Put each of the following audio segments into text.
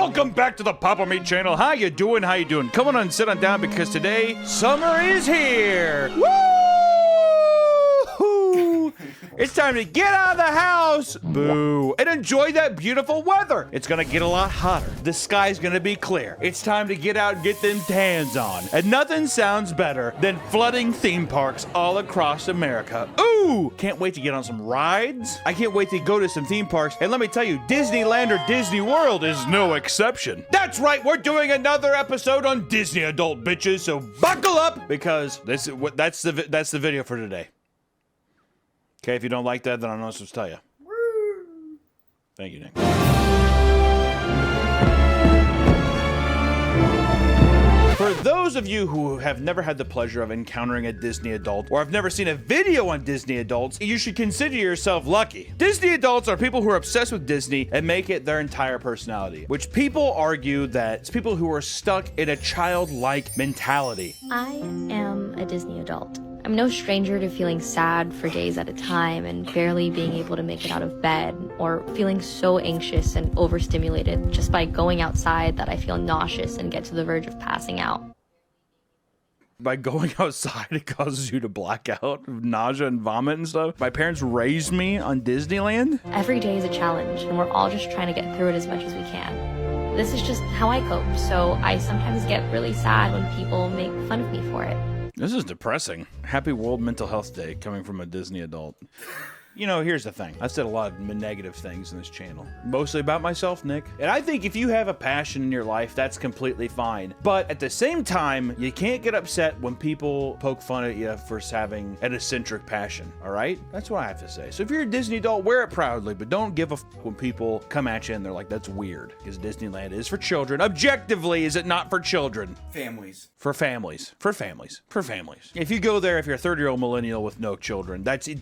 Welcome back to the Papa Me channel. How you doing? How you doing? Come on and sit on down because today summer is here. Woo! It's time to get out of the house, boo, and enjoy that beautiful weather. It's gonna get a lot hotter. The sky's gonna be clear. It's time to get out and get them tans on. And nothing sounds better than flooding theme parks all across America. Ooh, can't wait to get on some rides. I can't wait to go to some theme parks. And let me tell you, Disneyland or Disney World is no exception. That's right, we're doing another episode on Disney adult bitches, so buckle up because that's the video for today. Okay, if you don't like that, then I don't know what to tell you. Thank you, Nick. For those of you who have never had the pleasure of encountering a Disney adult or have never seen a video on Disney adults, you should consider yourself lucky. Disney adults are people who are obsessed with Disney and make it their entire personality, which people argue that it's people who are stuck in a childlike mentality. I am a Disney adult. I'm no stranger to feeling sad for days at a time and barely being able to make it out of bed, or feeling so anxious and overstimulated just by going outside that I feel nauseous and get to the verge of passing out. By going outside, it causes you to black out, nausea and vomit and stuff. My parents raised me on Disneyland. Every day is a challenge, and we're all just trying to get through it as much as we can. This is just how I cope, so I sometimes get really sad when people make fun of me for it. This is depressing. Happy World Mental Health Day coming from a Disney adult. You know, here's the thing. I've said a lot of negative things in this channel. Mostly about myself, Nick. And I think if you have a passion in your life, that's completely fine. But at the same time, you can't get upset when people poke fun at you for having an eccentric passion, all right? That's what I have to say. So if you're a Disney adult, wear it proudly, but don't give a f when people come at you and they're like, that's weird. Because Disneyland is for children. Objectively, is it not for children? Families. For families. For families. For families. If you go there, if you're a 30-year-old millennial with no children, that's it.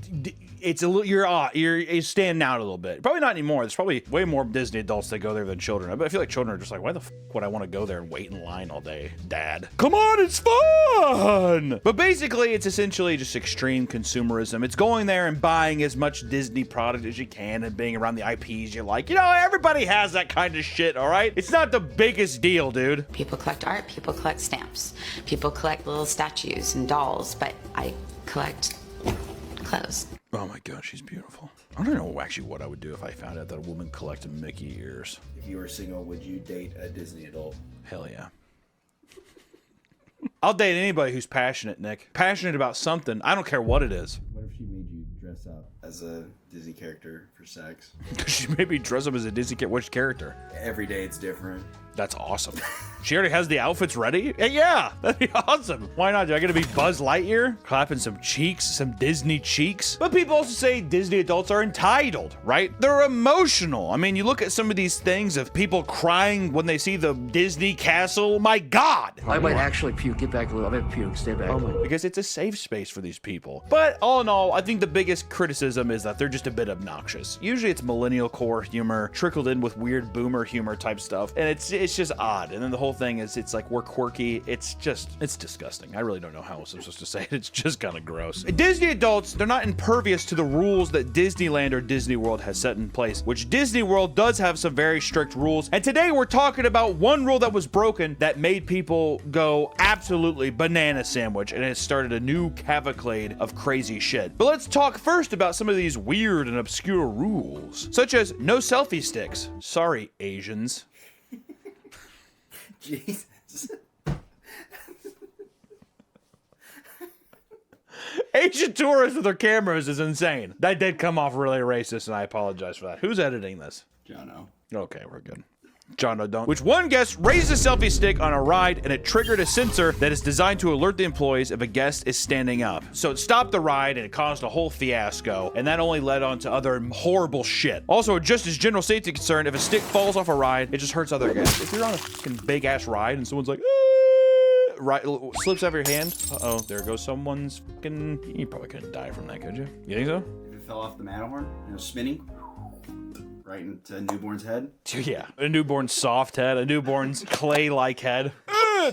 It's a little, you're standing out a little bit. Probably not anymore. There's probably way more Disney adults that go there than children. But I feel like children are just like, why the f would I want to go there and wait in line all day? Dad, come on, it's fun. But basically, it's essentially just extreme consumerism. It's going there and buying as much Disney product as you can and being around the IPs you like. You know, everybody has that kind of shit, all right? It's not the biggest deal, dude. People collect art, people collect stamps, people collect little statues and dolls, but I collect clothes. Oh my god, she's beautiful. I don't know actually what I would do if I found out that a woman collected Mickey ears. If you were single, would you date a Disney adult? Hell yeah. I'll date anybody who's passionate, Nick. Passionate about something. I don't care what it is. What if she made you dress up as a Disney character for sex? She made me dress up as a Disney character. Which character? Every day it's different. That's awesome. She already has the outfits ready? Yeah, that'd be awesome. Why not? Do I gotta be Buzz Lightyear? Clapping some cheeks, some Disney cheeks? But people also say Disney adults are entitled, right? They're emotional. I mean, you look at some of these things of people crying when they see the Disney castle. My God. I might actually puke. Get back a little. I might puke. Stay back. Because it's a safe space for these people. But all in all, I think the biggest criticism is that they're just a bit obnoxious. Usually it's millennial core humor trickled in with weird boomer humor type stuff. And it's just odd. And then the whole thing is it's like we're quirky. It's disgusting. I really don't know how else I'm supposed to say it. It's just kind of gross. Disney adults, they're not impervious to the rules that Disneyland or Disney World has set in place, which Disney World does have some very strict rules. And today we're talking about one rule that was broken that made people go absolutely banana sandwich, and it started a new cavalcade of crazy shit. But let's talk first about some of these weird and obscure rules, such as no selfie sticks. Sorry, Asians. Jesus. Asian tourists with their cameras is insane. That did come off really racist, and I apologize for that. Who's editing this? Jono. Okay, we're good. John O'Donnell. Which one guest raised a selfie stick on a ride and it triggered a sensor that is designed to alert the employees if a guest is standing up. So it stopped the ride and it caused a whole fiasco, and that only led on to other horrible shit. Also, just as general safety concern, if a stick falls off a ride, it just hurts other guests. If you're on a fucking big ass ride and someone's like, right, slips out of your hand. Uh-oh, there goes someone's fucking... You probably couldn't die from that, could you? You think so? If it fell off the Matterhorn, you know, spinning right into a newborn's head. Yeah, a newborn's soft head, a newborn's clay-like head.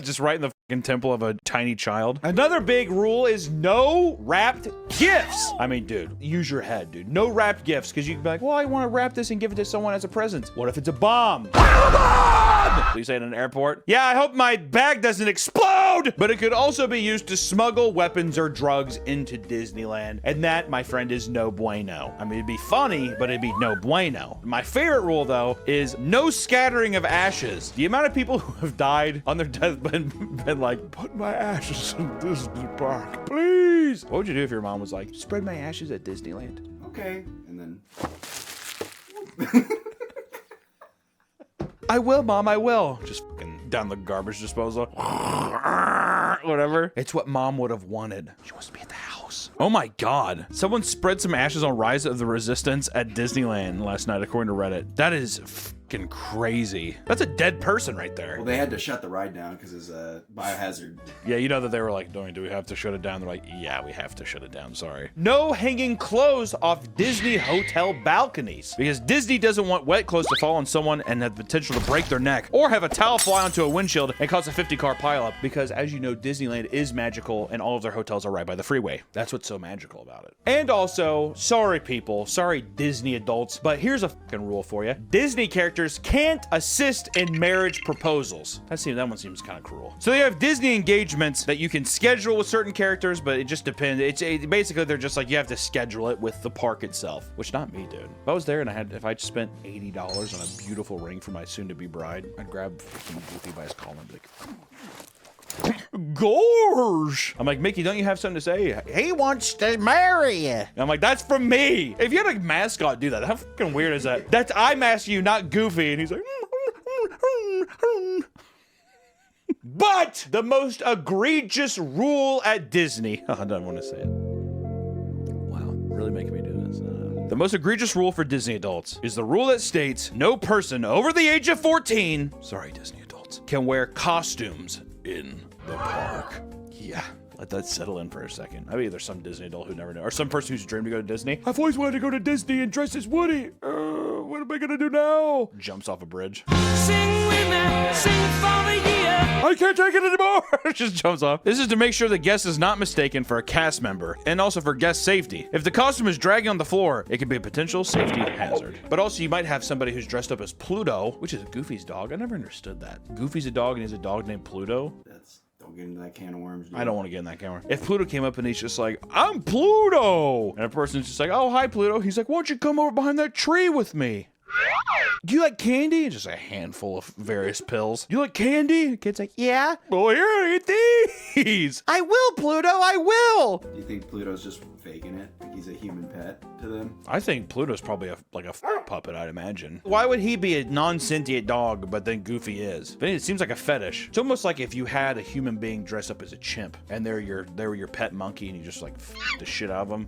Just right in the fucking temple of a tiny child. Another big rule is no wrapped gifts. I mean, dude, use your head, dude. No wrapped gifts, because you can be like, well, I want to wrap this and give it to someone as a present. What if it's a bomb? you say in an airport? Yeah, I hope my bag doesn't explode! But it could also be used to smuggle weapons or drugs into Disneyland. And that, my friend, is no bueno. I mean, it'd be funny, but it'd be no bueno. My favorite rule, though, is no scattering of ashes. The amount of people who have died on their deathbed been like, put my ashes in Disney Park, please. What would you do if your mom was like, spread my ashes at Disneyland? Okay. And then... I will, Mom, I will. Just fucking down the garbage disposal. Whatever. It's what Mom would have wanted. She wants to be at the house. Oh my God. Someone spread some ashes on Rise of the Resistance at Disneyland last night, according to Reddit. That is fucking crazy. That's a dead person right there. Well, they had to shut the ride down because it's a biohazard. Yeah, you know that they were like, do we have to shut it down? They're like, yeah, we have to shut it down, sorry. No hanging clothes off Disney hotel balconies, because Disney doesn't want wet clothes to fall on someone and have the potential to break their neck, or have a towel fly onto a windshield and cause a 50-car pileup, because as you know, Disneyland is magical and all of their hotels are right by the freeway. That's what's so magical about it. And also, sorry people, sorry Disney adults, but here's a fucking rule for you. Disney characters can't assist in marriage proposals. That one seems kind of cruel. So they have Disney engagements that you can schedule with certain characters, but it just depends. Basically they're just like, you have to schedule it with the park itself, which not me, dude. If I was there and if I spent $80 on a beautiful ring for my soon-to-be bride, I'd grab Goofy by his collar and be like, gorge. I'm like, Mickey, don't you have something to say? He wants to marry you. And I'm like, that's from me. If you had a mascot do that, how fucking weird is that? I'm asking you, not Goofy. And he's like, but the most egregious rule at Disney. I don't want to say it. Wow, really making me do this. The most egregious rule for Disney adults is the rule that states no person over the age of 14, sorry Disney adults, can wear costumes in the park. Yeah, let that settle in for a second. I mean, there's some Disney adult who never know, or some person who's dreamed to go to Disney. I've always wanted to go to Disney and dress as Woody. What am I gonna do now? Jumps off a bridge. Sing with me, sing for the year. I can't take it anymore. Just jumps off. This is to make sure the guest is not mistaken for a cast member, and also for guest safety. If the costume is dragging on the floor, it could be a potential safety hazard. But also, you might have somebody who's dressed up as Pluto, which is Goofy's dog. I never understood that. Goofy's a dog, and he's a dog named Pluto. Don't get into that can of worms, dude. I don't want to get in that can of worms. If Pluto came up and he's just like, I'm Pluto! And a person's just like, oh, hi, Pluto. He's like, why don't you come over behind that tree with me? Do you like candy? And just a handful of various pills. Do you like candy? The kid's like, yeah. Well, here, eat these. I will, Pluto, I will. Do you think Pluto's just faking it? Like he's a human pet to them? I think Pluto's probably a puppet, I'd imagine. Why would he be a non-sentient dog, but then Goofy is? But it seems like a fetish. It's almost like if you had a human being dressed up as a chimp, and they were your pet monkey, and you just like the shit out of them.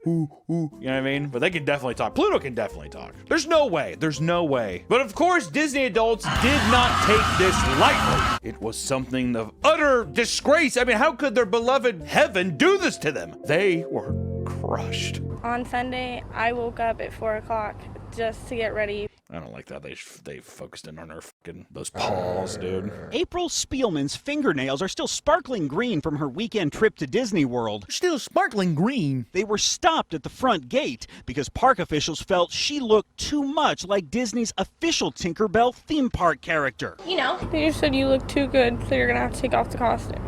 You know what I mean? But they can definitely talk. Pluto can definitely talk. There's no way. There's no way. But of course, Disney adults did not take this lightly. It was something of utter disgrace. I mean, how could their beloved heaven do this to them? They were crushed. On Sunday, I woke up at 4 o'clock just to get ready. I don't like that. They focused in on her fucking those paws, dude. April Spielman's fingernails are still sparkling green from her weekend trip to Disney World. Still sparkling green. They were stopped at the front gate because park officials felt she looked too much like Disney's official Tinkerbell theme park character. You know, they just said you look too good, so you're gonna have to take off the costume.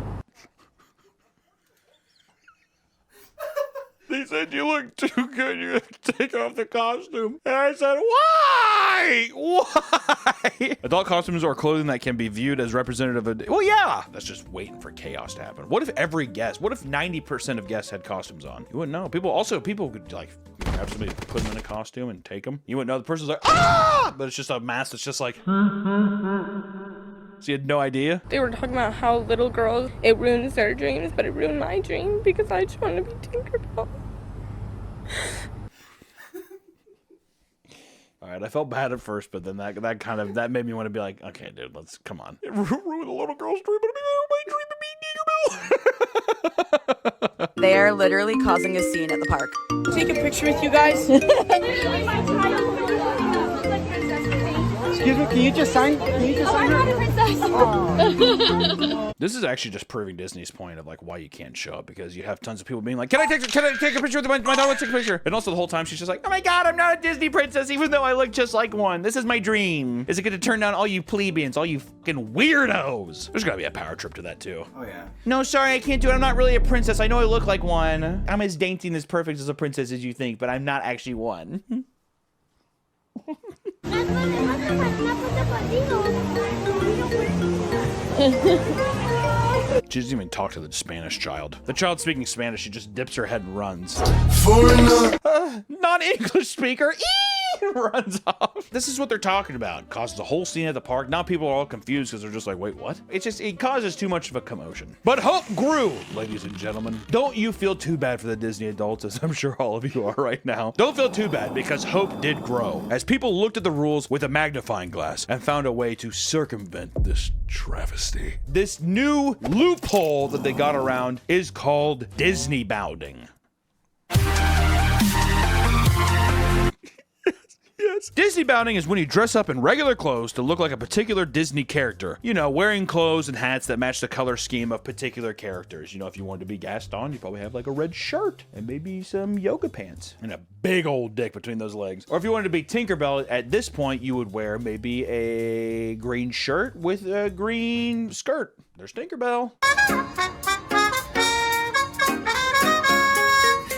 They said you look too good, you have to take off the costume. And I said, why? Why? Adult costumes are clothing that can be viewed as representative of... Well, yeah. That's just waiting for chaos to happen. What if every guest, what if 90% of guests had costumes on? You wouldn't know. People could like grab somebody, put them in a costume and take them. You wouldn't know. The person's like, ah! But it's just a mask that's just like... So you had no idea? They were talking about how little girls, it ruins their dreams, but it ruined my dream because I just wanted to be Tinkerbell. All right, I felt bad at first, but then that made me want to be like, okay, dude, let's come on. It ruined a little girl's dream, but my dream of being Tinkerbell. They are literally causing a scene at the park. Take a picture with you guys. Excuse me, can you just sign? Can you just sign her? This is actually just proving Disney's point of like why you can't show up, because you have tons of people being like, can I take a picture with my daughter? Let's take a picture. And also the whole time she's just like, oh my God, I'm not a Disney princess, even though I look just like one. This is my dream. Is it going to turn down all you plebeians, all you fucking weirdos? There's gotta be a power trip to that too. Oh yeah. No, sorry, I can't do it. I'm not really a princess. I know I look like one. I'm as dainty and as perfect as a princess as you think, but I'm not actually one. She doesn't even talk to the Spanish child. The child speaking Spanish, she just dips her head and runs. Non-English speaker. Runs off. This is what they're talking about. Causes a whole scene at the park. Now people are all confused because they're just like, wait, what? It causes too much of a commotion. But hope grew, ladies and gentlemen. Don't you feel too bad for the Disney adults, as I'm sure all of you are right now. Don't feel too bad, because hope did grow as people looked at the rules with a magnifying glass and found a way to circumvent this travesty. This new loophole that they got around is called Disney bounding. Yes. Disney bounding is when you dress up in regular clothes to look like a particular Disney character. You know, wearing clothes and hats that match the color scheme of particular characters. You know, if you wanted to be Gaston, you probably have like a red shirt and maybe some yoga pants and a big old dick between those legs. Or if you wanted to be Tinkerbell, at this point, you would wear maybe a green shirt with a green skirt. There's Tinkerbell.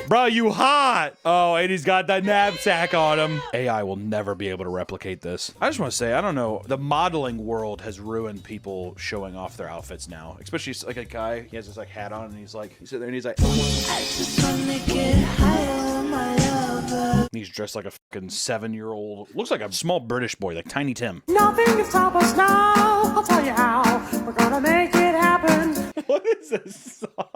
Bro, you hot! Oh, and he's got that knapsack on him. AI will never be able to replicate this. I just want to say, I don't know, the modeling world has ruined people showing off their outfits now. Especially like a guy, he has this like hat on and he's sitting there and he's like, I just wanna get high on my lover. He's dressed like a fucking 7-year-old, looks like a small British boy, like Tiny Tim. Nothing can stop us now. I'll tell you how. We're gonna make it happen. What is this song?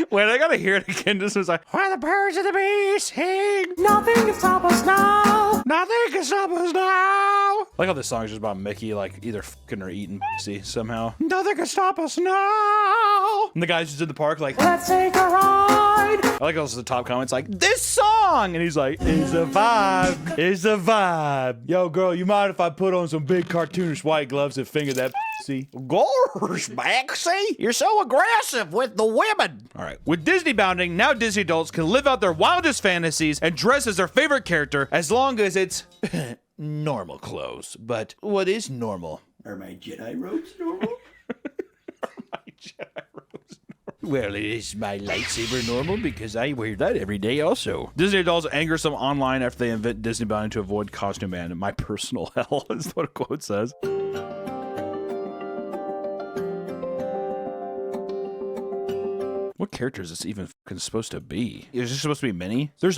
Wait, I gotta hear it again. This was like, why the birds of the bees sing. Nothing can stop us now. Nothing can stop us now. Like how this song is just about Mickey, like either fucking or eating pussy somehow. Nothing can stop us now. And the guy's just in the park like, let's take a ride. I like also the top comments like, this song. And he's like, it's a vibe. It's a vibe. Yo, girl, you mind if I put on some big cartoonish white gloves and finger that pussy? Gosh, Maxie, you're so aggressive with the women. All right. With Disney bounding, now Disney adults can live out their wildest fantasies and dress as their favorite character as long as it's normal clothes. But what is normal? Are my Jedi robes normal? My Jedi robes normal? Well, is my lightsaber normal? Because I wear that every day also. Disney adults anger some online after they invent Disney bounding to avoid costume ban. My personal hell is what a quote says. What character is this even fucking supposed to be? Is this supposed to be Minnie? There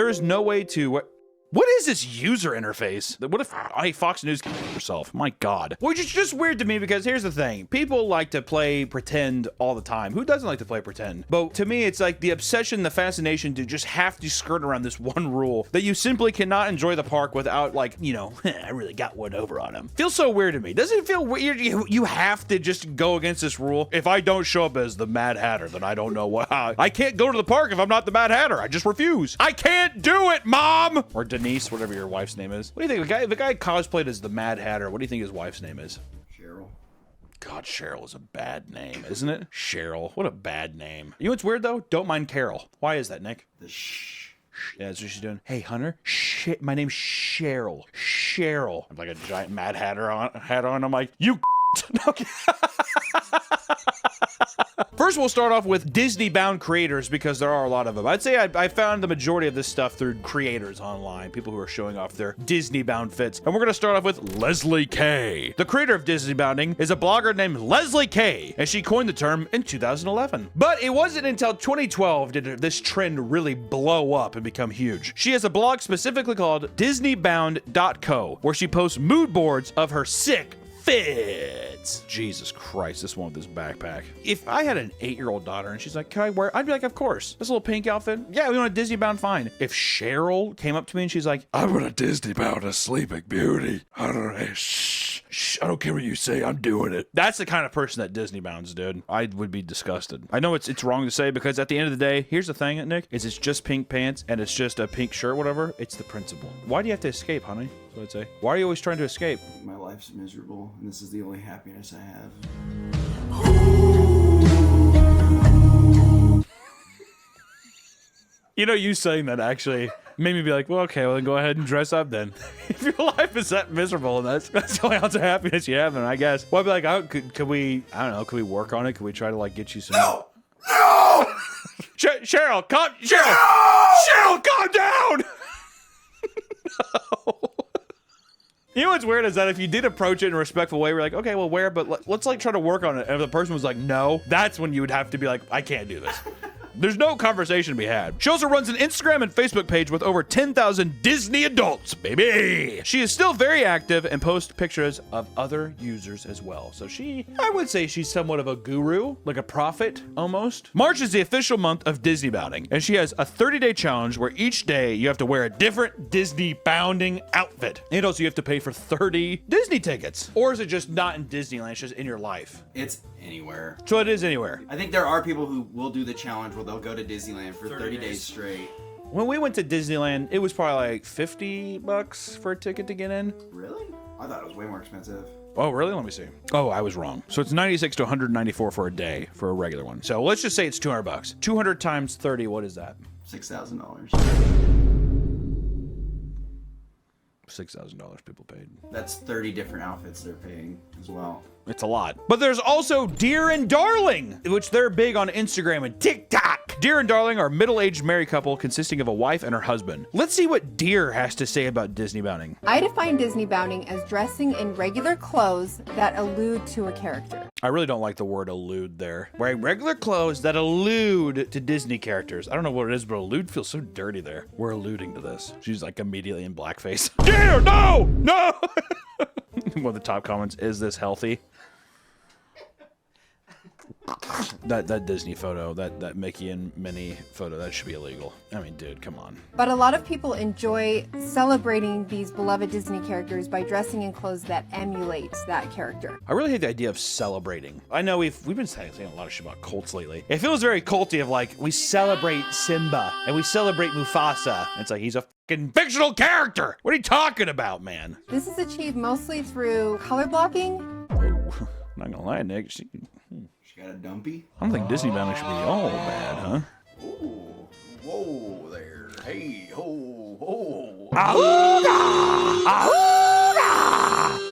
is no way to... What is this user interface? What if Fox News can herself? My God. Which is just weird to me because here's the thing. People like to play pretend all the time. Who doesn't like to play pretend? But to me, it's like the obsession, the fascination to just have to skirt around this one rule that you simply cannot enjoy the park without like, you know, I really got one over on him. Feels so weird to me. Doesn't it feel weird? You have to just go against this rule. If I don't show up as the Mad Hatter, then I don't know what. I can't go to the park if I'm not the Mad Hatter. I just refuse. I can't do it, Mom! Or Denise, whatever your wife's name is. What do you think? The guy cosplayed as the Mad Hatter, what do you think his wife's name is? Cheryl. God, Cheryl is a bad name, isn't it? Cheryl. What a bad name. You know what's weird, though? Don't mind Carol. Why is that, Nick? The shh. Yeah, that's what she's doing. Hey, Hunter. Shit, my name's Cheryl. Cheryl. I'm like a giant Mad Hatter hat on. I'm like, you okay. First, we'll start off with Disney-bound creators because there are a lot of them. I'd say I found the majority of this stuff through creators online, people who are showing off their Disney-bound fits. And we're going to start off with Leslie Kay. The creator of Disney-bounding is a blogger named Leslie Kay, and she coined the term in 2011. But it wasn't until 2012 did this trend really blow up and become huge. She has a blog specifically called DisneyBound.co, where she posts mood boards of her sick fits. Jesus Christ, this one with this backpack. If I had an 8-year-old daughter and she's like, can I wear? I'd be like, of course. This little pink outfit. Yeah, we want a Disney bound, fine. If Cheryl came up to me and she's like, I want a Disney bound, a Sleeping Beauty. I don't know. Shh. Shh, I don't care what you say, I'm doing it. That's the kind of person that Disney bounds, dude. I would be disgusted. I know it's wrong to say, because at the end of the day, here's the thing, Nick, is it's just pink pants and it's just a pink shirt, whatever. It's the principle. Why do you have to escape, honey? That's what I'd say. Why are you always trying to escape? My life's miserable, and this is the only happiness I have. You know, you saying that actually made me be like, well, okay, well, then go ahead and dress up then. If your life is that miserable and that's the only ounce of happiness you have, then I guess. Well, I'd be like, oh, could we, I don't know, could we work on it? Could we try to, like, get you some... No! Cheryl, calm... Cheryl, calm down! No. You know what's weird is that if you did approach it in a respectful way, we're like, okay, well, where? But let's, like, try to work on it. And if the person was like, no, that's when you would have to be like, I can't do this. There's no conversation to be had. She also runs an Instagram and Facebook page with over 10,000 Disney adults, baby. She is still very active and posts pictures of other users as well. So I would say she's somewhat of a guru, like a prophet almost. March is the official month of Disney bounding, and she has a 30-day challenge where each day you have to wear a different Disney bounding outfit. And also you have to pay for 30 Disney tickets. Or is it just not in Disneyland, it's just in your life? It's anywhere. So it is anywhere. I think there are people who will do the challenge where they'll go to Disneyland for 30 days straight. When we went to Disneyland, it was probably like $50 for a ticket to get in. Really? I thought it was way more expensive. Oh, really? Let me see. Oh, I was wrong. So it's 96 to 194 for a day for a regular one. So let's just say it's $200. 200 times 30, what is that? $6,000. $6,000 people paid. That's 30 different outfits they're paying as well. It's a lot. But there's also Dear and Darling, which they're big on Instagram and TikTok. Dear and Darling are a middle-aged married couple consisting of a wife and her husband. Let's see what Dear has to say about Disney bounding. I define Disney bounding as dressing in regular clothes that allude to a character. I really don't like the word allude there. Wearing regular clothes that allude to Disney characters. I don't know what it is, but allude feels so dirty there. We're alluding to this. She's like immediately in blackface. Dear, no! No! One of the top comments, is this healthy? That Disney photo, that Mickey and Minnie photo, that should be illegal. I mean, dude, come on. But a lot of people enjoy celebrating these beloved Disney characters by dressing in clothes that emulate that character. I really hate the idea of celebrating. I know we've been saying a lot of shit about cults lately. It feels very culty of like, we celebrate Simba and we celebrate Mufasa. And it's like, he's a fucking fictional character. What are you talking about, man? This is achieved mostly through color blocking. Oh, I'm not gonna lie, Nick. She got a dumpy? I don't think Disney bounding should be all bad, huh? Ooh, whoa there. Hey, ho, ho.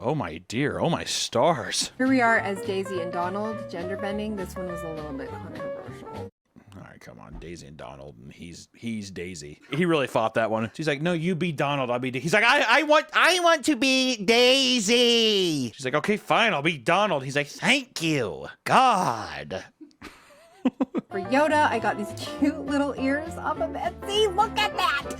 Oh my dear, oh my stars. Here we are as Daisy and Donald, gender bending. This one was a little bit controversial. All right, come on, Daisy and Donald, and he's Daisy. He really fought that one. She's like, no, you be Donald, I'll be Daisy. He's like, I want to be Daisy. She's like, okay, fine, I'll be Donald. He's like, thank you, God. For Yoda, I got these cute little ears off of Etsy. Look at that.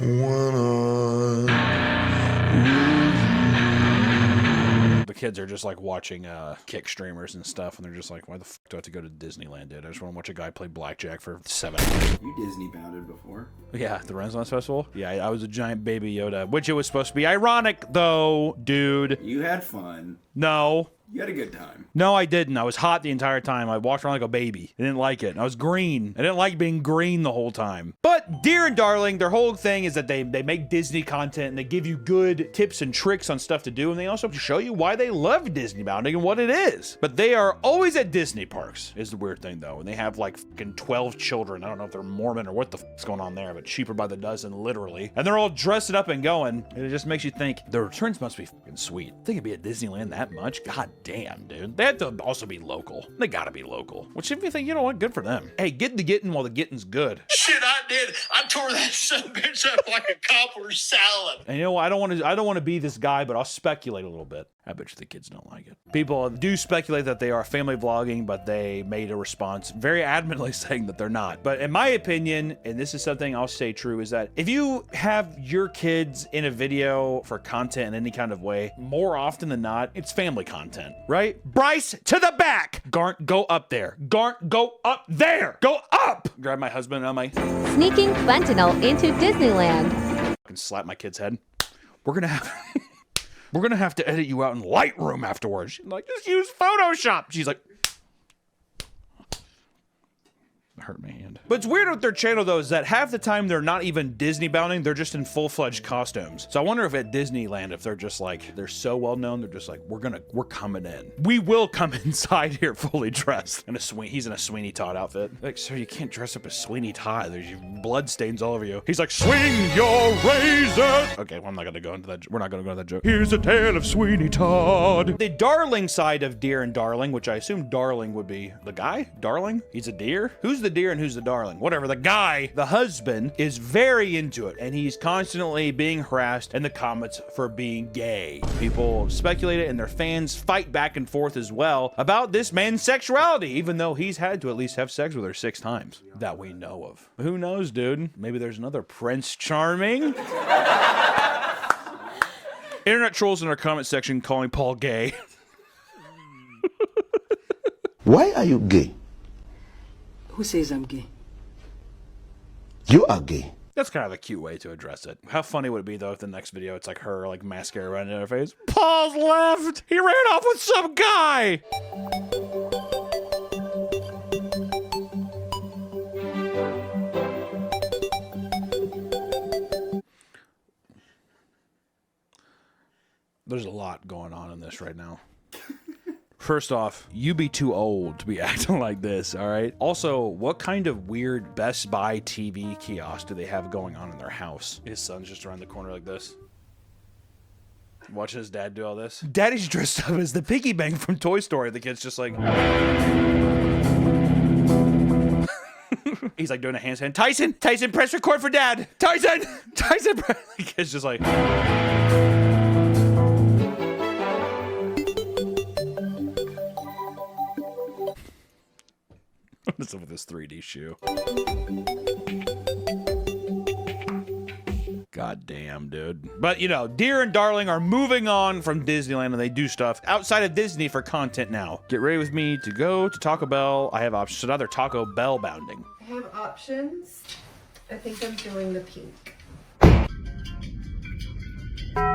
The kids are just like watching kick streamers and stuff, and they're just like, why the fuck do I have to go to Disneyland, dude? I just want to watch a guy play blackjack for 7 hours. You Disney bounded before. Yeah, the Renaissance Festival? Yeah, I was a giant baby Yoda, which it was supposed to be ironic, though, dude. You had fun. No. You had a good time. No, I didn't. I was hot the entire time. I walked around like a baby. I didn't like it. I was green. I didn't like being green the whole time. But Dear and Darling, their whole thing is that they make Disney content and they give you good tips and tricks on stuff to do. And they also show you why they love Disney bounding and what it is. But they are always at Disney parks, is the weird thing, though. And they have like fucking 12 children. I don't know if they're Mormon or what the fuck's going on there, but cheaper by the dozen, literally. And they're all dressed up and going. And it just makes you think the returns must be fucking sweet. They could be at Disneyland that much? God damn, dude. They have to also be local. They gotta be local. Which if you think, you know what, good for them. Hey, get the getting while the getting's good. Shit, I did. I tore that son of a bitch up like a cobbler's salad. And you know what? I don't want to be this guy, but I'll speculate a little bit. I bet you the kids don't like it. People do speculate that they are family vlogging, but they made a response very adamantly saying that they're not. But in my opinion, and this is something I'll say true, is that if you have your kids in a video for content in any kind of way, more often than not, it's family content, right? Bryce, to the back! Garnt, go up there. Garnt, go up there! Go up! Grab my husband and I'm like, Sneaking fentanyl into Disneyland. fucking slap my kid's head. We're gonna have... We're gonna have to edit you out in Lightroom afterwards. She's like, just use Photoshop. She's like, hurt my hand. But it's weird with their channel though, is that half the time they're not even Disney bounding, they're just in full-fledged costumes. So I wonder if at Disneyland, if they're just like, they're so well known, they're just like, we're coming in. We will come inside here fully dressed. And he's in a Sweeney Todd outfit. Like, sir, you can't dress up as Sweeney Todd. There's blood stains all over you. He's like, swing your razor. Okay, well, I'm not gonna go into that. We're not gonna go into that joke. Here's a tale of Sweeney Todd. The Darling side of Deer and Darling, which I assume Darling would be the guy? Darling? He's a deer? Who's the deer and who's the darling? Whatever. The guy, the husband, is very into it, and he's constantly being harassed in the comments for being gay. People speculate it, and their fans fight back and forth as well about this man's sexuality, even though he's had to at least have sex with her 6 times that we know of. Who knows, dude? Maybe there's another Prince Charming. Internet trolls in our comment section calling Paul gay. Why are you gay? Who says I'm gay? You are gay. That's kind of a cute way to address it. How funny would it be though if the next video it's like her like mascara running in her face? Paul's left! He ran off with some guy! There's a lot going on in this right now. First off, you be too old to be acting like this, all right? Also, what kind of weird Best Buy TV kiosk do they have going on in their house? His son's just around the corner like this. Watch his dad do all this. Daddy's dressed up as the piggy bank from Toy Story. The kid's just like... He's like doing a handstand. Tyson! Tyson, press record for dad! Tyson! Tyson, press... The kid's just like... What's up with this 3D shoe? God damn, dude. But, you know, Deer and Darling are moving on from Disneyland, and they do stuff outside of Disney for content now. Get ready with me to go to Taco Bell. I have options. So now they're Taco Bell bounding. I have options. I think I'm feeling the pink.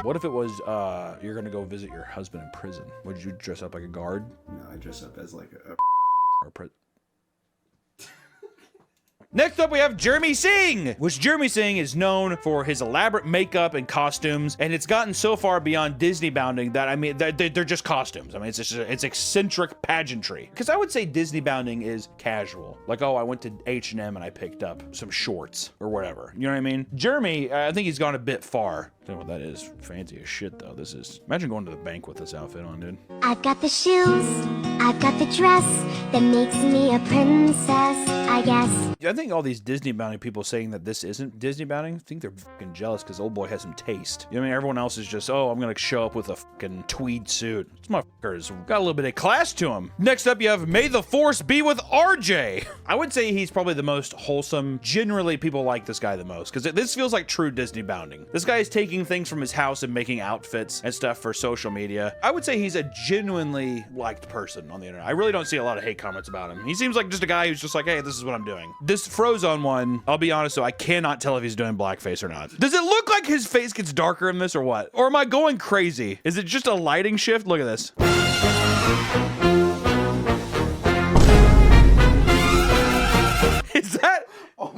What if it was, you're gonna go visit your husband in prison? Would you dress up like a guard? No, I dress up as like a or a Next up, we have Jeremy Singh, which Jeremy Singh is known for his elaborate makeup and costumes, and it's gotten so far beyond Disney bounding that, I mean, they're just costumes. I mean, it's eccentric pageantry. Because I would say Disney bounding is casual. Like, oh, I went to H&M and I picked up some shorts or whatever. You know what I mean? Jeremy, I think he's gone a bit far. I don't know what that is. Fancy as shit, though. This is... Imagine going to the bank with this outfit on, dude. I've got the shoes, I've got the dress that makes me a princess, I guess. I think all these Disney bounding people saying that this isn't Disney bounding, I think they're fucking jealous because old boy has some taste. You know what I mean? Everyone else is just, oh, I'm gonna show up with a fucking tweed suit. This motherfucker's got a little bit of class to him. Next up, you have May the Force Be with RJ. I would say he's probably the most wholesome. Generally, people like this guy the most because this feels like true Disney bounding. This guy is taking things from his house and making outfits and stuff for social media. I would say he's a genuinely liked person on the internet. I really don't see a lot of hate comments about him. He seems like just a guy who's just like, hey, this is what I'm doing. This Frozone one, I'll be honest, so I cannot tell if he's doing blackface or not. Does it look like his face gets darker in this or what? Or am I going crazy? Is it just a lighting shift? Look at this. Is that...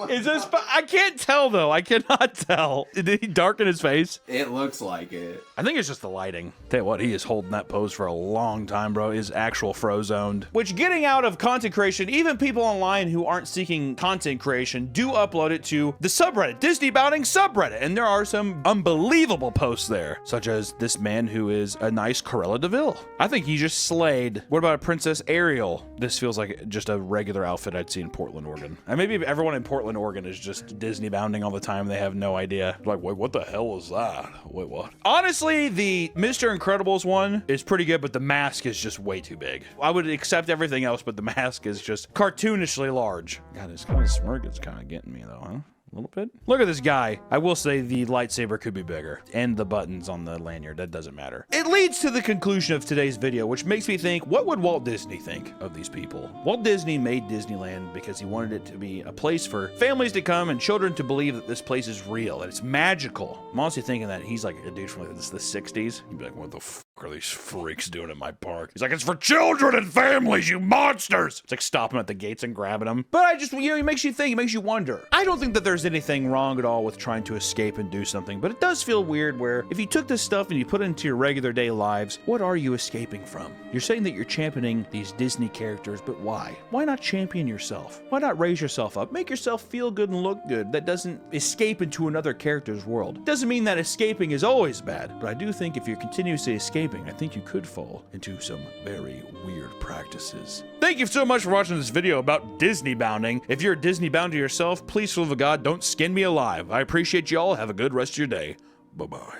Is this? I can't tell though. I cannot tell. Did he darken his face? It looks like it. I think it's just the lighting. Tell you what, he is holding that pose for a long time, bro. Is actual frozoned. Which, getting out of content creation, even people online who aren't seeking content creation do upload it to the subreddit, Disney Bounding subreddit, and there are some unbelievable posts there, such as this man who is a nice Cruella de Vil. I think he just slayed. What about a Princess Ariel? This feels like just a regular outfit I'd see in Portland, Oregon. And maybe everyone in Portland, Oregon is just Disney bounding all the time. They have no idea. Like, wait, what the hell was that? Wait, what? Honestly, the Mr. Incredibles one is pretty good, but the mask is just way too big. I would accept everything else, but the mask is just cartoonishly large. God, this kind of smirk is kind of getting me though, huh? A little bit. Look at this guy. I will say the lightsaber could be bigger. And the buttons on the lanyard. That doesn't matter. It leads to the conclusion of today's video, which makes me think, what would Walt Disney think of these people? Walt Disney made Disneyland because he wanted it to be a place for families to come and children to believe that this place is real and it's magical. I'm honestly thinking that he's like a dude from like the 60s. He'd be like, what the f are these freaks doing at my park? He's like, it's for children and families, you monsters. It's like stopping at the gates and grabbing them. But I just, you know, it makes you think, it makes you wonder. I don't think that there's anything wrong at all with trying to escape and do something, but it does feel weird where if you took this stuff and you put it into your regular day lives, what are you escaping from? You're saying that you're championing these Disney characters, but why? Why not champion yourself? Why not raise yourself up? Make yourself feel good and look good. That doesn't escape into another character's world. Doesn't mean that escaping is always bad, but I do think if you're continuously escaping, I think you could fall into some very weird practices. Thank you so much for watching this video about Disney bounding. If you're a Disney bounder yourself, please, for the love of God, don't skin me alive. I appreciate you all. Have a good rest of your day. Bye-bye.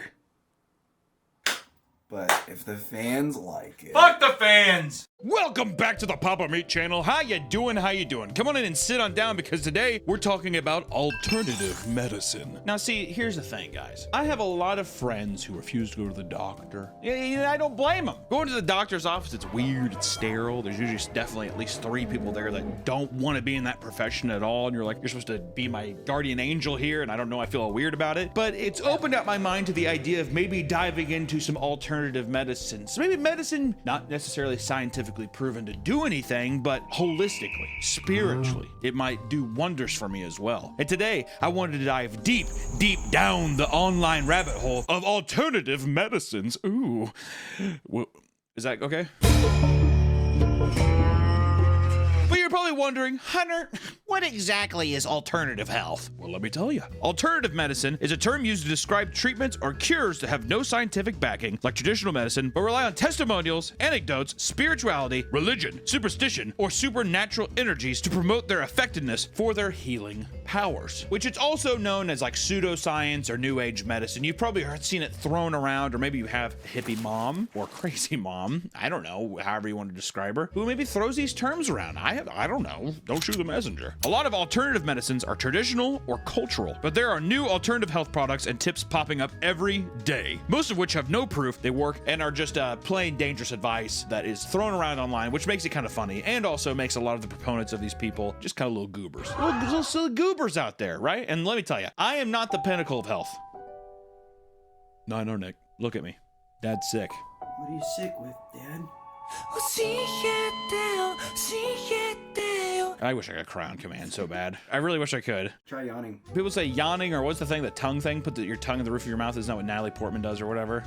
But if the fans like it... Fuck the fans! Welcome back to the Papa Meat channel. How you doing? How you doing? Come on in and sit on down because today we're talking about alternative medicine. Now see, here's the thing, guys. I have a lot of friends who refuse to go to the doctor. Yeah, I don't blame them. Going to the doctor's office, it's weird, it's sterile. There's usually definitely at least 3 people there that don't want to be in that profession at all. And you're like, you're supposed to be my guardian angel here, and I don't know, I feel weird about it. But it's opened up my mind to the idea of maybe diving into some alternative medicines. Maybe medicine, not necessarily scientifically proven to do anything, but holistically, spiritually, it might do wonders for me as well. And today, I wanted to dive deep down the online rabbit hole of alternative medicines. Ooh. Well, is that okay? But you're probably wondering, Hunter, what exactly is alternative health? Well, let me tell you. Alternative medicine is a term used to describe treatments or cures that have no scientific backing, like traditional medicine, but rely on testimonials, anecdotes, spirituality, religion, superstition, or supernatural energies to promote their effectiveness for their healing powers, which it's also known as like pseudoscience or new age medicine. You've probably seen it thrown around, or maybe you have hippie mom or crazy mom, I don't know, however you want to describe her, who maybe throws these terms around. I don't know. Don't shoot the messenger. A lot of alternative medicines are traditional or cultural, but there are new alternative health products and tips popping up every day, most of which have no proof they work and are just plain dangerous advice that is thrown around online, which makes it kind of funny and also makes a lot of the proponents of these people just kind of little goobers. Little silly goobers out there, right? And let me tell you, I am not the pinnacle of health. No, Nick. Look at me. Dad's sick. What are you sick with, Dad? I wish I could crown command so bad. I really wish I could. Try yawning. People say yawning, or what's the thing, the tongue thing? Put your tongue in the roof of your mouth. Isn't that what Natalie Portman does or whatever?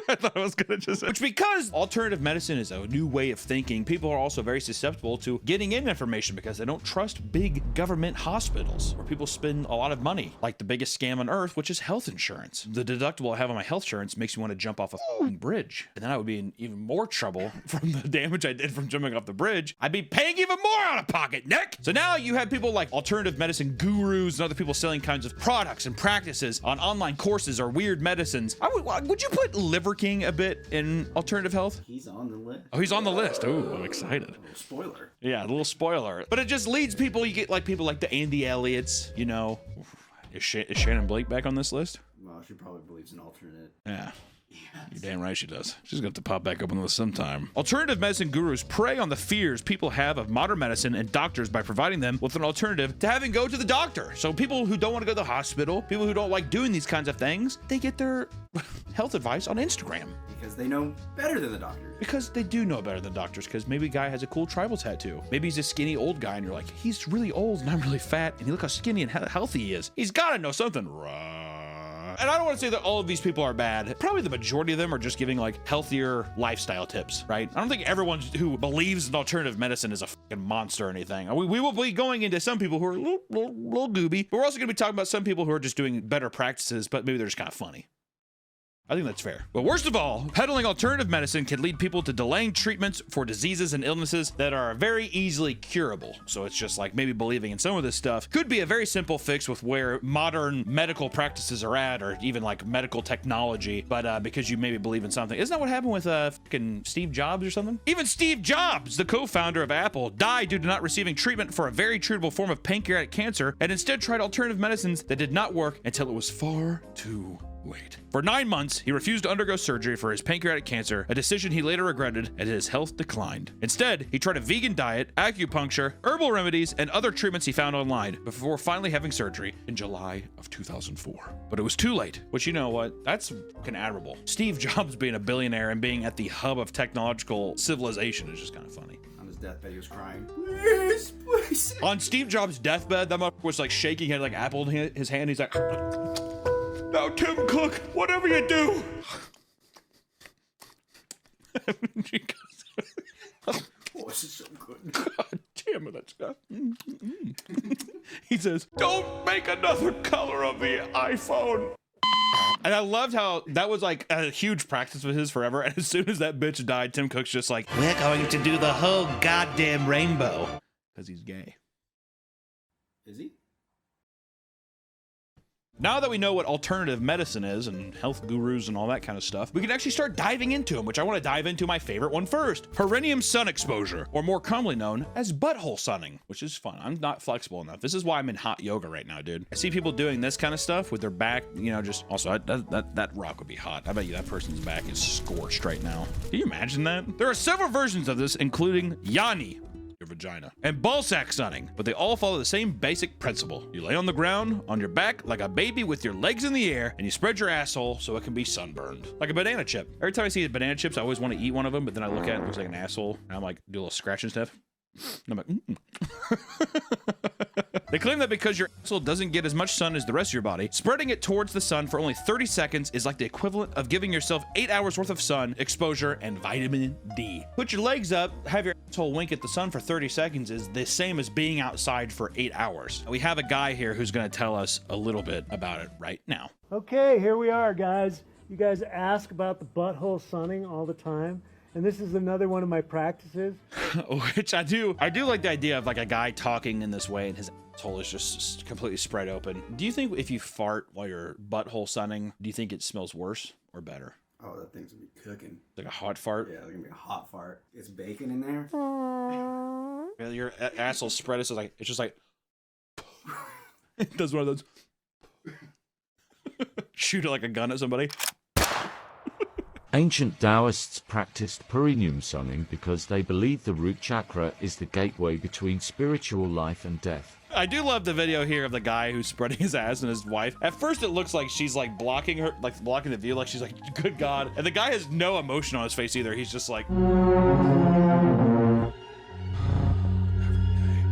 I thought I was gonna just say. Which, because alternative medicine is a new way of thinking, people are also very susceptible to getting in information because they don't trust big government hospitals where people spend a lot of money, like the biggest scam on earth, which is health insurance. The deductible I have on my health insurance makes me want to jump off a bridge, and then I would be in even more trouble from the damage I did from jumping off the bridge. I'd be paying even more out of pocket, Nick. So now you have people like alternative medicine gurus and other people selling kinds of products and practices on online courses or weird medicines. Would you put Liver King a bit in alternative health? He's on the list. Oh, he's on the list. Oh, I'm excited. Spoiler. Yeah, a little spoiler. But it just leads people, you get like people like the Andy Elliots, you know. Is Shannon Blake back on this list? Well, she probably believes in alternate. Yeah. You're damn right she does. She's going to have to pop back up on the list sometime. Alternative medicine gurus prey on the fears people have of modern medicine and doctors by providing them with an alternative to having go to the doctor. So people who don't want to go to the hospital, people who don't like doing these kinds of things, they get their health advice on Instagram. Because they know better than the doctors. Because they do know better than doctors, because maybe a guy has a cool tribal tattoo. Maybe he's a skinny old guy and you're like, he's really old and I'm really fat, and look how skinny and healthy he is. He's got to know something, right? And I don't want to say that all of these people are bad. Probably the majority of them are just giving like healthier lifestyle tips, right? I don't think everyone who believes in alternative medicine is a fucking monster or anything. We will be going into some people who are a little gooby, but we're also going to be talking about some people who are just doing better practices, but maybe they're just kind of funny. I think that's fair. But worst of all, peddling alternative medicine can lead people to delaying treatments for diseases and illnesses that are very easily curable. So it's just like maybe believing in some of this stuff could be a very simple fix with where modern medical practices are at, or even like medical technology. But because you maybe believe in something, isn't that what happened with fucking Steve Jobs or something? Even Steve Jobs, the co-founder of Apple, died due to not receiving treatment for a very treatable form of pancreatic cancer, and instead tried alternative medicines that did not work until it was far too late. For 9 months, he refused to undergo surgery for his pancreatic cancer, a decision he later regretted as his health declined. Instead, he tried a vegan diet, acupuncture, herbal remedies, and other treatments he found online before finally having surgery in July of 2004. But it was too late, which, you know what? That's fucking admirable. Steve Jobs being a billionaire and being at the hub of technological civilization is just kind of funny. On his deathbed, he was crying. Please, please. On Steve Jobs' deathbed, that motherfucker was like shaking, he had like apple in his hand. He's like, now, Tim Cook, whatever you do. Oh, this is so good. God damn it, that's good. He says, don't make another color of the iPhone. And I loved how that was like a huge practice with his forever. And as soon as that bitch died, Tim Cook's just like, we're going to do the whole goddamn rainbow. Because he's gay. Is he? Now that we know what alternative medicine is and health gurus and all that kind of stuff, we can actually start diving into them, which I want to dive into my favorite one first. Perineum sun exposure, or more commonly known as butthole sunning, which is fun. I'm not flexible enough. This is why I'm in hot yoga right now, dude. I see people doing this kind of stuff with their back, you know, just also that rock would be hot. I bet you that person's back is scorched right now. Can you imagine that? There are several versions of this, including Yanni, your vagina, and ball sack sunning, but they all follow the same basic principle. You lay on the ground, on your back, like a baby with your legs in the air, and you spread your asshole so it can be sunburned. Like a banana chip. Every time I see banana chips, I always want to eat one of them, but then I look at it, it looks like an asshole, and I'm like, do a little scratch and stuff. And I'm like, They claim that because your asshole doesn't get as much sun as the rest of your body, spreading it towards the sun for only 30 seconds is like the equivalent of giving yourself 8 hours worth of sun exposure and vitamin D. Put your legs up, have your asshole wink at the sun for 30 seconds is the same as being outside for 8 hours. We have a guy here who's going to tell us a little bit about it right now. Okay, here we are, guys. You guys ask about the butthole sunning all the time. And this is another one of my practices. Which I do like the idea of like a guy talking in this way and his asshole is just completely spread open. Do you think if you fart while you're butthole sunning, do you think it smells worse or better? Oh, that thing's gonna be cooking. Like a hot fart? Yeah, it's gonna be a hot fart. It's bacon in there. Yeah, your asshole spread is like, it's just like, it does one of those, shoot it like a gun at somebody. Ancient Taoists practiced perineum sunning because they believed the root chakra is the gateway between spiritual life and death. I do love the video here of the guy who's spreading his ass and his wife. At first it looks like she's like blocking her, like blocking the view, like she's like, good God. And the guy has no emotion on his face either. He's just like...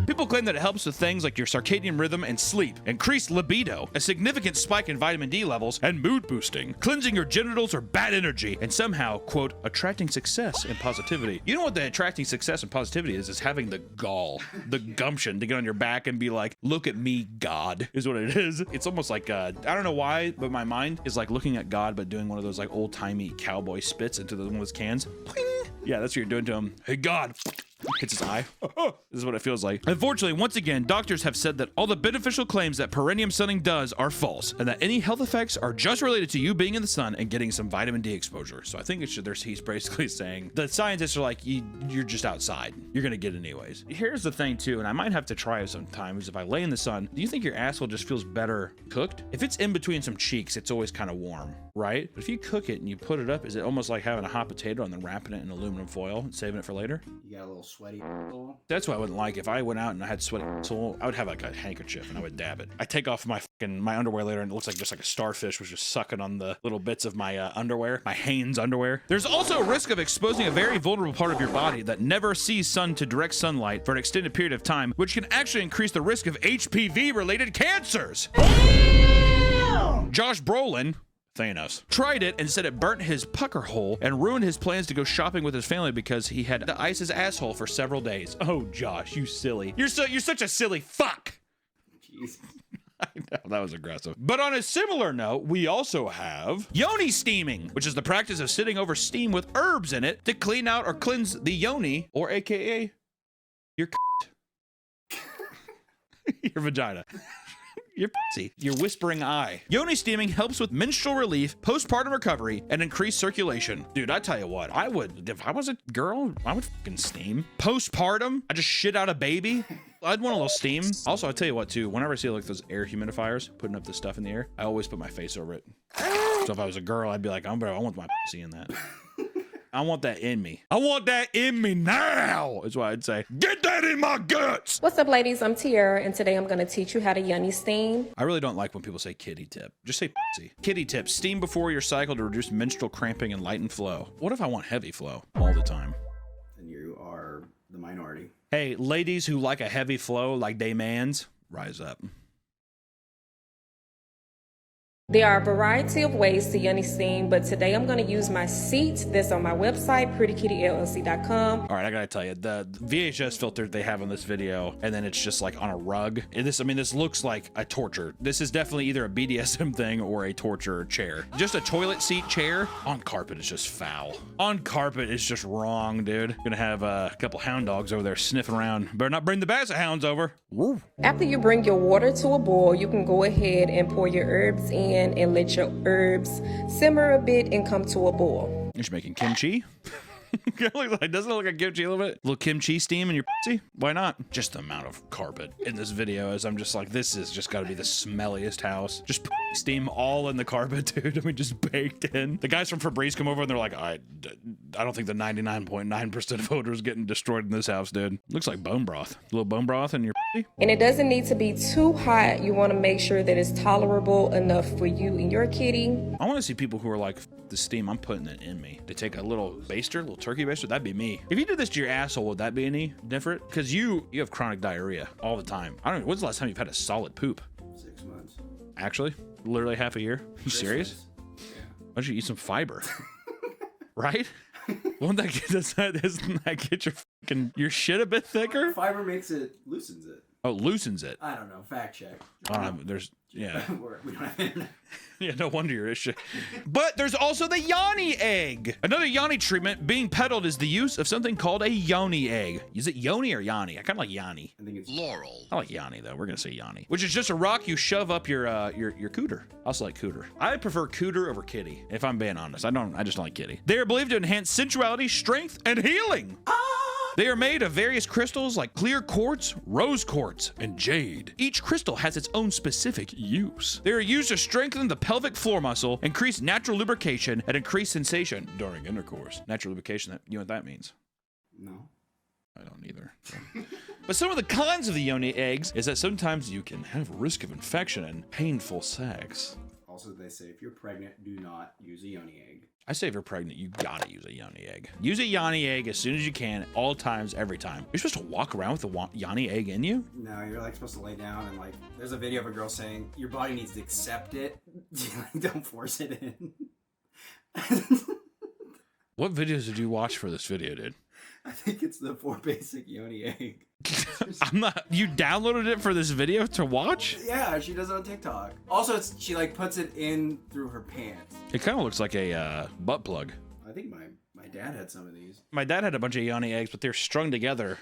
People claim that it helps with things like your circadian rhythm and sleep, increased libido, a significant spike in vitamin D levels, and mood boosting, cleansing your genitals or bad energy, and somehow, quote, attracting success and positivity. You know what the attracting success and positivity is having the gall, the gumption to get on your back and be like, look at me, God, is what it is. It's almost like, I don't know why, but my mind is like looking at God, but doing one of those like old-timey cowboy spits into one of those cans. Yeah, that's what you're doing to him. Hey, God. Hits his eye. This is what it feels like. Unfortunately, once again, doctors have said that all the beneficial claims that perineum sunning does are false, and that any health effects are just related to you being in the sun and getting some vitamin D exposure. So I think he's basically saying the scientists are like, you're just outside. You're gonna get it anyways. Here's the thing too, and I might have to try it sometimes if I lay in the sun. Do you think your asshole just feels better cooked? If it's in between some cheeks, it's always kind of warm, right? But if you cook it and you put it up, is it almost like having a hot potato and then wrapping it in aluminum foil and saving it for later? You got a little sweaty. That's what I wouldn't like. If I went out and I had sweaty soul, I would have like a handkerchief and I would dab it. I take off my underwear later and it looks like just like a starfish was just sucking on the little bits of my underwear, my Hanes underwear. There's also a risk of exposing a very vulnerable part of your body that never sees sun to direct sunlight for an extended period of time, which can actually increase the risk of HPV-related cancers. Josh Brolin, Thanos, tried it and said it burnt his pucker hole and ruined his plans to go shopping with his family because he had to ice his asshole for several days. Oh, Josh, you silly. You're such a silly fuck. Jeez. I know, that was aggressive. But on a similar note, we also have yoni steaming, which is the practice of sitting over steam with herbs in it to clean out or cleanse the yoni, or AKA your your vagina. Your pussy, your whispering eye. Yoni steaming helps with menstrual relief, postpartum recovery, and increased circulation. Dude, I tell you what, I would, if I was a girl, I would fucking steam. Postpartum, I just shit out a baby. I'd want a little steam. Also, I'll tell you what too, whenever I see like those air humidifiers putting up the stuff in the air, I always put my face over it. So if I was a girl, I'd be like, I want my pussy in that. I want that in me. I want that in me now, is what I'd say. Get that in my guts. What's up, ladies? I'm Tiara, and today I'm going to teach you how to yoni steam. I really don't like when people say kitty tip. Just say pussy. Kitty tip, steam before your cycle to reduce menstrual cramping and lighten flow. What if I want heavy flow all the time? Then you are the minority. Hey, ladies who like a heavy flow like they mans, rise up. There are a variety of ways to yoni steam, but today I'm going to use my seat that's on my website, prettykittyllc.com. All right, I gotta tell you, the VHS filter they have on this video, and then it's just like on a rug. And this, I mean, this looks like a torture. This is definitely either a BDSM thing or a torture chair. Just a toilet seat chair on carpet is just foul. On carpet is just wrong, dude. Gonna have a couple hound dogs over there sniffing around. Better not bring the basset hounds over. Woo. After you bring your water to a boil, you can go ahead and pour your herbs in and let your herbs simmer a bit and come to a boil. You're making kimchi. Doesn't it look like kimchi a little bit? A little kimchi steam in your pussy? Why not? Just the amount of carpet in this video is I'm just like, this is just gotta be the smelliest house. Just steam all in the carpet, dude. I mean, just baked in. The guys from Febreze come over and they're like, I don't think the 99.9% of odor is getting destroyed in this house, dude. Looks like bone broth. A little bone broth in your pussy. And it doesn't need to be too hot. You want to make sure that it's tolerable enough for you and your kitty. I want to see people who are like, the steam, I'm putting it in me. To take a little baster, a little turkey baster, that'd be me. If you did this to your asshole, would that be any different? Because you have chronic diarrhea all the time. I don't know, when's the last time you've had a solid poop? 6 months. Actually? Literally half a year? You serious? Yeah. Why don't you eat some fiber? Right? Won't that get, doesn't that get your shit a bit thicker? Fiber loosens it. Oh, loosens it. I don't know. Fact check. Yeah. We don't have internet. Yeah, no wonder you're issue. But there's also the yoni egg. Another yoni treatment being peddled is the use of something called a yoni egg. Is it yoni or yanni? I kind of like yanni. I think it's Laurel. I like yanni though. We're gonna say yanni, which is just a rock you shove up your cooter. I also like cooter. I prefer cooter over kitty. If I'm being honest, I just don't like kitty. They are believed to enhance sensuality, strength, and healing. They are made of various crystals like clear quartz, rose quartz, and jade. Each crystal has its own specific use. They are used to strengthen the pelvic floor muscle, increase natural lubrication, and increase sensation during intercourse. Natural lubrication, you know what that means? No. I don't either. So. But some of the cons of the yoni eggs is that sometimes you can have risk of infection and painful sex. Also, they say if you're pregnant, do not use a yoni egg. I say if you're pregnant, you gotta use a yoni egg. Use a yoni egg as soon as you can, all times, every time. You're supposed to walk around with a yoni egg in you? No, you're like supposed to lay down and like, there's a video of a girl saying your body needs to accept it. Don't force it in. What videos did you watch for this video, dude? I think it's the 4 basic yoni egg. You downloaded it for this video to watch? Yeah, she does it on TikTok. Also, she like puts it in through her pants. It kind of looks like a butt plug. I think my dad had some of these. My dad had a bunch of yoni eggs, but they're strung together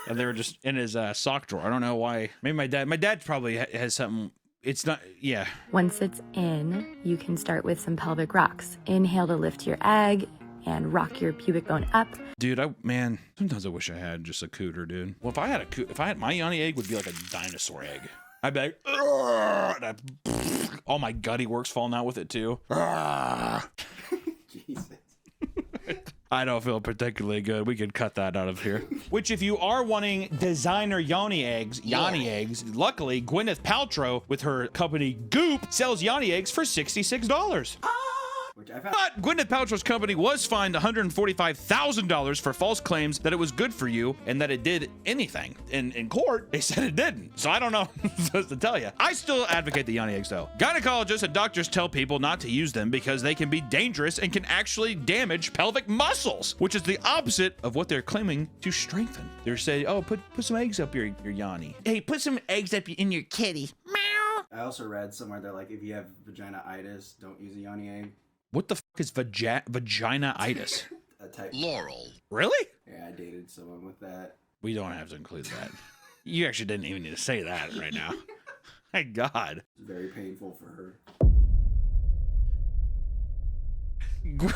and they were just in his sock drawer. I don't know why. Maybe my dad probably has something. It's not, yeah. Once it's in, you can start with some pelvic rocks. Inhale to lift your egg and rock your pubic bone up. Dude, sometimes I wish I had just a cooter, dude. Well, if I had my yoni egg would be like a dinosaur egg. I'd be like, and all my gutty works falling out with it too. Jesus. I don't feel particularly good. We could cut that out of here. Which, if you are wanting designer yoni eggs, luckily Gwyneth Paltrow with her company Goop sells yoni eggs for $66. But Gwyneth Paltrow's company was fined $145,000 for false claims that it was good for you and that it did anything. In court, they said it didn't. So I don't know what I'm supposed to tell you. I still advocate the yoni eggs though. Gynecologists and doctors tell people not to use them because they can be dangerous and can actually damage pelvic muscles, which is the opposite of what they're claiming to strengthen. They're saying, oh, put some eggs up your yoni. Hey, put some eggs up in your kitty. Meow. I also read somewhere that like if you have vagina-itis, don't use a yoni egg. What the fuck is vagina-itis? A type. Laurel. Really? Yeah, I dated someone with that. We don't have to include that. You actually didn't even need to say that right now. My God. It's very painful for her.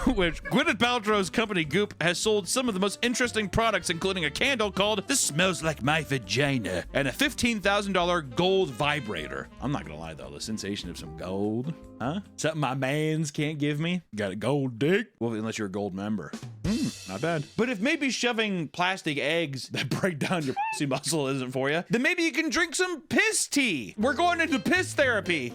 Which Gwyneth Paltrow's company Goop has sold some of the most interesting products, including a candle called "This Smells Like My Vagina" and a $15,000 gold vibrator. I'm not gonna lie though, the sensation of some gold, huh? Something my mans can't give me. Got a gold dick? Well, unless you're a gold member. Not bad. But if maybe shoving plastic eggs that break down your pussy muscle isn't for you, then maybe you can drink some piss tea. We're going into piss therapy.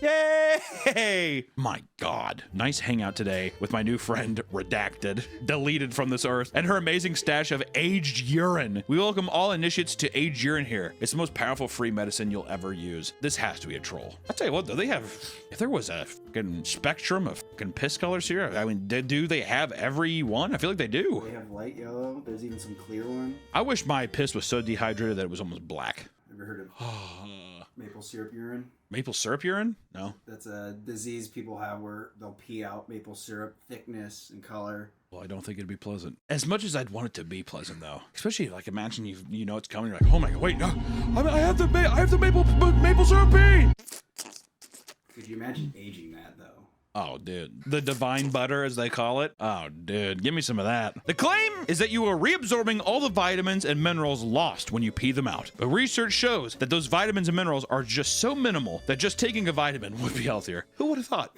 Yay! My God. Nice hangout today with my new friend, Redacted, deleted from this earth, and her amazing stash of aged urine. We welcome all initiates to aged urine here. It's the most powerful free medicine you'll ever use. This has to be a troll. I'll tell you what, though, they have, if there was a fucking spectrum of fucking piss colors here, I mean, do they have every one? I feel like they do. They have light yellow. There's even some clear one. I wish my piss was so dehydrated that it was almost black. Ever heard of maple syrup urine? Maple syrup urine? No. That's a disease people have where they'll pee out maple syrup thickness and color. Well, I don't think it'd be pleasant. As much as I'd want it to be pleasant, though. Especially, like, imagine you know it's coming. You're like, oh my God, wait, no, I have the maple syrup pee. Could you imagine aging that though? Oh, dude. The divine butter, as they call it. Oh, dude. Give me some of that. The claim is that you are reabsorbing all the vitamins and minerals lost when you pee them out. But research shows that those vitamins and minerals are just so minimal that just taking a vitamin would be healthier. Who would have thought?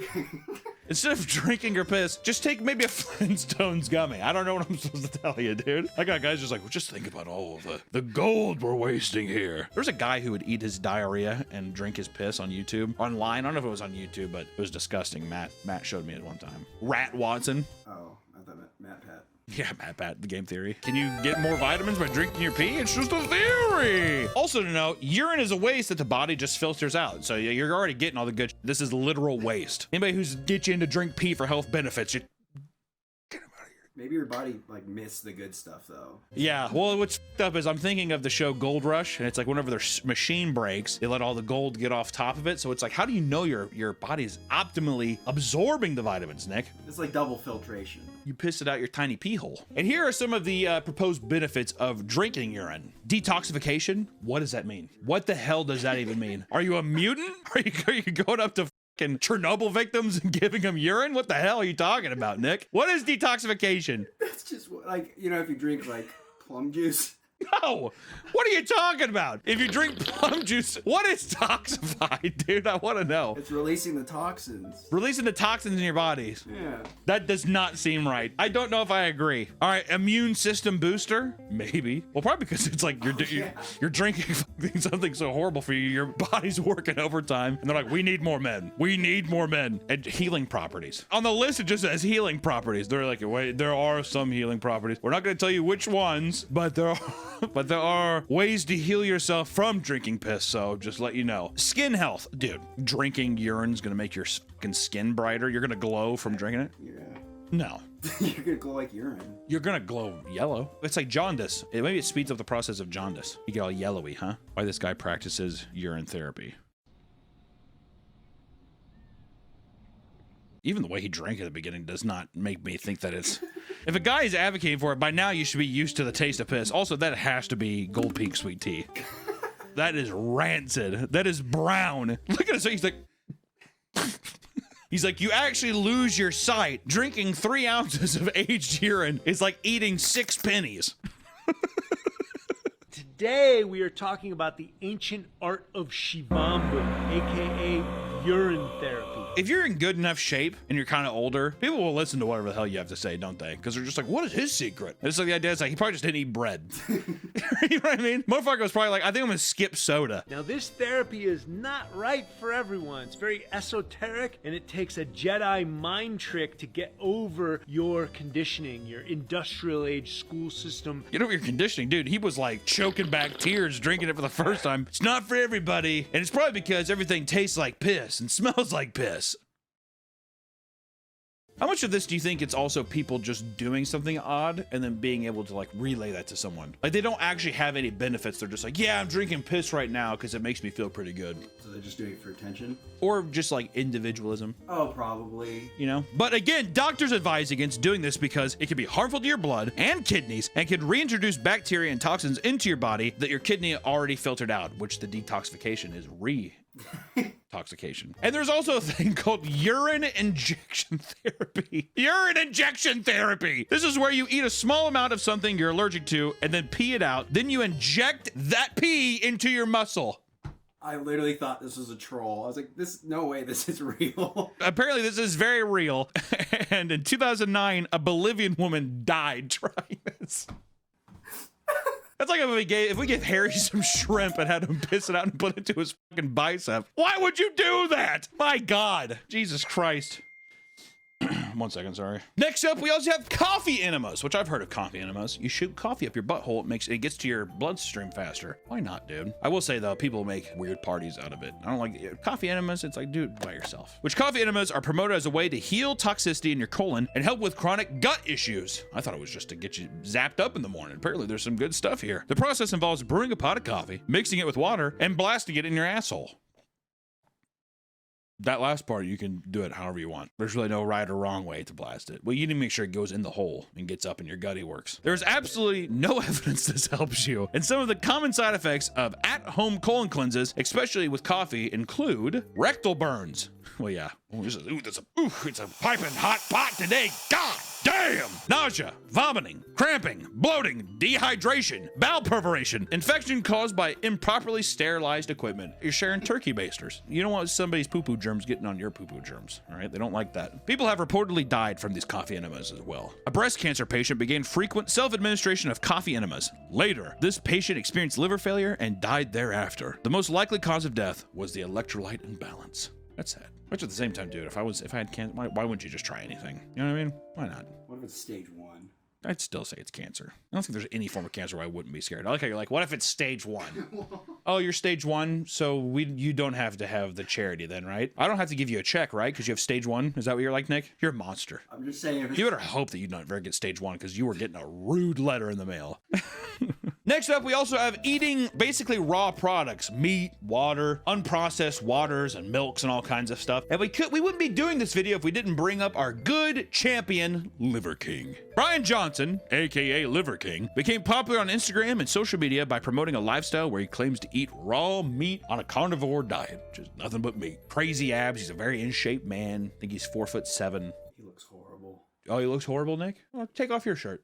Instead of drinking your piss, just take maybe a Flintstones gummy. I don't know what I'm supposed to tell you, dude. I got guys just like, well, just think about all of the gold we're wasting here. There's a guy who would eat his diarrhea and drink his piss on YouTube. Online, I don't know if it was on YouTube, but it was disgusting. Matt showed me it one time. Rat Watson. Oh, I thought Matt Pat. Yeah, Matt Pat, the game theory. Can you get more vitamins by drinking your pee? It's just a theory. Also to know, urine is a waste that the body just filters out. So you're already getting all the good. This is literal waste. Anybody who's get you in to drink pee for health benefits, you Maybe your body like missed the good stuff though. yeah, well, what's f***ed up is I'm thinking of the show Gold Rush, and it's like whenever their machine breaks, they let all the gold get off top of it. So it's like, how do you know your body's optimally absorbing the vitamins, Nick? It's like double filtration. You pissed it out your tiny pee hole. And here are some of the proposed benefits of drinking urine. Detoxification. What does that mean? What the hell does that even mean? Are you a mutant? Are you going up to fucking Chernobyl victims and giving them urine? What the hell are you talking about, Nick? What is detoxification? That's just like, you know, if you drink like plum juice. No! What are you talking about? If you drink plum juice, what is toxified, dude? I want to know. It's releasing the toxins. Releasing the toxins in your bodies. Yeah. That does not seem right. I don't know if I agree. All right, immune system booster? Maybe. Well, probably because it's like you're drinking something so horrible for you, your body's working overtime, and they're like, we need more men. We need more men. And healing properties. On the list, it just says healing properties. They're like, wait, there are some healing properties. We're not going to tell you which ones, but there are... but there are ways to heal yourself from drinking piss, so just let you know. Skin health. Dude, drinking urine's gonna make your fucking skin brighter. You're gonna glow from drinking it? Yeah. No. You're gonna glow like urine. You're gonna glow yellow. It's like jaundice. Maybe it speeds up the process of jaundice. You get all yellowy, huh? Why this guy practices urine therapy. Even the way he drank at the beginning does not make me think that it's... If a guy is advocating for it, by now you should be used to the taste of piss. Also, that has to be Gold Peak sweet tea. That is rancid. That is brown. Look at his face. He's like... He's like, you actually lose your sight. Drinking 3 ounces of aged urine is like eating 6 pennies. Today we are talking about the ancient art of Shivambu, aka urine therapy. If you're in good enough shape and you're kind of older, people will listen to whatever the hell you have to say, don't they? Because they're just like, what is his secret? And it's like the idea is like, he probably just didn't eat bread. You know what I mean? Motherfucker was probably like, I think I'm gonna skip soda. Now this therapy is not right for everyone. It's very esoteric and it takes a Jedi mind trick to get over your conditioning, your industrial age school system. You know your conditioning, dude. He was like choking back tears drinking it for the first time. It's not for everybody. And it's probably because everything tastes like piss and smells like piss. How much of this do you think it's also people just doing something odd and then being able to like relay that to someone? Like they don't actually have any benefits. They're just like, yeah, I'm drinking piss right now because it makes me feel pretty good. So they're just doing it for attention? Or just like individualism. Oh, probably. You know? But again, doctors advise against doing this because it can be harmful to your blood and kidneys and can reintroduce bacteria and toxins into your body that your kidney already filtered out, which the detoxification is re-toxication. And there's also a thing called urine injection therapy. Urine injection therapy. This is where you eat a small amount of something you're allergic to and then pee it out. Then you inject that pee into your muscle. I literally thought this was a troll. I was like, no way this is real. Apparently this is very real. And in 2009, a Bolivian woman died trying this. That's like if we gave Harry some shrimp and had him piss it out and put it to his fucking bicep. Why would you do that? My God. Jesus Christ. 1 second, sorry. Next up, we also have coffee enemas, which I've heard of coffee enemas. You shoot coffee up your butthole, it gets to your bloodstream faster. Why not, dude? I will say though, people make weird parties out of it. I don't like coffee enemas. It's like, do it by yourself. Which coffee enemas are promoted as a way to heal toxicity in your colon and help with chronic gut issues. I thought it was just to get you zapped up in the morning. Apparently there's some good stuff here. The process involves brewing a pot of coffee, mixing it with water, and blasting it in your asshole. That last part, you can do it however you want. There's really no right or wrong way to blast it. Well, you need to make sure it goes in the hole and gets up in your gutty works. There's absolutely no evidence this helps you. And some of the common side effects of at-home colon cleanses, especially with coffee, include rectal burns. Well, yeah. It's a piping hot pot today. God damn! Nausea, vomiting, cramping, bloating, dehydration, bowel perforation, infection caused by improperly sterilized equipment. You're sharing turkey basters. You don't want somebody's poo-poo germs getting on your poo-poo germs, all right? They don't like that. People have reportedly died from these coffee enemas as well. A breast cancer patient began frequent self-administration of coffee enemas. Later, this patient experienced liver failure and died thereafter. The most likely cause of death was the electrolyte imbalance. That's sad. Which at the same time, dude, if I had cancer, why wouldn't you just try anything? You know what I mean? Why not? What if it's stage 1? I'd still say it's cancer. I don't think there's any form of cancer where I wouldn't be scared. I like how you're like, what if it's stage 1? Oh, you're stage 1, so you don't have to have the charity then, right? I don't have to give you a check, right? Because you have stage 1. Is that what you're like, Nick? You're a monster. I'm just saying. You better hope that you don't ever get stage 1 because you were getting a rude letter in the mail. Next up, we also have eating basically raw products, meat, water, unprocessed waters and milks and all kinds of stuff. And we wouldn't be doing this video if we didn't bring up our good champion, Liver King. Brian Johnson, aka Liver King, became popular on Instagram and social media by promoting a lifestyle where he claims to eat raw meat on a carnivore diet, which is nothing but meat. Crazy abs, he's a very in-shape man. I think he's 4'7". He looks horrible. Oh, he looks horrible, Nick? Well, take off your shirt.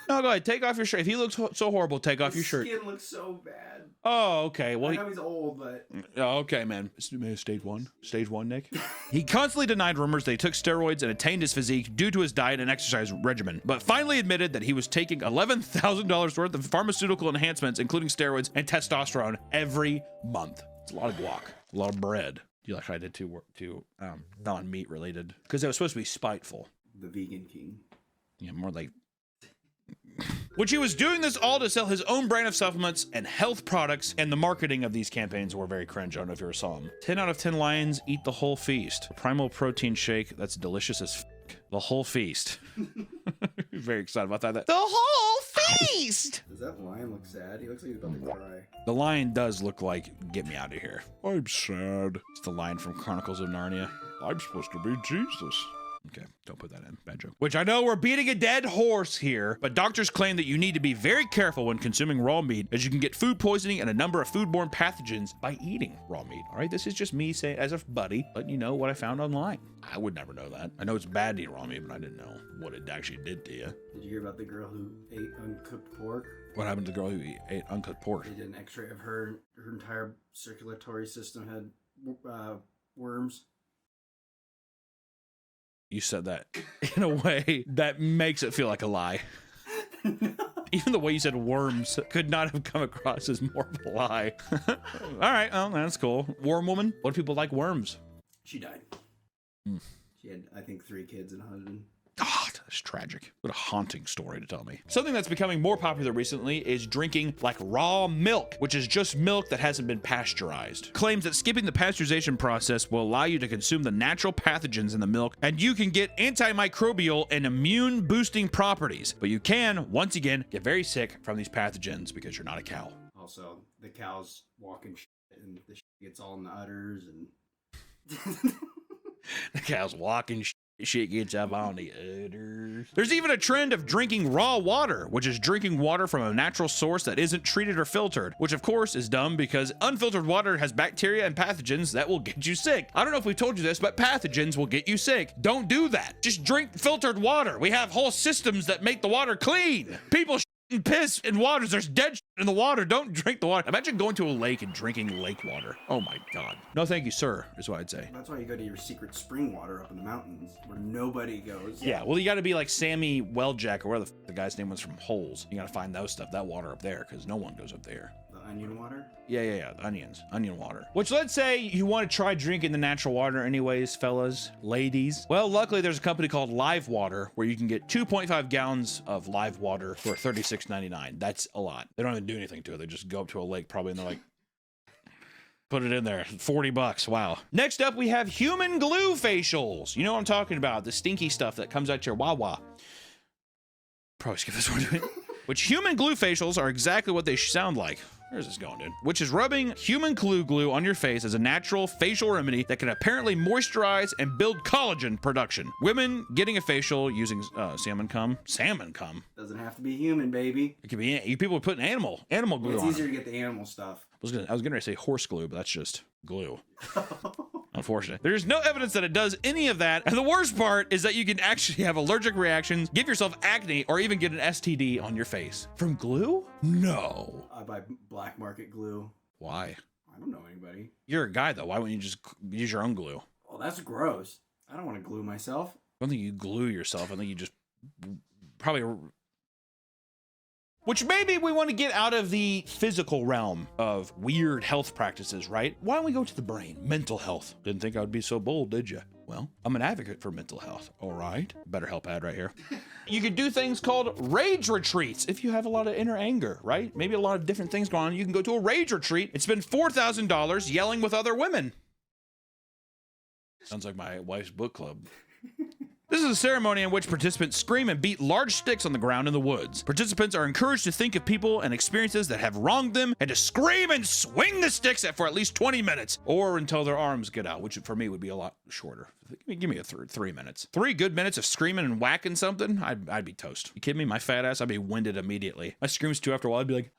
No, go ahead. Take off your shirt. If he looks so horrible, take off your shirt. His skin looks so bad. Oh, okay. Well, I know he's old, but... Oh, okay, man. Stage 1. Stage 1, Nick. He constantly denied rumors that he took steroids and attained his physique due to his diet and exercise regimen, but finally admitted that he was taking $11,000 worth of pharmaceutical enhancements, including steroids and testosterone, every month. It's a lot of guac. A lot of bread. You like how I did too non-meat related. Because it was supposed to be spiteful. The vegan king. Yeah, more like... Which he was doing this all to sell his own brand of supplements and health products, and the marketing of these campaigns were very cringe. I don't know if you ever saw them. 10 out of 10 lions eat the whole feast. Primal protein shake, that's delicious as f***. The whole feast. Very excited about that. The whole feast! Does that lion look sad? He looks like he's about to cry. The lion does look like, get me out of here. I'm sad. It's the lion from Chronicles of Narnia. I'm supposed to be Jesus. Okay, don't put that in. Bad joke. Which I know we're beating a dead horse here, but doctors claim that you need to be very careful when consuming raw meat, as you can get food poisoning and a number of foodborne pathogens by eating raw meat. All right, this is just me saying, as a buddy, letting you know what I found online. I would never know that. I know it's bad to eat raw meat, but I didn't know what it actually did to you. Did you hear about the girl who ate uncooked pork? What happened to the girl who ate uncooked pork? They did an x-ray of her entire circulatory system had worms. You said that in a way that makes it feel like a lie. Even the way you said worms could not have come across as more of a lie. All right, well, that's cool. Worm woman? What do people like worms? She died. She had, I think, 3 kids and a husband. God, It's tragic. What a haunting story to tell me. Something that's becoming more popular recently is drinking like raw milk, which is just milk that hasn't been pasteurized. Claims that skipping the pasteurization process will allow you to consume the natural pathogens in the milk, and you can get antimicrobial and immune boosting properties. But you can, once again, get very sick from these pathogens because you're not a cow. Also, the cows walking shit and the shit gets all in the udders and... The cow's walking shit gets up on the udders. There's even a trend of drinking raw water, which is drinking water from a natural source that isn't treated or filtered, which of course is dumb because unfiltered water has bacteria and pathogens that will get you sick. I don't know if we told you this, but pathogens will get you sick. Don't do that. Just drink filtered water. We have whole systems that make the water clean. People and piss in waters. There's dead shit in the water. Don't drink the water. Imagine going to a lake and drinking lake water. Oh my God. No, thank you, sir, is what I'd say. That's why you go to your secret spring water up in the mountains where nobody goes. Yeah, well, you got to be like Sammy Welljack or whatever the guy's name was from Holes. You got to find those stuff, that water up there, because no one goes up there. The onion water? Yeah, the onion water. Which, let's say you want to try drinking the natural water anyways, fellas, ladies. Well, luckily there's a company called Live Water where you can get 2.5 gallons of live water for $36.99. That's a lot. They don't even do anything to it. They just go up to a lake probably and they're like, put it in there, $40, wow. Next up, we have human glue facials. You know what I'm talking about, the stinky stuff that comes out your wah-wah. Probably skip this one. Which human glue facials are exactly what they sound like. Where's this going, dude? Which is rubbing human glue on your face as a natural facial remedy that can apparently moisturize and build collagen production. Women getting a facial using salmon cum. Salmon cum? Doesn't have to be human, baby. It could be, you people are putting animal glue on. It's easier to get the animal stuff. I was gonna say horse glue, but that's just glue. Unfortunately. There's no evidence that it does any of that. And the worst part is that you can actually have allergic reactions, give yourself acne, or even get an STD on your face. From glue? No. I buy black market glue. Why? I don't know anybody. You're a guy though. Why wouldn't you just use your own glue? Oh, that's gross. I don't want to glue myself. I don't think you glue yourself. I think you just probably... Which maybe we want to get out of the physical realm of weird health practices, right? Why don't we go to the brain? Mental health. Didn't think I would be so bold, did you? Well, I'm an advocate for mental health. All right. Better help ad right here. You could do things called rage retreats if you have a lot of inner anger, right? Maybe a lot of different things going on. You can go to a rage retreat and spend $4,000 yelling with other women. Sounds like my wife's book club. This is a ceremony in which participants scream and beat large sticks on the ground in the woods. Participants are encouraged to think of people and experiences that have wronged them and to scream and swing the sticks for at least 20 minutes or until their arms get out, which for me would be a lot shorter. Give me a 3 minutes. 3 good minutes of screaming and whacking something, I'd be toast. You kidding me? My fat ass, I'd be winded immediately. My screams too after a while, I'd be like,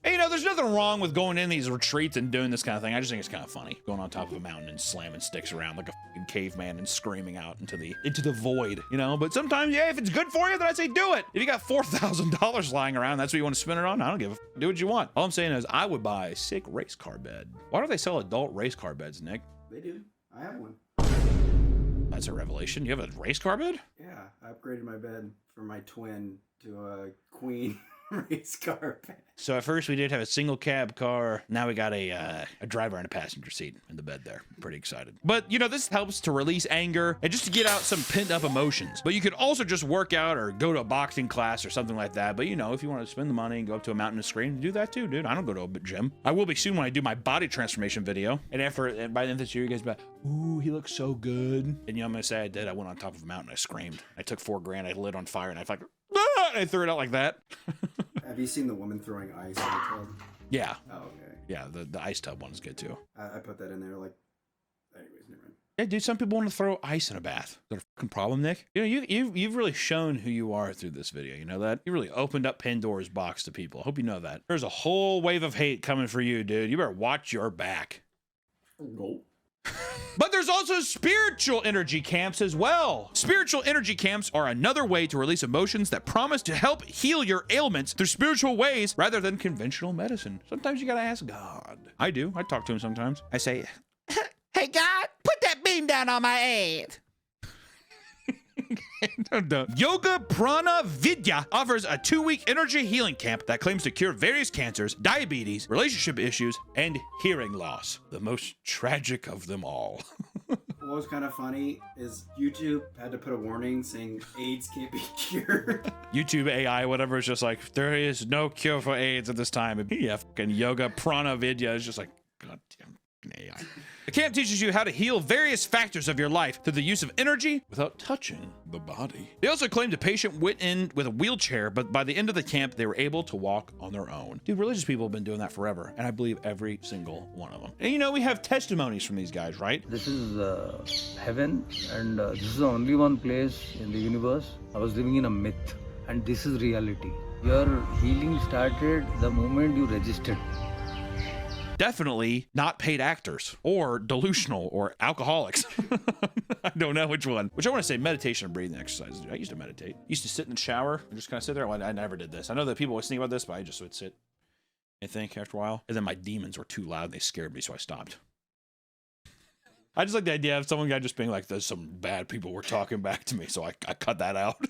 Hey, you know, there's nothing wrong with going in these retreats and doing this kind of thing. I just think it's kind of funny. Going on top of a mountain and slamming sticks around like a fucking caveman and screaming out into the void, you know? But sometimes, yeah, if it's good for you, then I say do it. If you got $4,000 lying around, that's what you want to spend it on, I don't give a fuck. Do what you want. All I'm saying is I would buy a sick race car bed. Why don't they sell adult race car beds, Nick? They do. I have one. That's a revelation. You have a race car bed? Yeah, I upgraded my bed from my twin to a queen race car bed. So at first we did have a single cab car. Now we got a driver and a passenger seat in the bed there. I'm pretty excited. But you know, this helps to release anger and just to get out some pent up emotions. But you could also just work out or go to a boxing class or something like that. But you know, if you want to spend the money and go up to a mountain and scream, do that too, dude. I don't go to a gym. I will be soon when I do my body transformation video. And by the end of this year, you guys be like, ooh, he looks so good. And you know, I'm gonna say I did. I went on top of a mountain. I screamed. I took $4,000. I lit on fire and I like, ah! And I threw it out like that. Have you seen the woman throwing ice in the tub? Yeah. Oh, okay. Yeah, the ice tub one is good too. I put that in there like, anyways, never mind. Yeah, dude, some people want to throw ice in a bath. Is that a fucking problem, Nick? You know, you've really shown who you are through this video. You know that? You really opened up Pandora's box to people. I hope you know that. There's a whole wave of hate coming for you, dude. You better watch your back. Go. But there's also spiritual energy camps as well. Spiritual energy camps are another way to release emotions that promise to help heal your ailments through spiritual ways rather than conventional medicine. Sometimes you gotta ask God. I do. I talk to him sometimes. I say, hey God, put that beam down on my head. Yoga Prana Vidya offers a 2-week energy healing camp that claims to cure various cancers, diabetes, relationship issues, and hearing loss. The most tragic of them all. What was kind of funny is YouTube had to put a warning saying AIDS can't be cured. YouTube AI, whatever, is just like, there is no cure for AIDS at this time. Yeah, fucking yoga prana vidya is just like, goddamn AI. The camp teaches you how to heal various factors of your life through the use of energy without touching the body. They also claimed a patient went in with a wheelchair, but by the end of the camp, they were able to walk on their own. Dude, religious people have been doing that forever, and I believe every single one of them. And you know, we have testimonies from these guys, right? This is heaven, and this is the only one place in the universe. I was living in a myth, and this is reality. Your healing started the moment you registered. Definitely not paid actors or delusional or alcoholics. I don't know which one. Which I want to say meditation and breathing exercises. I used to meditate. Used to sit in the shower and just kind of sit there. Well, I never did this. I know that people always think about this, but I just would sit and think after a while. And then my demons were too loud and they scared me, so I stopped. I just like the idea of some guy just being like, there's some bad people were talking back to me, so I cut that out.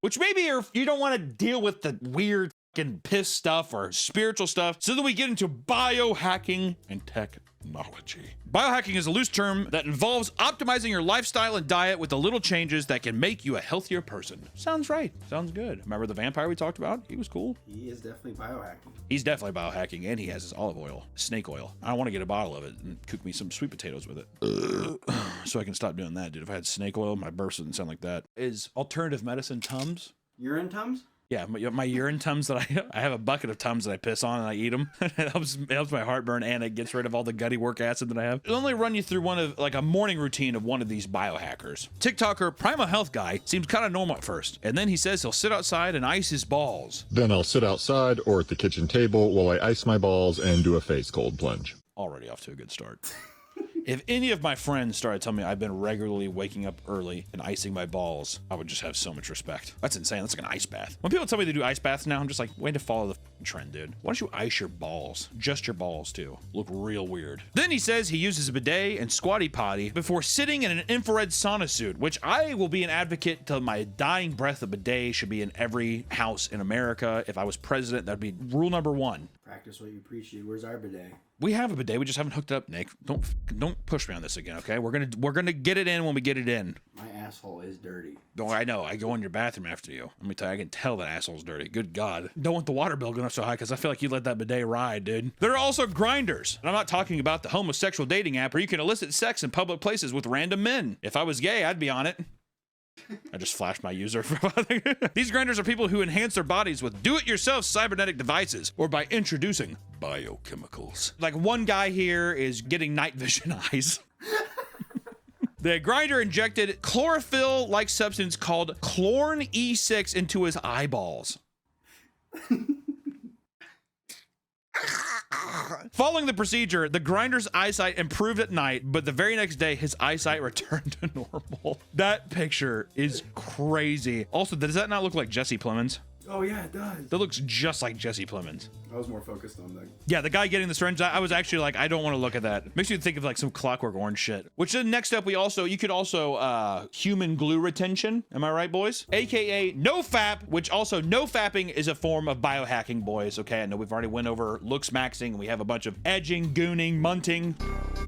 Which maybe if you don't want to deal with the weird and piss stuff or spiritual stuff, so then we get into biohacking and technology. Biohacking is a loose term that involves optimizing your lifestyle and diet with the little changes that can make you a healthier person. Sounds right. Sounds good. Remember the vampire we talked about? He was cool. He is definitely biohacking. He's definitely biohacking, and he has his olive oil, snake oil. I want to get a bottle of it and cook me some sweet potatoes with it. So I can stop doing that, dude. If I had snake oil, my burps wouldn't sound like that. Is alternative medicine Tums? Urine Tums? Yeah, my urine Tums that I have a bucket of Tums that I piss on and I eat them. It helps my heartburn, and it gets rid of all the gutty work acid that I have. It'll only run you through a morning routine of one of these biohackers. TikToker Primal Health Guy seems kind of normal at first, and then he says he'll sit outside and ice his balls. Then I'll sit outside or at the kitchen table while I ice my balls and do a face cold plunge. Already off to a good start. If any of my friends started telling me I've been regularly waking up early and icing my balls, I would just have so much respect. That's insane. That's like an ice bath. When people tell me they do ice baths now, I'm just like, way to follow the trend, dude. Why don't you ice your balls? Just your balls, too. Look real weird. Then he says he uses a bidet and squatty potty before sitting in an infrared sauna suit, which I will be an advocate till my dying breath. A bidet should be in every house in America. If I was president, that'd be rule number 1. Practice what you preach, dude. Where's our bidet? We have a bidet. We just haven't hooked it up, Nick. Don't push me on this again, okay? We're gonna get it in when we get it in. My asshole is dirty. Oh, I know. I go in your bathroom after you. Let me tell you, I can tell that asshole's dirty. Good God. Don't want the water bill going up so high because I feel like you let that bidet ride, dude. There are also grinders. And I'm not talking about the homosexual dating app where you can elicit sex in public places with random men. If I was gay, I'd be on it. I just flashed my user. These grinders are people who enhance their bodies with do-it-yourself cybernetic devices or by introducing biochemicals. Like one guy here is getting night vision eyes. The grinder injected chlorophyll-like substance called Chlorn E6 into his eyeballs. Following the procedure, the grinder's eyesight improved at night, but the very next day, his eyesight returned to normal. That picture is crazy. Also, does that not look like Jesse Plemons? Oh, yeah, it does. That looks just like Jesse Plemons. I was more focused on the... Yeah, the guy getting the syringe, I was actually like, I don't want to look at that. Makes you think of like some Clockwork Orange shit. Which then next up, you could also human glue retention. Am I right, boys? AKA NoFap, which also NoFapping is a form of biohacking, boys. Okay, I know we've already went over looks maxing, and we have a bunch of edging, gooning, munting,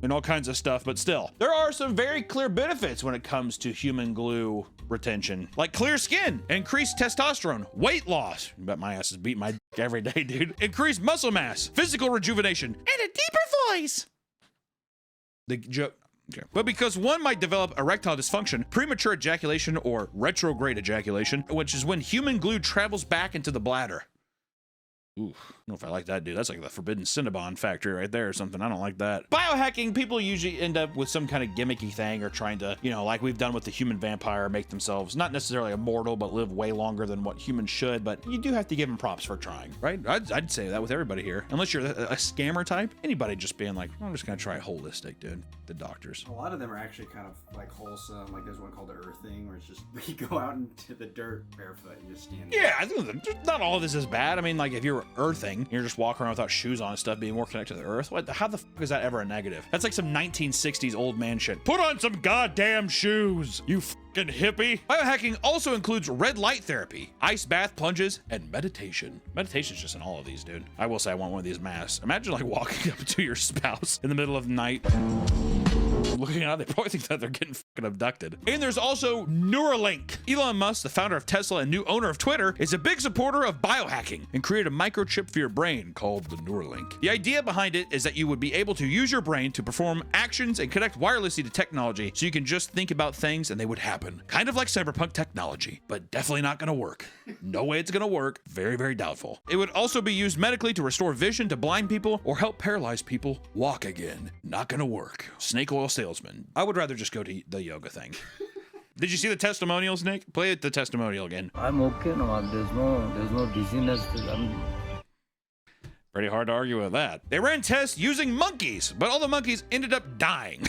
and all kinds of stuff, but still. There are some very clear benefits when it comes to human glue retention. Like clear skin, increased testosterone, weight loss. I bet my ass is beating my dick every day, dude. Increased muscle mass, physical rejuvenation, and a deeper voice. The joke. Okay. But because one might develop erectile dysfunction, premature ejaculation, or retrograde ejaculation, which is when human glue travels back into the bladder. Ooh, I don't know if I like that, dude. That's like the forbidden Cinnabon factory right there or something. I don't like that. Biohacking, people usually end up with some kind of gimmicky thing or trying to, you know, like we've done with the human vampire, make themselves not necessarily immortal, but live way longer than what humans should. But you do have to give them props for trying, right? I'd say that with everybody here. Unless you're a scammer type. Anybody just being like, I'm just going to try holistic, dude. The doctors. A lot of them are actually kind of like wholesome. Like there's one called the Earthing where it's just you go out into the dirt barefoot and just stand there. Yeah, I think not all of this is bad. I mean, like if you're earthing, you're just walking around without shoes on and stuff, being more connected to the earth. How the fuck is that ever a negative? That's like some 1960s old man shit. Put on some goddamn shoes, you fucking hippie. Biohacking also includes red light therapy, ice bath plunges, and meditation. Meditation's just in all of these, dude. I will say I want one of these masks. Imagine like walking up to your spouse in the middle of the night. looking at it, they probably think that they're getting fucking abducted. And there's also Neuralink. Elon Musk, the founder of Tesla and new owner of Twitter, is a big supporter of biohacking and created a microchip for your brain called the Neuralink. The idea behind it is that you would be able to use your brain to perform actions and connect wirelessly to technology, so you can just think about things and they would happen. Kind of like cyberpunk technology, but definitely not gonna work. No way it's gonna work. Very, very doubtful. It would also be used medically to restore vision to blind people or help paralyzed people walk again. Not gonna work. Snake oil salesman. I would rather just go to the yoga thing. Did you see the testimonials, Nick? Play the testimonial again. I'm okay now. There's no dizziness. Pretty hard to argue with that. They ran tests using monkeys, but all the monkeys ended up dying.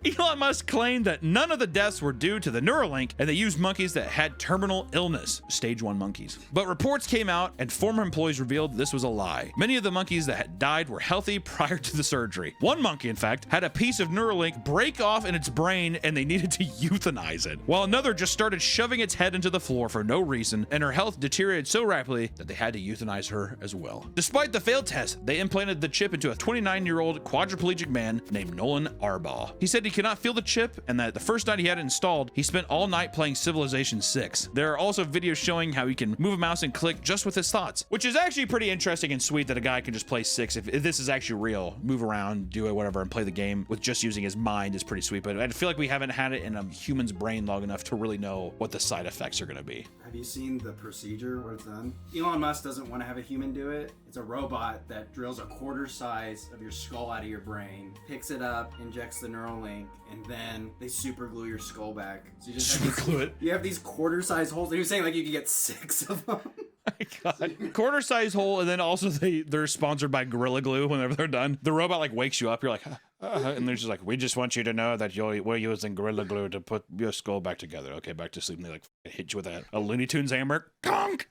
Elon Musk claimed that none of the deaths were due to the Neuralink, and they used monkeys that had terminal illness, stage 1 monkeys. But reports came out and former employees revealed this was a lie. Many of the monkeys that had died were healthy prior to the surgery. One monkey, in fact, had a piece of Neuralink break off in its brain and they needed to euthanize it, while another just started shoving its head into the floor for no reason, and her health deteriorated so rapidly that they had to euthanize her as well. Despite the failed test, they implanted the chip into a 29-year-old quadriplegic man named Nolan Arbaugh. He said he could not feel the chip, and that the first night he had it installed, he spent all night playing Civilization 6. There are also videos showing how he can move a mouse and click just with his thoughts, which is actually pretty interesting and sweet that a guy can just play 6 if this is actually real. Move around, do it, whatever, and play the game with just using his mind is pretty sweet, but I feel like we haven't had it in a human's brain long enough to really know what the side effects are going to be. Have you seen the procedure, what it's done? Elon Musk doesn't want to have a human do it. It's a robot that drills a quarter size of your skull out of your brain, picks it up, injects the Neuralink, and then they super glue your skull back. So you just super glue it. You have these quarter size holes. And he was saying like you could get 6 of them. My God. Quarter size hole, and then also they're sponsored by Gorilla Glue whenever they're done. The robot like wakes you up, you're like, and they're just like, we just want you to know that we're using Gorilla Glue to put your skull back together. Okay, back to sleep. And they like hit you with a Looney Tunes hammer. Conk!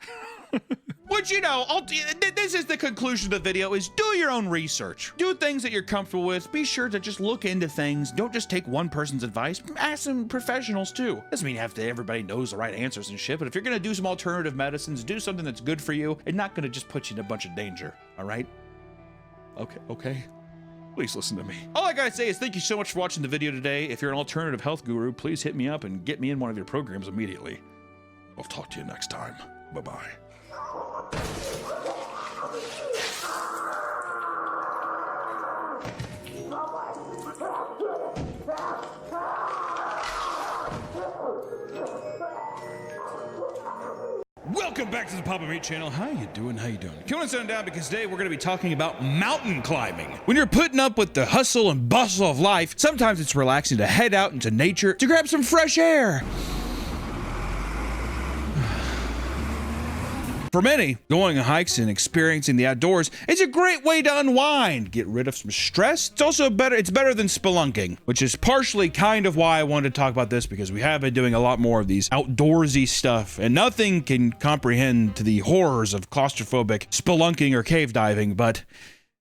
Which, you know, this is the conclusion of the video, is do your own research. Do things that you're comfortable with. Be sure to just look into things. Don't just take one person's advice. Ask some professionals too. Doesn't mean everybody knows the right answers and shit, but if you're gonna do some alternative medicines, do something that's good for you and not gonna just put you in a bunch of danger, all right? Okay. Please listen to me. All I gotta say is thank you so much for watching the video today. If you're an alternative health guru, please hit me up and get me in one of your programs immediately. I'll talk to you next time. Bye-bye. Welcome back to the Papa Meat channel. How you doing? Keep on sitting down because today we're going to be talking about mountain climbing. When you're putting up with the hustle and bustle of life, sometimes it's relaxing to head out into nature to grab some fresh air. For many, going on hikes and experiencing the outdoors is a great way to unwind, get rid of some stress. It's also better than spelunking, which is partially kind of why I wanted to talk about this, because we have been doing a lot more of these outdoorsy stuff, and nothing can comprehend to the horrors of claustrophobic spelunking or cave diving, but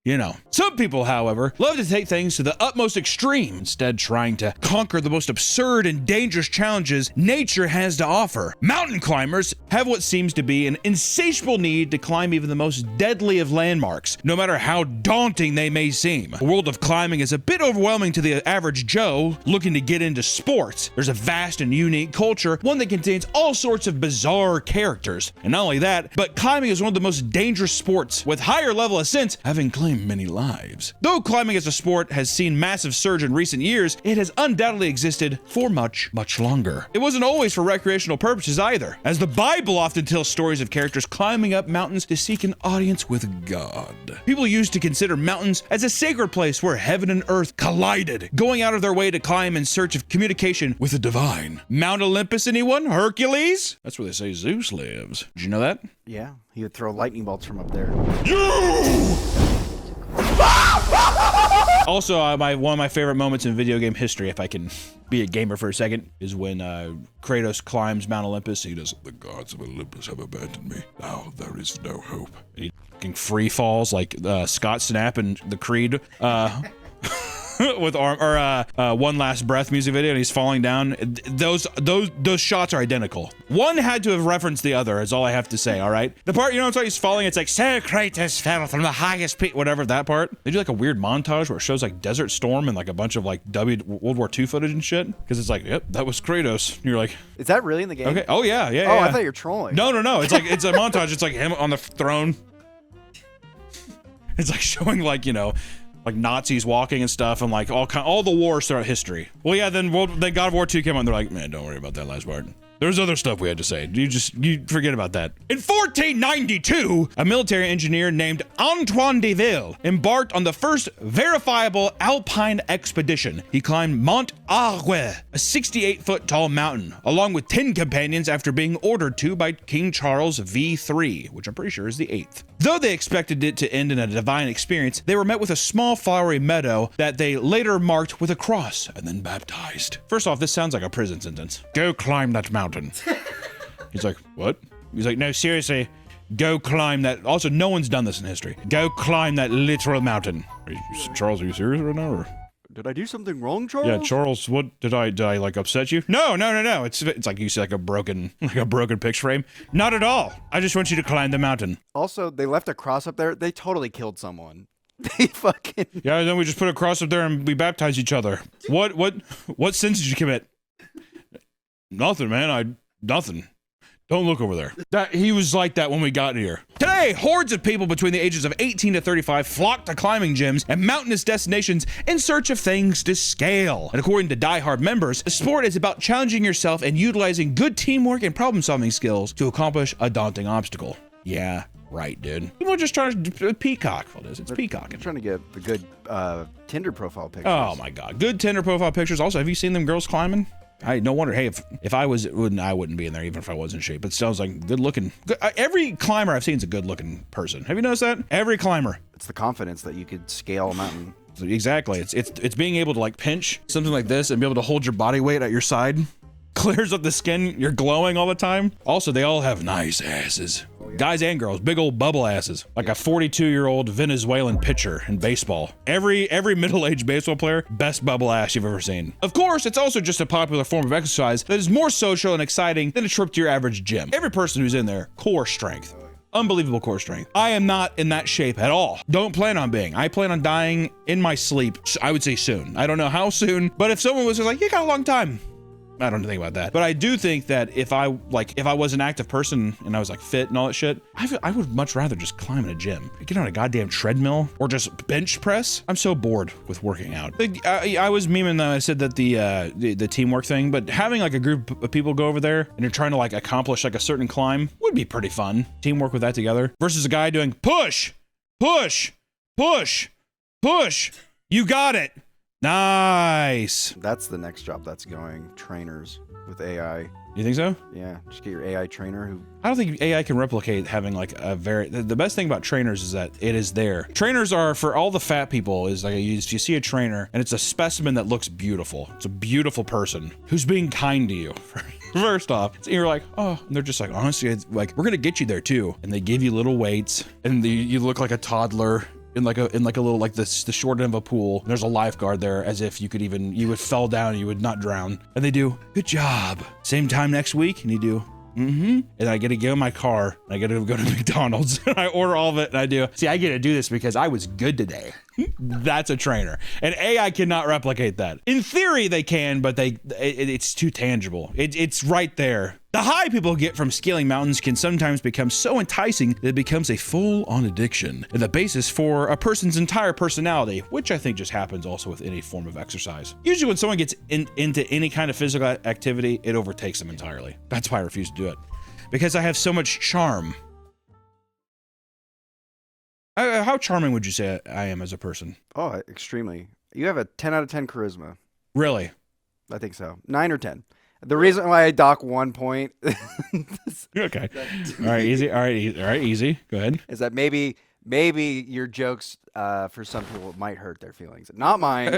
you know. Some people, however, love to take things to the utmost extreme, instead trying to conquer the most absurd and dangerous challenges nature has to offer. Mountain climbers have what seems to be an insatiable need to climb even the most deadly of landmarks, no matter how daunting they may seem. The world of climbing is a bit overwhelming to the average Joe looking to get into sports. There's a vast and unique culture, one that contains all sorts of bizarre characters. And not only that, but climbing is one of the most dangerous sports, with higher level ascents having claimed many lives. Though climbing as a sport has seen massive surge in recent years, it has undoubtedly existed for much longer. It wasn't always for recreational purposes either, as the Bible often tells stories of characters climbing up mountains to seek an audience with God. People used to consider mountains as a sacred place where heaven and earth collided, going out of their way to climb in search of communication with the divine. Mount Olympus, anyone? Hercules? That's where they say Zeus lives. Did you know that? Yeah, he would throw lightning bolts from up there. Also, one of my favorite moments in video game history, if I can be a gamer for a second, is when Kratos climbs Mount Olympus. He does, "The gods of Olympus have abandoned me. Now there is no hope." And he fucking free falls like Scott Snap and the Creed. with One Last Breath music video, and he's falling down. Those shots are identical. One had to have referenced the other, is all I have to say, all right? The part, it's like he's falling, it's like, so Kratos fell from the highest peak, whatever, that part. They do like a weird montage where it shows like Desert Storm and like a bunch of like World War II footage and shit. Because it's like, yep, that was Kratos. And you're like, is that really in the game? Okay. Oh, yeah. Oh, yeah. I thought you were trolling. No. It's like, it's a montage. It's like him on the throne. It's like showing like, like Nazis walking and stuff, and like all the wars throughout history. Well, yeah, then God of War 2 came out, and they're like, man, don't worry about that last part. There's other stuff we had to say. You forget about that. In 1492, a military engineer named Antoine de Ville embarked on the first verifiable alpine expedition. He climbed Mont Argue, a 68-foot tall mountain, along with 10 companions after being ordered to by King Charles V3, which I'm pretty sure is the 8th. Though they expected it to end in a divine experience, they were met with a small flowery meadow that they later marked with a cross and then baptized. First off, this sounds like a prison sentence. Go climb that mountain. He's like, what? He's like, no, seriously, go climb that. Also, no one's done this in history. Go climb that literal mountain. Charles, are you serious right now? Or? Did I do something wrong, Charles? Yeah, Charles, what did I like upset you? No. It's like you see like a broken picture frame. Not at all. I just want you to climb the mountain. Also, they left a cross up there. They totally killed someone. They fucking. Yeah, then we just put a cross up there and we baptized each other. What sins did you commit? Nothing, man. Nothing. Don't look over there. He was like that when we got here. Today, hordes of people between the ages of 18 to 35 flock to climbing gyms and mountainous destinations in search of things to scale. And according to diehard members, the sport is about challenging yourself and utilizing good teamwork and problem-solving skills to accomplish a daunting obstacle. Yeah, right, dude. People are just trying to peacock. It's peacocking. I'm trying to get the good Tinder profile pictures. Oh my God, good Tinder profile pictures. Also, have you seen them girls climbing? No wonder. Hey, if I wouldn't be in there even if I was in shape. But still, it's like good looking. Every climber I've seen is a good looking person. Have you noticed that? Every climber. It's the confidence that you could scale a mountain. So exactly. It's being able to like pinch something like this and be able to hold your body weight at your side. Clears up the skin. You're glowing all the time. Also, they all have nice asses. Guys and girls, big old bubble asses. Like a 42-year-old Venezuelan pitcher in baseball. Every middle-aged baseball player, best bubble ass you've ever seen. Of course, it's also just a popular form of exercise that is more social and exciting than a trip to your average gym. Every person who's in there, core strength. Unbelievable core strength. I am not in that shape at all. Don't plan on being. I plan on dying in my sleep, I would say soon. I don't know how soon, but if someone was just like, you got a long time. I don't think about that. But I do think that if I was an active person and I was like fit and all that shit, I would much rather just climb in a gym. Get on a goddamn treadmill or just bench press. I'm so bored with working out. I was memeing that I said that the teamwork thing, but having like a group of people go over there and you're trying to like accomplish like a certain climb would be pretty fun. Teamwork with that together versus a guy doing push, push, push, push. You got it. Nice. That's the next job that's going. Trainers with AI. You think so? Yeah. Just get your AI trainer who. I don't think AI can replicate having like a the best thing about trainers is that it is there. Trainers are for all the fat people is like you see a trainer and it's a specimen that looks beautiful. It's a beautiful person who's being kind to you. First off, so you're like, oh, and they're just like, honestly, it's like we're gonna get you there too. And they give you little weights and you look like a toddler. In like a little like the short end of a pool. There's a lifeguard there as if you would fall down and you would not drown. And they do, good job. Same time next week, and you do, and I get to go in my car, and I get to go to McDonald's, and I order all of it, and I do. See, I get to do this because I was good today. That's a trainer. And AI cannot replicate that. In theory, they can, but it's too tangible. It's right there. The high people get from scaling mountains can sometimes become so enticing that it becomes a full-on addiction and the basis for a person's entire personality, which I think just happens also with any form of exercise. Usually when someone gets into any kind of physical activity, it overtakes them entirely. That's why I refuse to do it. Because I have so much charm. How charming would you say I am as a person? Oh, extremely. You have a 10 out of 10 charisma. Really? I think so. 9 or 10. The reason why I dock 1 point. Okay. All right, easy. All right, easy. Go ahead. Is that maybe Maybe your jokes for some people might hurt their feelings. Not mine.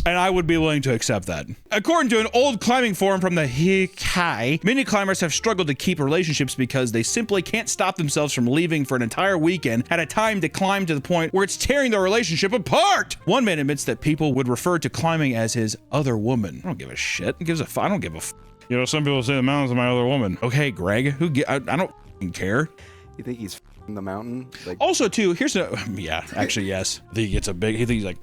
I would be willing to accept that. According to an old climbing forum from the Hikai, many climbers have struggled to keep relationships because they simply can't stop themselves from leaving for an entire weekend at a time to climb to the point where it's tearing their relationship apart. One man admits that people would refer to climbing as his other woman. I don't give a shit. I don't give a f. You know, some people say the mountain's my other woman. Okay, Greg, I don't care. You think he's in the mountain? Like, also, too, here's actually, yes. I think he gets he thinks like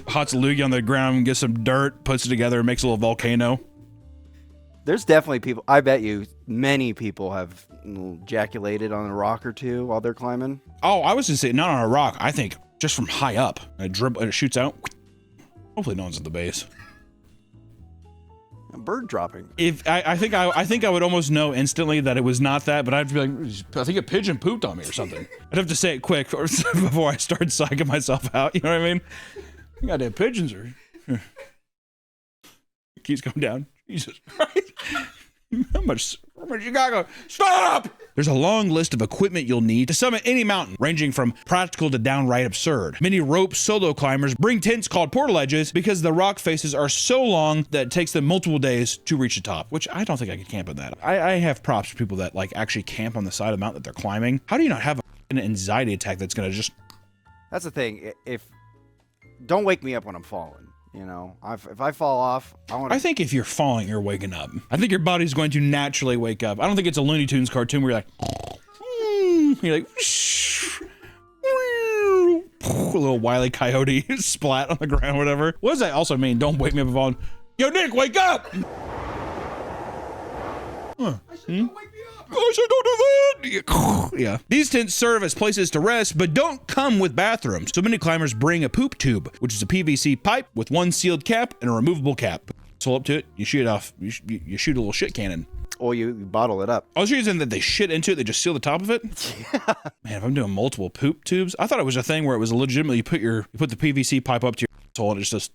hots a loogie on the ground, gets some dirt, puts it together, and makes a little volcano. There's definitely people, I bet you many people have ejaculated on a rock or two while they're climbing. Oh, I was gonna say not on a rock. I think just from high up. It shoots out. Hopefully no one's at the base. A bird dropping. If I think I would almost know instantly that it was not that, but I'd be like, I think a pigeon pooped on me or something. I'd have to say it quick before I start psyching myself out. You know what I mean? Goddamn pigeons are. Keeps coming down. Jesus Christ. How much you gotta go? Stop! There's a long list of equipment you'll need to summit any mountain, ranging from practical to downright absurd. Many rope solo climbers bring tents called portal edges because the rock faces are so long that it takes them multiple days to reach the top, which I don't think I could camp on that. I have props for people that like actually camp on the side of the mountain that they're climbing. How do you not have an anxiety attack that's gonna just... That's the thing. Don't wake me up when I'm falling. You know, if I fall off, I think if you're falling, you're waking up. I think your body's going to naturally wake up. I don't think it's a Looney Tunes cartoon where you're like, a little Wile E. Coyote splat on the ground, whatever. What does that also mean? Don't wake me up if I'm falling. Yo, Nick, wake up! Huh. I said, don't wake me up. I said, don't do that. Yeah. These tents serve as places to rest, but don't come with bathrooms. So many climbers bring a poop tube, which is a PVC pipe with one sealed cap and a removable cap. So up to it, you shoot it off. You shoot a little shit cannon. Or you bottle it up. I was using that they shit into it, they just seal the top of it. Yeah. Man, if I'm doing multiple poop tubes, I thought it was a thing where it was legitimately you put the PVC pipe up to your asshole and it's just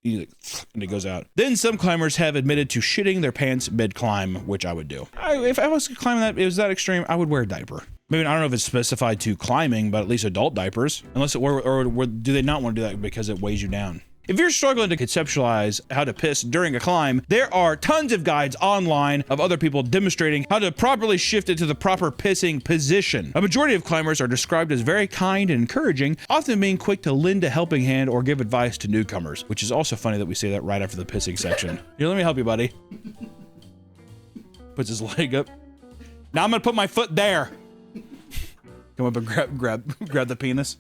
and it goes out. Then some climbers have admitted to shitting their pants mid-climb, which I would do. If I was climbing that, it was that extreme, I would wear a diaper. Maybe I don't know if it's specified to climbing, but at least adult diapers. Unless or do they not want to do that because it weighs you down? If you're struggling to conceptualize how to piss during a climb, there are tons of guides online of other people demonstrating how to properly shift it to the proper pissing position. A majority of climbers are described as very kind and encouraging, often being quick to lend a helping hand or give advice to newcomers, which is also funny that we say that right after the pissing section. Here, let me help you, buddy. Puts his leg up. Now I'm gonna put my foot there. Come up and grab the penis.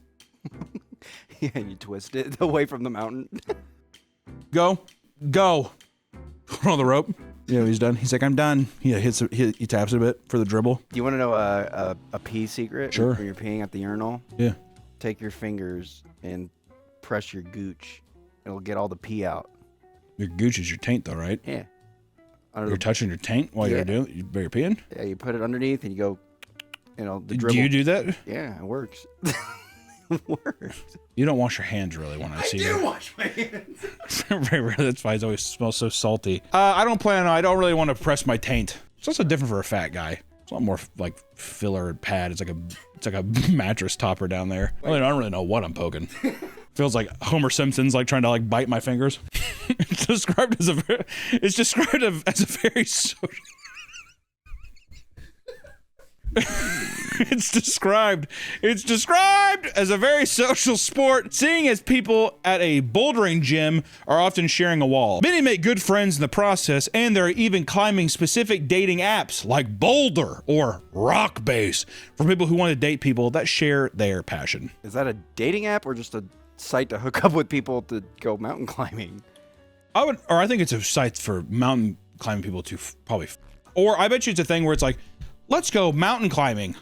Yeah, and you twist it away from the mountain. Go. On the rope. Yeah, he's done. He's like, I'm done. He taps it a bit for the dribble. Do you want to know a pee secret? Sure. When you're peeing at the urinal? Yeah. Take your fingers and press your gooch. It'll get all the pee out. Your gooch is your taint, though, right? Yeah. You're touching your taint while you're peeing? Yeah, you put it underneath and you go, the dribble. Do you do that? Yeah, it works. Works. You don't wash your hands really when I see you. I do wash my hands. Very rarely. That's why it always smells so salty. I don't really want to press my taint. It's also different for a fat guy. It's a lot more like filler and pad. It's like a mattress topper down there. I don't really know what I'm poking. Feels like Homer Simpson's like trying to like bite my fingers. It's described as a very social. It's described as a very social sport, seeing as people at a bouldering gym are often sharing a wall. Many make good friends in the process, and there are even climbing specific dating apps like Boulder or Rockbase for people who want to date people that share their passion. Is that a dating app or just a site to hook up with people to go mountain climbing? I think it's a site for mountain climbing people to or I bet you it's a thing where it's like, let's go mountain climbing.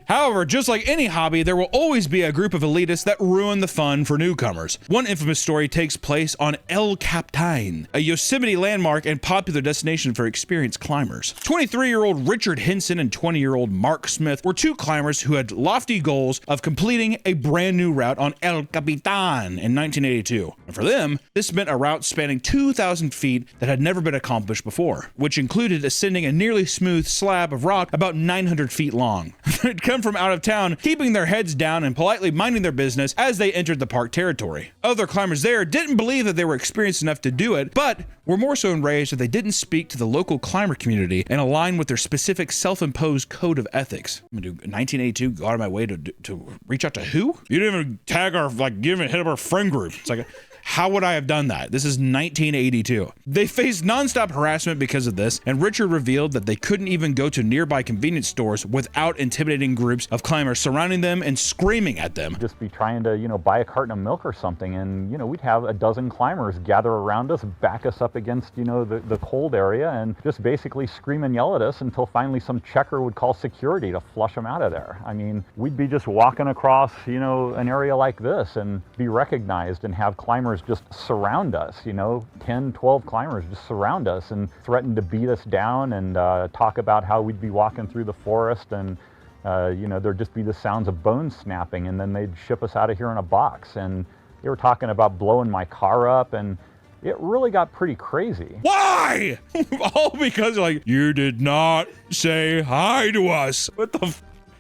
However, just like any hobby, there will always be a group of elitists that ruin the fun for newcomers. One infamous story takes place on El Capitan, a Yosemite landmark and popular destination for experienced climbers. 23-year-old Richard Henson and 20-year-old Mark Smith were two climbers who had lofty goals of completing a brand new route on El Capitan in 1982. And for them, this meant a route spanning 2,000 feet that had never been accomplished before, which included ascending a nearly smooth slab of rock about 900 feet long. They'd come everyone from out of town keeping their heads down and politely minding their business as they entered the park territory. Other climbers there didn't believe that they were experienced enough to do it, but were more so enraged that they didn't speak to the local climber community and align with their specific self-imposed code of ethics. I'm gonna do 1982, go out of my way to reach out to who? You didn't even tag our, like, give and hit up our friend group. It's like, how would I have done that? This is 1982. They faced nonstop harassment because of this, and Richard revealed that they couldn't even go to nearby convenience stores without intimidating groups of climbers surrounding them and screaming at them. Just be trying to, buy a carton of milk or something, and, we'd have a dozen climbers gather around us, back us up against, the cold area, and just basically scream and yell at us until finally some checker would call security to flush them out of there. I mean, we'd be just walking across, an area like this and be recognized and have climbers just surround us, 10, 12 climbers just surround us and threaten to beat us down and talk about how we'd be walking through the forest and, there'd just be the sounds of bones snapping, and then they'd ship us out of here in a box. And they were talking about blowing my car up, and it really got pretty crazy. Why? All because, you did not say hi to us. What the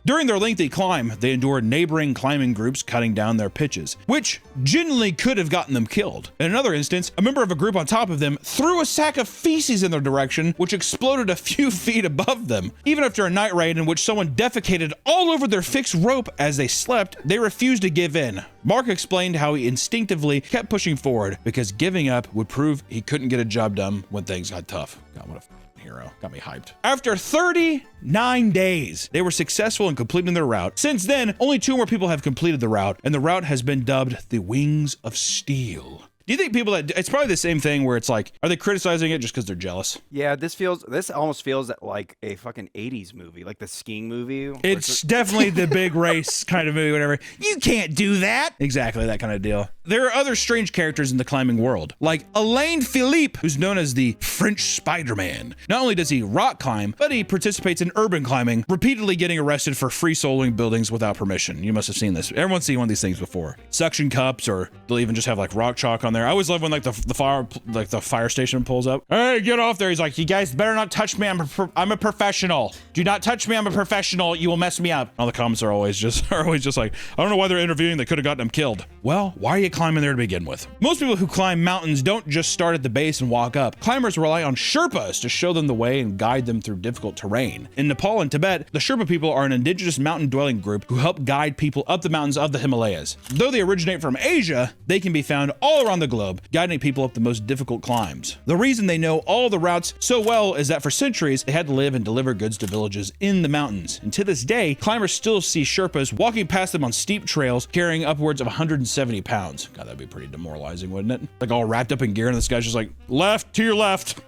During their lengthy climb, they endured neighboring climbing groups cutting down their pitches, which genuinely could have gotten them killed. In another instance, a member of a group on top of them threw a sack of feces in their direction, which exploded a few feet above them. Even after a night raid in which someone defecated all over their fixed rope as they slept, they refused to give in. Mark explained how he instinctively kept pushing forward because giving up would prove he couldn't get a job done when things got tough. God, what a hero. Got me hyped. After 39 days, they were successful in completing their route. Since then, only 2 more people have completed the route, and the route has been dubbed the Wings of Steel. Do you think people that, it's probably the same thing where it's like, are they criticizing it just because they're jealous? Yeah, this almost feels like a fucking 80s movie, like the skiing movie. It's definitely the big race kind of movie, whatever. You can't do that. Exactly, that kind of deal. There are other strange characters in the climbing world, like Alain Philippe, who's known as the French Spider-Man. Not only does he rock climb, but he participates in urban climbing, repeatedly getting arrested for free soloing buildings without permission. You must have seen this. Everyone's seen one of these things before. Suction cups, or they'll even just have like rock chalk on there. I always love when like the fire station pulls up. Hey, get off there. He's like, you guys better not touch me. I'm a professional. Do not touch me. I'm a professional. You will mess me up. All the comments are always just like, I don't know why they're interviewing. They could have gotten him killed. Well, why are you climbing there to begin with? Most people who climb mountains don't just start at the base and walk up. Climbers rely on Sherpas to show them the way and guide them through difficult terrain. In Nepal and Tibet, the Sherpa people are an indigenous mountain dwelling group who help guide people up the mountains of the Himalayas. Though they originate from Asia, they can be found all around the globe, guiding people up the most difficult climbs. The reason they know all the routes so well is that for centuries, they had to live and deliver goods to villages in the mountains. And to this day, climbers still see Sherpas walking past them on steep trails, carrying upwards of 170 pounds. God, that'd be pretty demoralizing, wouldn't it? Like all wrapped up in gear, and this guy's just like, left, to your left.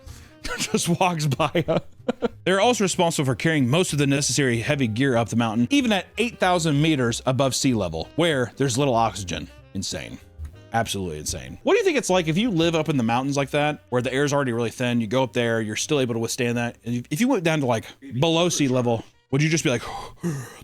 Just walks by. They're also responsible for carrying most of the necessary heavy gear up the mountain, even at 8,000 meters above sea level, where there's little oxygen. Insane. Absolutely insane. What do you think it's like if you live up in the mountains like that, where the air's already really thin, you go up there, you're still able to withstand that? And if you went down to like below sea level, would you just be like,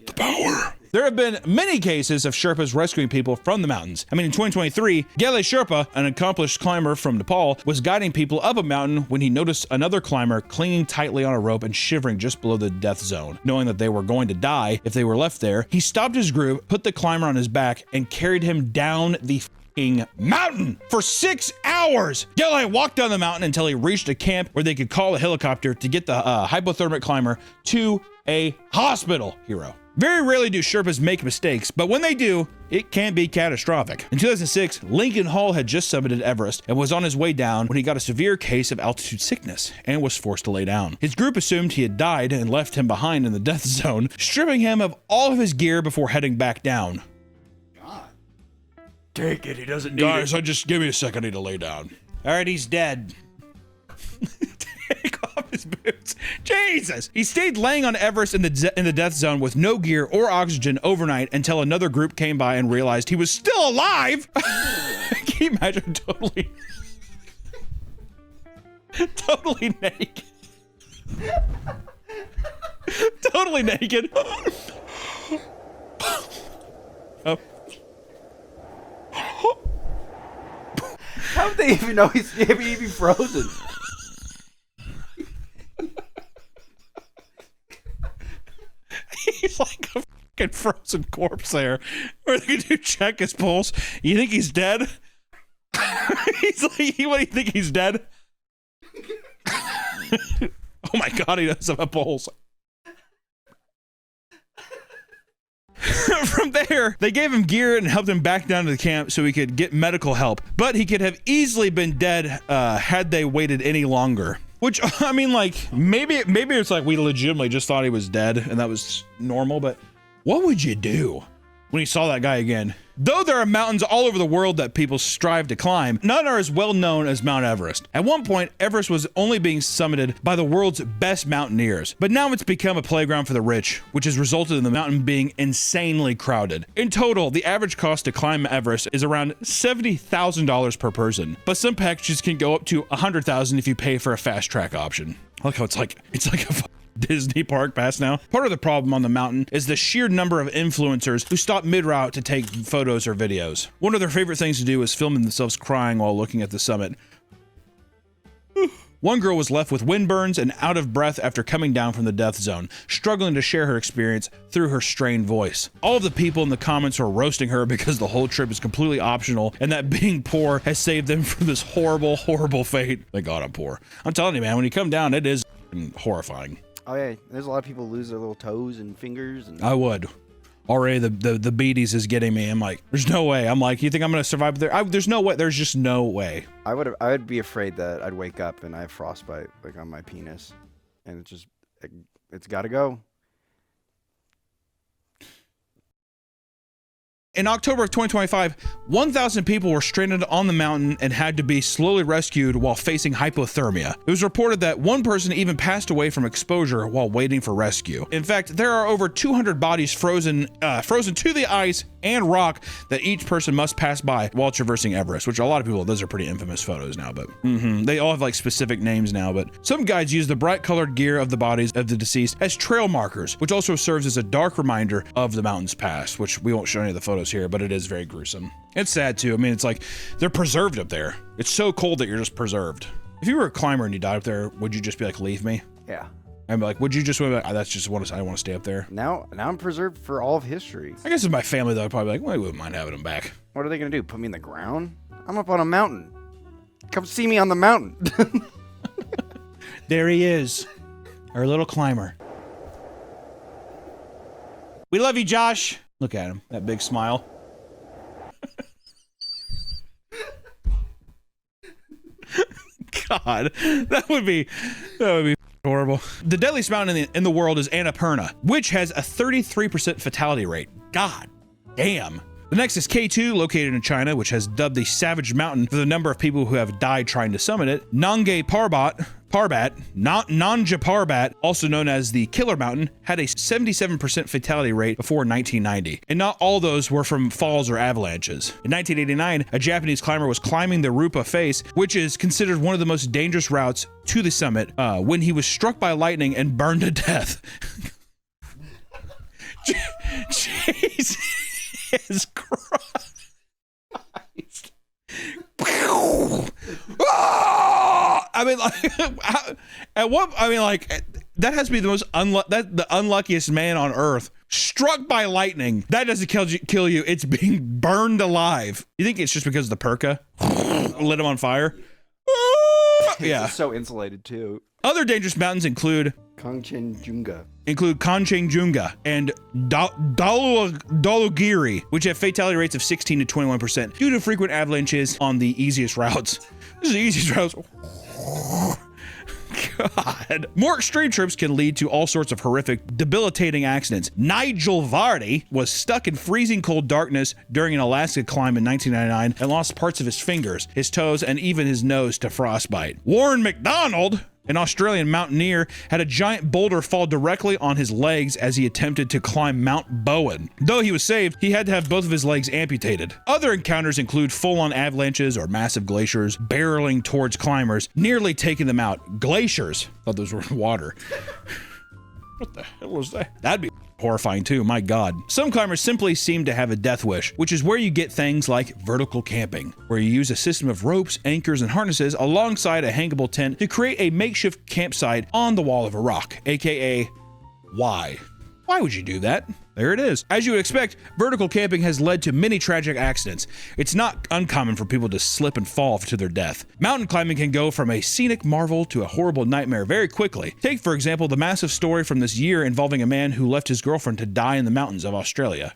the power? There have been many cases of Sherpas rescuing people from the mountains. I mean, in 2023, Gele Sherpa, an accomplished climber from Nepal, was guiding people up a mountain when he noticed another climber clinging tightly on a rope and shivering just below the death zone. Knowing that they were going to die if they were left there, he stopped his group, put the climber on his back, and carried him down the mountain for 6 hours. Gele walked down the mountain until he reached a camp where they could call a helicopter to get the hypothermic climber to a hospital. Hero. Very rarely do Sherpas make mistakes, but when they do, it can be catastrophic. In 2006, Lincoln Hall had just summited Everest and was on his way down when he got a severe case of altitude sickness and was forced to lay down. His group assumed he had died and left him behind in the death zone, stripping him of all of his gear before heading back down. Take it, he doesn't need it. Guys, just give me a second, I need to lay down. All right, he's dead. Take off his boots. Jesus! He stayed laying on Everest in the death zone with no gear or oxygen overnight until another group came by and realized he was still alive. Can you imagine totally naked? Totally naked. Oh. How would they even know he's even frozen? He's like a fucking frozen corpse there. Where they do check his pulse. You think he's dead? He's like, what do you think, he's dead? Oh my God, he does have a pulse. From there, they gave him gear and helped him back down to the camp so he could get medical help. But he could have easily been dead had they waited any longer. Which, I mean, like, maybe it's like we legitimately just thought he was dead and that was normal, but what would you do when you saw that guy again? Though there are mountains all over the world that people strive to climb, none are as well known as Mount Everest. At one point, Everest was only being summited by the world's best mountaineers, but now it's become a playground for the rich, which has resulted in the mountain being insanely crowded. In total, the average cost to climb Everest is around $70,000 per person, but some packages can go up to $100,000 if you pay for a fast track option. I like how it's like a Disney park pass now. Part of the problem on the mountain is the sheer number of influencers who stop mid-route to take photos or videos. One of their favorite things to do is filming themselves crying while looking at the summit. One girl was left with windburns and out of breath after coming down from the death zone, struggling to share her experience through her strained voice. All of the people in the comments were roasting her because the whole trip is completely optional and that being poor has saved them from this horrible, horrible fate. Thank God I'm poor. I'm telling you, man, when you come down, it is horrifying. Oh yeah, there's a lot of people who lose their little toes and fingers. And I would. Already the beaties is getting me. I'm like, there's no way. I'm like, you think I'm gonna survive there? There's no way. There's just no way. I would be afraid that I'd wake up and I have frostbite like on my penis, and it's got to go. In October of 2025, 1,000 people were stranded on the mountain and had to be slowly rescued while facing hypothermia. It was reported that one person even passed away from exposure while waiting for rescue. In fact, there are over 200 bodies frozen to the ice and rock that each person must pass by while traversing Everest, which a lot of people, those are pretty infamous photos now, but they all have like specific names now, but some guides use the bright colored gear of the bodies of the deceased as trail markers, which also serves as a dark reminder of the mountain's past, which we won't show any of the photos here, but it is very gruesome. It's sad too. I mean, it's like they're preserved up there. It's so cold that you're just preserved. If you were a climber and you died up there, would you just be like, leave me? Yeah. I'm like, would you just be like, oh, that's just what I want to stay up there? Now I'm preserved for all of history. I guess if my family though, I'd probably be like, well, I wouldn't mind having them back. What are they gonna do? Put me in the ground? I'm up on a mountain. Come see me on the mountain. There he is, our little climber. We love you, Josh. Look at him, that big smile. God, that would be horrible. The deadliest mountain in the world is Annapurna, which has a 33% fatality rate. God damn. The next is K2, located in China, which has dubbed the Savage Mountain for the number of people who have died trying to summit it. Nanga Parbat, Nanga Parbat, also known as the Killer Mountain, had a 77% fatality rate before 1990. And not all those were from falls or avalanches. In 1989, a Japanese climber was climbing the Rupa face, which is considered one of the most dangerous routes to the summit, when he was struck by lightning and burned to death. Jesus Christ. I mean, like, that has to be the most the unluckiest man on earth. Struck by lightning. That doesn't kill you. It's being burned alive. You think it's just because of the perka lit him on fire? Yeah. It's so insulated too. Other dangerous mountains include Kanchenjunga and Dhaulagiri, which have fatality rates of 16 to 21% due to frequent avalanches on the easiest routes. This is the easiest routes. God. More extreme trips can lead to all sorts of horrific, debilitating accidents. Nigel Vardy was stuck in freezing cold darkness during an Alaska climb in 1999 and lost parts of his fingers, his toes, and even his nose to frostbite. Warren McDonald, an Australian mountaineer, had a giant boulder fall directly on his legs as he attempted to climb Mount Bowen. Though he was saved, he had to have both of his legs amputated. Other encounters include full-on avalanches or massive glaciers barreling towards climbers, nearly taking them out. Glaciers. Thought those were water. What the hell was that? That'd be horrifying too, my God. Some climbers simply seem to have a death wish, which is where you get things like vertical camping, where you use a system of ropes, anchors, and harnesses alongside a hangable tent to create a makeshift campsite on the wall of a rock, aka why? Why would you do that? There it is. As you would expect, vertical camping has led to many tragic accidents. It's not uncommon for people to slip and fall to their death. Mountain climbing can go from a scenic marvel to a horrible nightmare very quickly. Take, for example, the massive story from this year involving a man who left his girlfriend to die in the mountains of Austria.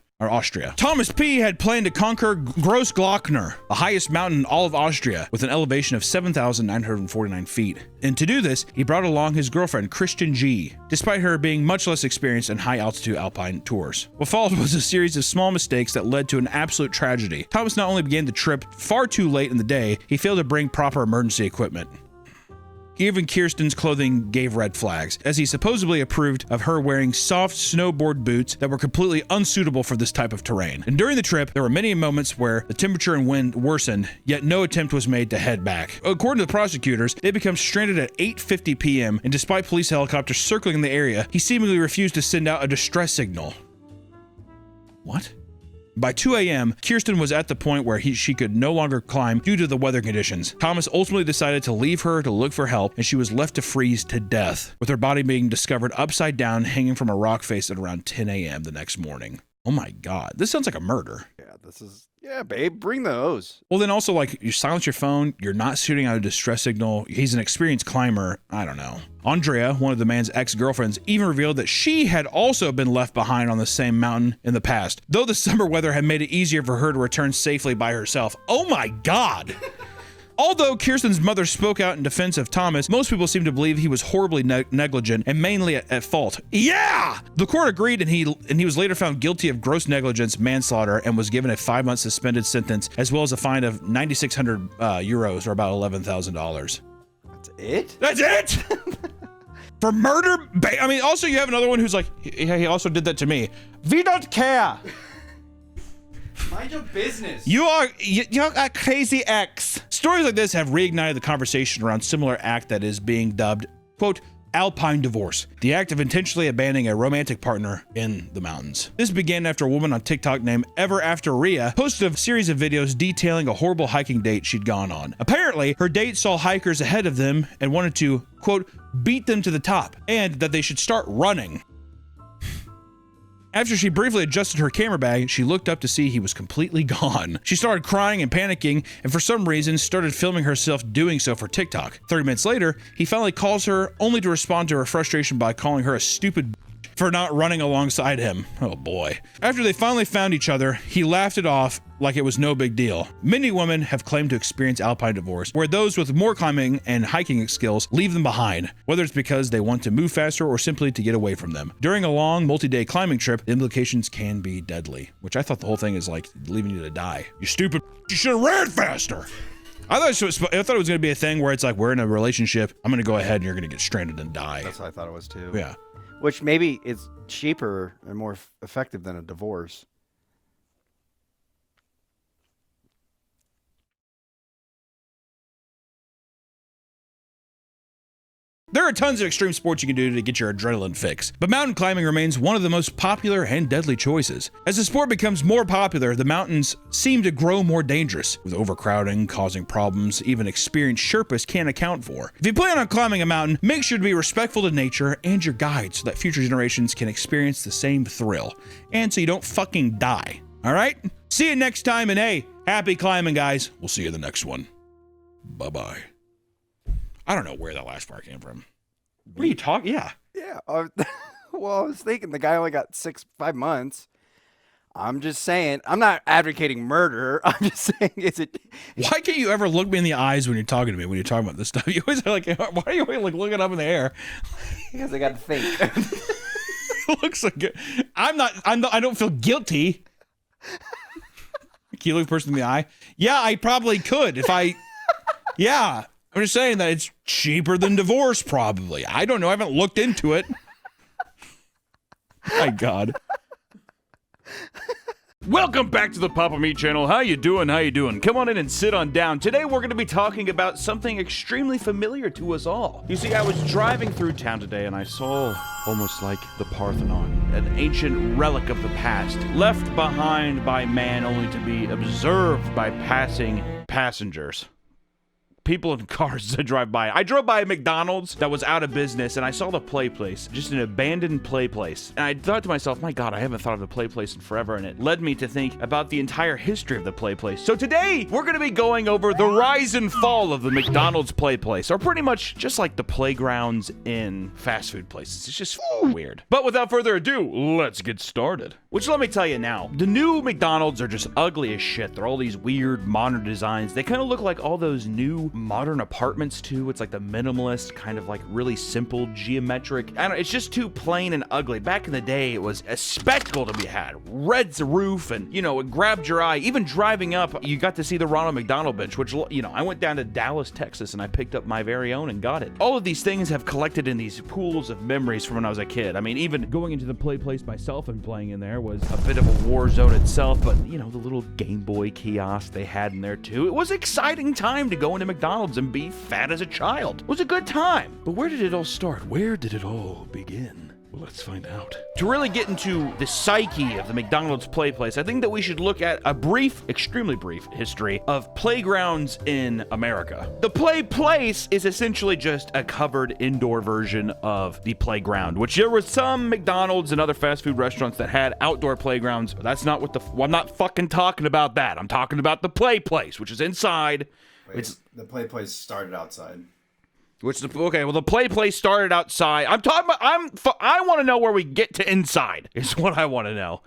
Thomas P. had planned to conquer Grossglockner, the highest mountain in all of Austria, with an elevation of 7,949 feet. And to do this, he brought along his girlfriend, Christian G., despite her being much less experienced in high-altitude alpine tours. What followed was a series of small mistakes that led to an absolute tragedy. Thomas not only began the trip far too late in the day, he failed to bring proper emergency equipment. Even Kirsten's clothing gave red flags, as he supposedly approved of her wearing soft snowboard boots that were completely unsuitable for this type of terrain. And during the trip, there were many moments where the temperature and wind worsened, yet no attempt was made to head back. According to the prosecutors, they became stranded at 8:50 p.m., and despite police helicopters circling the area, he seemingly refused to send out a distress signal. What? By 2 a.m., Kirsten was at the point where she could no longer climb due to the weather conditions. Thomas ultimately decided to leave her to look for help, and she was left to freeze to death, with her body being discovered upside down hanging from a rock face at around 10 a.m. the next morning. Oh my God, this sounds like a murder. Yeah, babe, bring those. Well, then also, like, you silence your phone, you're not shooting out a distress signal, he's an experienced climber, I don't know. Andrea, one of the man's ex-girlfriends, even revealed that she had also been left behind on the same mountain in the past, though the summer weather had made it easier for her to return safely by herself. Oh my God! Although Kirsten's mother spoke out in defense of Thomas, most people seem to believe he was horribly negligent and mainly at fault. Yeah! The court agreed, and he was later found guilty of gross negligence, manslaughter, and was given a 5-month suspended sentence, as well as a fine of 9,600 euros, or about $11,000. That's it? That's it? For murder? I mean, also you have another one who's like, he also did that to me. We don't care. Mind your business. You're a crazy ex. Stories like this have reignited the conversation around similar act that is being dubbed, quote, alpine divorce, the act of intentionally abandoning a romantic partner in the mountains. This began after a woman on TikTok named Ever After Rhea posted a series of videos detailing a horrible hiking date she'd gone on. Apparently, her date saw hikers ahead of them and wanted to, quote, beat them to the top, and that they should start running. After she briefly adjusted her camera bag, she looked up to see he was completely gone. She started crying and panicking, and for some reason started filming herself doing so for TikTok. 30 minutes later, he finally calls her, only to respond to her frustration by calling her a stupid for not running alongside him. Oh boy. After they finally found each other, he laughed it off like it was no big deal. Many women have claimed to experience alpine divorce, where those with more climbing and hiking skills leave them behind, whether it's because they want to move faster or simply to get away from them. During a long multi-day climbing trip, the implications can be deadly, which I thought the whole thing is like leaving you to die. You stupid, you should have ran faster. I thought it was going to be a thing where it's like, we're in a relationship, I'm going to go ahead and you're going to get stranded and die. That's what I thought it was too. Yeah. Which maybe it's cheaper and more effective than a divorce. There are tons of extreme sports you can do to get your adrenaline fix, but mountain climbing remains one of the most popular and deadly choices. As the sport becomes more popular, the mountains seem to grow more dangerous, with overcrowding causing problems even experienced Sherpas can't account for. If you plan on climbing a mountain, make sure to be respectful to nature and your guide so that future generations can experience the same thrill, and so you don't fucking die. Alright? See you next time, and hey, happy climbing, guys. We'll see you in the next one. Bye-bye. I don't know where that last part came from. What are you talking? Yeah. Yeah. Well, I was thinking the guy only got 5 months. I'm just saying, I'm not advocating murder. I'm just saying, why can't you ever look me in the eyes when you're talking to me, when you're talking about this stuff? You always are like, why are you always like looking up in the air? Because I got to think. It looks like I don't feel guilty. Can you look a person in the eye? Yeah, I probably could if yeah. I'm just saying that it's cheaper than divorce, probably. I don't know. I haven't looked into it. My God. Welcome back to the Papa Meat channel. How you doing? How you doing? Come on in and sit on down. Today we're going to be talking about something extremely familiar to us all. You see, I was driving through town today and I saw almost like the Parthenon, an ancient relic of the past, left behind by man only to be observed by passing passengers. people in cars that drive by. I drove by a McDonald's that was out of business, and I saw the play place, just an abandoned play place. And I thought to myself, my God, I haven't thought of a play place in forever, and it led me to think about the entire history of the play place. So today, we're going to be going over the rise and fall of the McDonald's play place, or pretty much just like the playgrounds in fast food places. It's just weird. But without further ado, let's get started. Which, let me tell you now, the new McDonald's are just ugly as shit. They're all these weird modern designs. They kind of look like all those new modern apartments too. It's like the minimalist, kind of like really simple geometric. I don't know, it's just too plain and ugly. Back in the day, it was a spectacle to be had. Red roof and, you know, it grabbed your eye. Even driving up, you got to see the Ronald McDonald bench, which, you know, I went down to Dallas, Texas, and I picked up my very own and got it. All of these things have collected in these pools of memories from when I was a kid. I mean, even going into the play place myself and playing in there was a bit of a war zone itself, but, you know, the little Game Boy kiosk they had in there too. It was an exciting time to go into McDonald's and be fat as a child. It was a good time. But where did it all start? Where did it all begin? Well, let's find out. To really get into the psyche of the McDonald's play place, I think that we should look at a brief, extremely brief history of playgrounds in America. The play place is essentially just a covered indoor version of the playground, which there were some McDonald's and other fast food restaurants that had outdoor playgrounds, but that's not what I'm not fucking talking about that. I'm talking about the play place, which is inside. Wait, the play place started outside. Okay, well, the play place started outside. I'm talking about, I want to know where we get to inside, is what I want to know.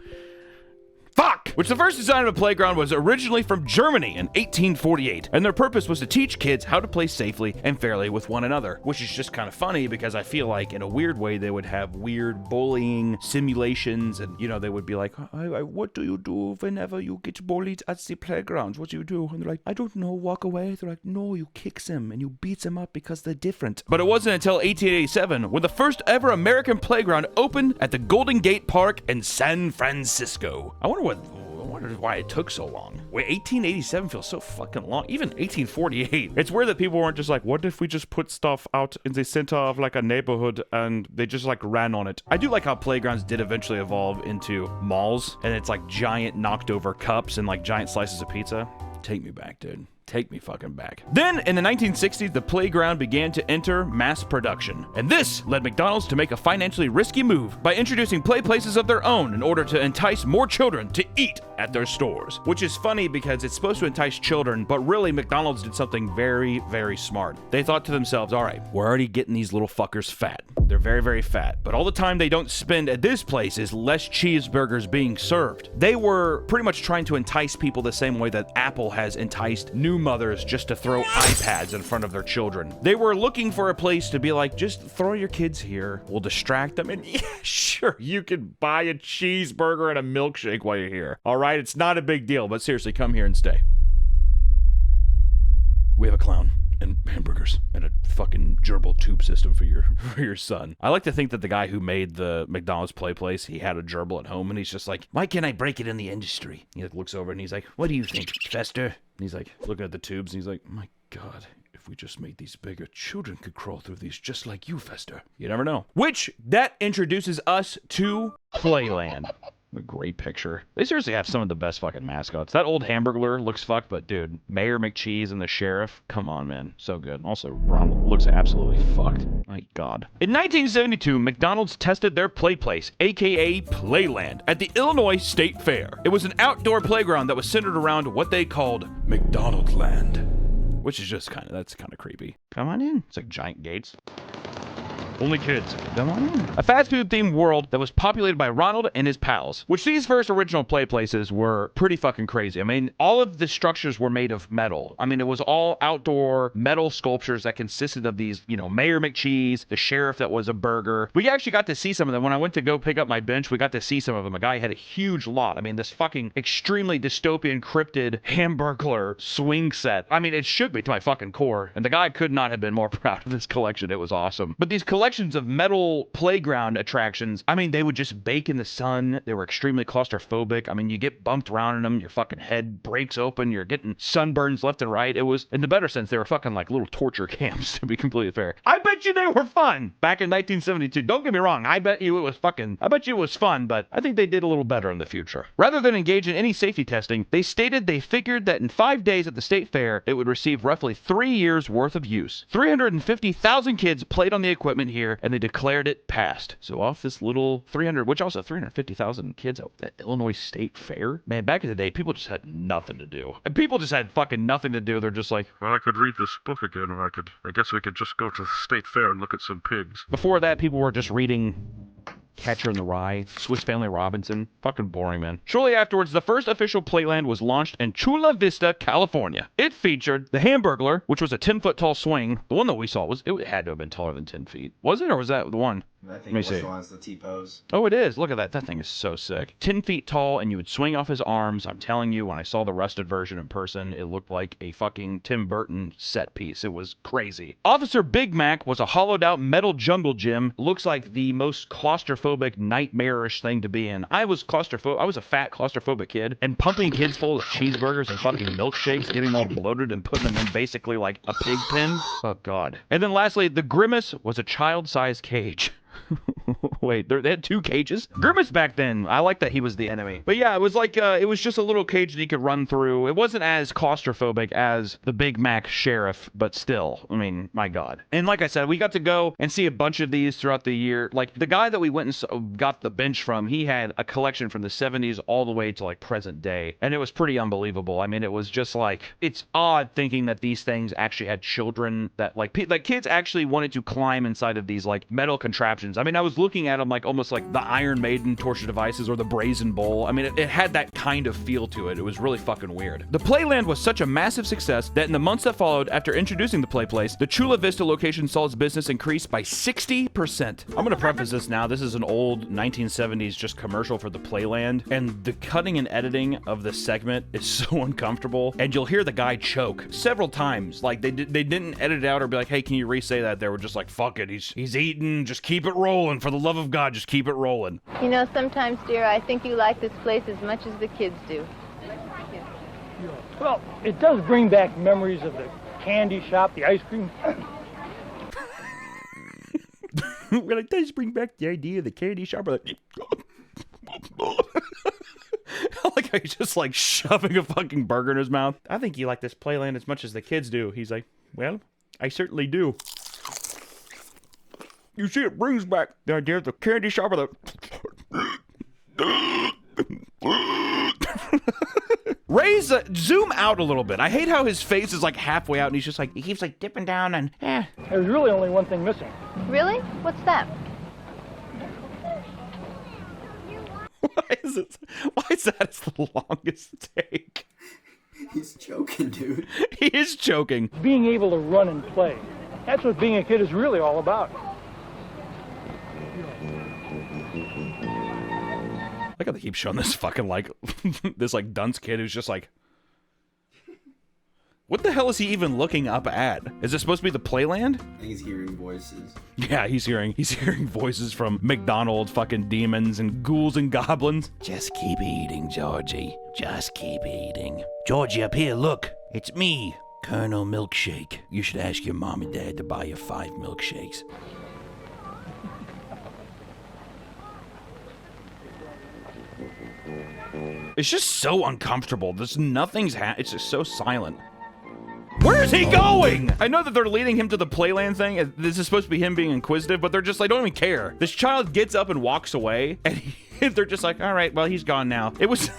Fuck! Which the first design of a playground was originally from Germany in 1848, and their purpose was to teach kids how to play safely and fairly with one another, which is just kind of funny because I feel like in a weird way they would have weird bullying simulations, and, you know, they would be like, what do you do whenever you get bullied at the playground? What do you do? And they're like, I don't know, walk away. They're like, no, you kick them and you beat them up because they're different. But it wasn't until 1887 when the first ever American playground opened at the Golden Gate Park in San Francisco. I wonder why it took so long. Wait, 1887 feels so fucking long. Even 1848. It's weird that people weren't just like, what if we just put stuff out in the center of like a neighborhood and they just like ran on it. I do like how playgrounds did eventually evolve into malls, and it's like giant knocked over cups and like giant slices of pizza. Take me back, dude. Take me fucking back. Then, in the 1960s, the playground began to enter mass production. And this led McDonald's to make a financially risky move by introducing play places of their own in order to entice more children to eat at their stores. Which is funny because it's supposed to entice children, but really McDonald's did something very, very smart. They thought to themselves, all right, we're already getting these little fuckers fat. They're very, very fat. But all the time they don't spend at this place is less cheeseburgers being served. They were pretty much trying to entice people the same way that Apple has enticed new mothers just to throw iPads in front of their children. They were looking for a place to be like, just throw your kids here. We'll distract them. And yeah, sure, you can buy a cheeseburger and a milkshake while you're here. All right, it's not a big deal, but seriously, come here and stay. We have a clown and hamburgers and a fucking gerbil tube system for your son. I like to think that the guy who made the McDonald's play place, he had a gerbil at home, and he's just like, why can't I break it in the industry? He looks over and he's like, what do you think, Fester? And he's like looking at the tubes and he's like, my God, if we just made these bigger, children could crawl through these just like you, Fester. You never know. Which, that introduces us to Playland. A great picture. They seriously have some of the best fucking mascots. That old Hamburglar looks fucked, but dude, Mayor McCheese and the sheriff, come on, man. So good. Also, Ronald looks absolutely fucked. My God. In 1972, McDonald's tested their play place, aka Playland, at the Illinois State Fair. It was an outdoor playground that was centered around what they called McDonald Land, which is just that's kind of creepy. Come on in. It's like giant gates. Only kids. Come on in. A fast food themed world that was populated by Ronald and his pals, which these first original play places were pretty fucking crazy. I mean, all of the structures were made of metal. I mean, it was all outdoor metal sculptures that consisted of these, you know, Mayor McCheese, the sheriff that was a burger. We actually got to see some of them. When I went to go pick up my bench, we got to see some of them. A guy had a huge lot. I mean, this fucking extremely dystopian cryptid Hamburglar swing set. I mean, it shook me to my fucking core. And the guy could not have been more proud of this collection. It was awesome. But these collections collections of metal playground attractions. I mean, they would just bake in the sun. They were extremely claustrophobic. I mean, you get bumped around in them, your fucking head breaks open, you're getting sunburns left and right. It was, in the better sense, they were fucking like little torture camps, to be completely fair. I bet you they were fun back in 1972. Don't get me wrong, I bet you it was fun, but I think they did a little better in the future. Rather than engage in any safety testing, they stated they figured that in 5 days at the state fair, it would receive roughly 3 years worth of use. 350,000 kids played on the equipment here, and they declared it passed. So off this little 350,000 kids at the Illinois State Fair? Man, back in the day, people just had nothing to do. And people just had fucking nothing to do. They're just like, well, I could read this book again, or I guess we could just go to the state fair and look at some pigs. Before that, people were just reading Catcher in the Rye, Swiss Family Robinson. Fucking boring, man. Shortly afterwards, the first official Playland was launched in Chula Vista, California. It featured the Hamburglar, which was a 10-foot tall swing. The one that we saw it had to have been taller than 10 feet. Was it, or was that the one? I think it was the one's the T-pose. Oh, it is. Look at that. That thing is so sick. 10 feet tall, and you would swing off his arms. I'm telling you, when I saw the rusted version in person, it looked like a fucking Tim Burton set piece. It was crazy. Officer Big Mac was a hollowed-out metal jungle gym. Looks like the most claustrophobic, nightmarish thing to be in. I was a fat, claustrophobic kid, and pumping kids full of cheeseburgers and fucking milkshakes, getting them all bloated and putting them in basically like a pig pen. Oh, God. And then lastly, the Grimace was a child-sized cage. Wait, they had 2 cages? Grimace back then, I like that he was the enemy. But yeah, it was like, it was just a little cage that he could run through. It wasn't as claustrophobic as the Big Mac Sheriff, but still, I mean, my God. And like I said, we got to go and see a bunch of these throughout the year. Like, the guy that we went and got the bench from, he had a collection from the 70s all the way to, like, present day. And it was pretty unbelievable. I mean, it was just like, it's odd thinking that these things actually had children that, like kids actually wanted to climb inside of these, like, metal contraptions. I mean, I was looking at them like almost like the Iron Maiden torture devices or the Brazen Bowl. I mean, it had that kind of feel to it. It was really fucking weird. The Playland was such a massive success that in the months that followed after introducing the Play Place, the Chula Vista location saw its business increase by 60%. I'm gonna preface this now. This is an old 1970s just commercial for the Playland, and the cutting and editing of the segment is so uncomfortable, and you'll hear the guy choke several times. Like, they didn't edit it out or be like, hey, can you re-say that? They were just like, fuck it, he's eating, just keep it rolling. For the love of God, just keep it rolling. You know, sometimes, dear, I think you like this place as much as the kids do. Well, it does bring back memories of the candy shop, the ice cream. Well, it does bring back the idea of the candy shop. I like how he's just like shoving a fucking burger in his mouth. I think you like this Playland as much as the kids do. He's like, well, I certainly do. You see, it brings back the idea of the candy shop or the... Ray's, zoom out a little bit. I hate how his face is like halfway out and he's just like, he keeps like dipping down and, There's really only one thing missing. Really? What's that? Why is that its the longest take? He's choking, dude. He is choking. Being able to run and play. That's what being a kid is really all about. I gotta keep showing this fucking, like, this, like, dunce kid who's just like, what the hell is he even looking up at? Is it supposed to be the Playland? I think he's hearing voices. Yeah, he's hearing voices from McDonald's fucking demons and ghouls and goblins. Just keep eating, Georgie. Just keep eating. Georgie, up here, look. It's me, Colonel Milkshake. You should ask your mom and dad to buy you 5 milkshakes. It's just so uncomfortable. There's nothing's it's just so silent. Where is he going? I know that they're leading him to the Playland thing. This is supposed to be him being inquisitive, but they're just like, don't even care. This child gets up and walks away, and they're just like, all right, well, he's gone now. It was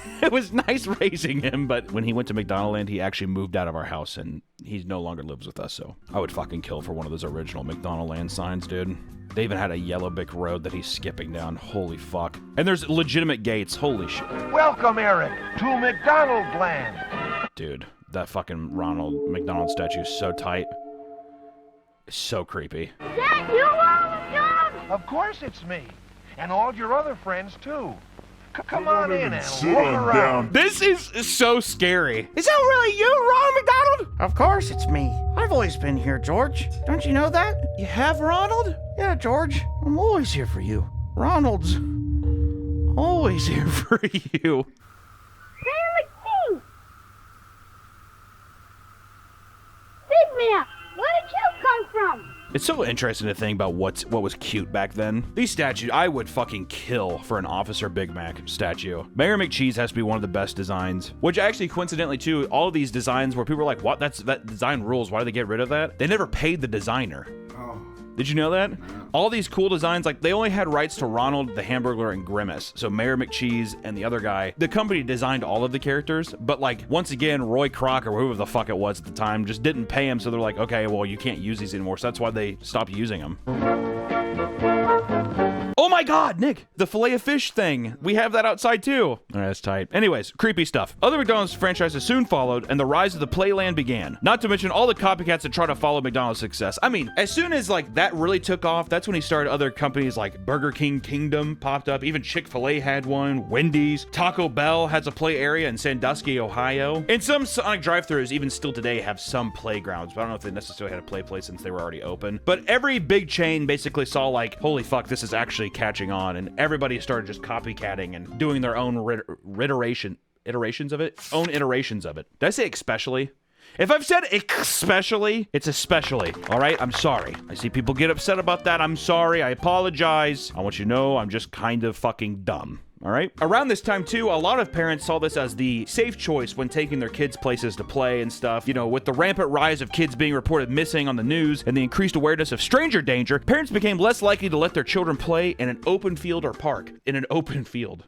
nice raising him, but when he went to McDonaldland, he actually moved out of our house, and he no longer lives with us, so I would fucking kill for one of those original McDonaldland signs, dude. They even had a yellow brick road that he's skipping down. Holy fuck. And there's legitimate gates. Holy shit. Welcome, Eric, to McDonald's Land. Dude, that fucking Ronald McDonald statue is so tight. It's so creepy. Dad, you are the Of course it's me. And all your other friends, too. Come on in and walk around. This is so scary. Is that really you, Ronald McDonald? Of course it's me. I've always been here, George. Don't you know that? You have, Ronald? Yeah, George. I'm always here for you. Ronald's always here for you. Big man, where did you come from? It's so interesting to think about what was cute back then. These statues, I would fucking kill for an Officer Big Mac statue. Mayor McCheese has to be one of the best designs. Which actually, coincidentally too, all of these designs where people are like, what? That design rules. Why did they get rid of that? They never paid the designer. Oh. Did you know that? All these cool designs, like they only had rights to Ronald, the Hamburglar, and Grimace. So Mayor McCheese and the other guy, the company designed all of the characters, but like once again, Roy Kroc or whoever the fuck it was at the time just didn't pay him. So they're like, okay, well you can't use these anymore. So that's why they stopped using them. Oh my god, Nick, the fillet of fish thing. We have that outside too. All right, that's tight. Anyways, creepy stuff. Other McDonald's franchises soon followed, and the rise of the Playland began. Not to mention all the copycats that try to follow McDonald's success. I mean, as soon as like that really took off, that's when he started other companies like Burger King Kingdom popped up. Even Chick-fil-A had one. Wendy's. Taco Bell has a play area in Sandusky, Ohio. And some Sonic drive-thrus even still today have some playgrounds, but I don't know if they necessarily had a play place since they were already open. But every big chain basically saw like, holy fuck, this is actually catching on, and everybody started just copycatting and doing their own iterations of it. Did I say especially? If I've said especially, it's especially. All right, I'm sorry. I see people get upset about that. I'm sorry. I apologize. I want you to know I'm just kind of fucking dumb. All right. Around this time, too, a lot of parents saw this as the safe choice when taking their kids places to play and stuff. You know, with the rampant rise of kids being reported missing on the news and the increased awareness of stranger danger, parents became less likely to let their children play in an open field or park. In an open field.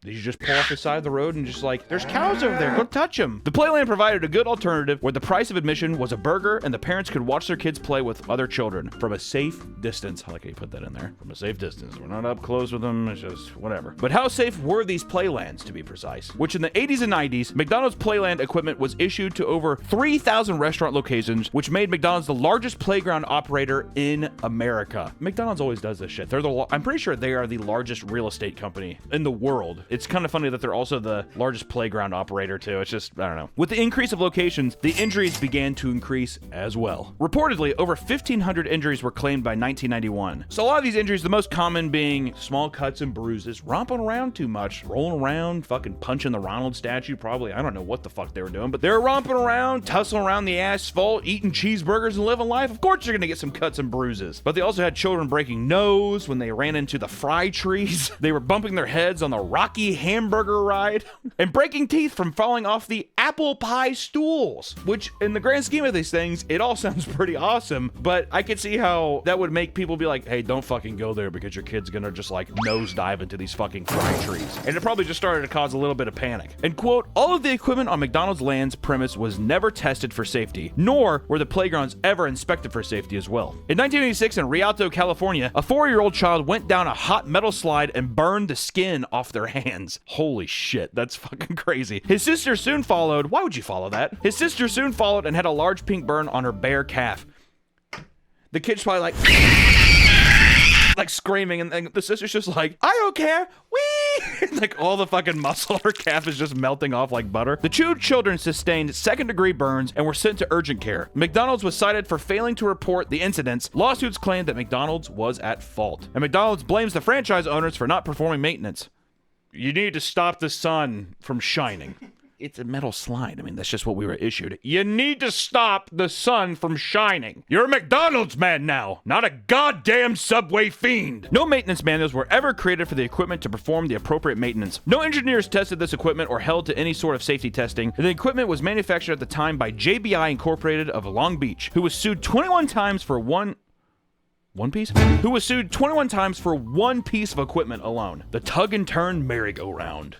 Did you just pull off the side of the road and just like, there's cows over there, go touch them? The Playland provided a good alternative where the price of admission was a burger and the parents could watch their kids play with other children from a safe distance. I like how you put that in there. From a safe distance. We're not up close with them, it's just whatever. But how safe were these Playlands, to be precise? Which in the 80s and 90s, McDonald's Playland equipment was issued to over 3,000 restaurant locations, which made McDonald's the largest playground operator in America. McDonald's always does this shit. I'm pretty sure they are the largest real estate company in the world. It's kind of funny that they're also the largest playground operator too. It's just, I don't know. With the increase of locations, the injuries began to increase as well. Reportedly, over 1,500 injuries were claimed by 1991. So a lot of these injuries, the most common being small cuts and bruises, romping around too much, rolling around, fucking punching the Ronald statue probably. I don't know what the fuck they were doing, but they were romping around, tussling around the asphalt, eating cheeseburgers and living life. Of course you're gonna get some cuts and bruises. But they also had children breaking nose when they ran into the fry trees. They were bumping their heads on the rocky hamburger ride and breaking teeth from falling off the apple pie stools, which in the grand scheme of these things, it all sounds pretty awesome, but I could see how that would make people be like, hey, don't fucking go there because your kid's gonna just like nosedive into these fucking fry trees. And it probably just started to cause a little bit of panic. And quote, all of the equipment on McDonald's land's premise was never tested for safety, nor were the playgrounds ever inspected for safety as well. In 1986 in Rialto, California, a 4-year-old child went down a hot metal slide and burned the skin off their hands. Holy shit, that's fucking crazy. His sister soon followed. Why would you follow that? His sister soon followed and had a large pink burn on her bare calf. The kid's probably like screaming, and the sister's just like, I don't care, wee! Like all the fucking muscle, her calf is just melting off like butter. The two children sustained 2nd-degree burns and were sent to urgent care. McDonald's was cited for failing to report the incidents. Lawsuits claimed that McDonald's was at fault, and McDonald's blames the franchise owners for not performing maintenance. You need to stop the sun from shining. It's a metal slide. I mean, that's just what we were issued. You need to stop the sun from shining. You're a McDonald's man now, not a goddamn Subway fiend. No maintenance manuals were ever created for the equipment to perform the appropriate maintenance. No engineers tested this equipment or held to any sort of safety testing. The equipment was manufactured at the time by JBI Incorporated of Long Beach, who was sued 21 times for one piece? Who was sued 21 times for one piece of equipment alone. The Tug and Turn Merry-Go-Round.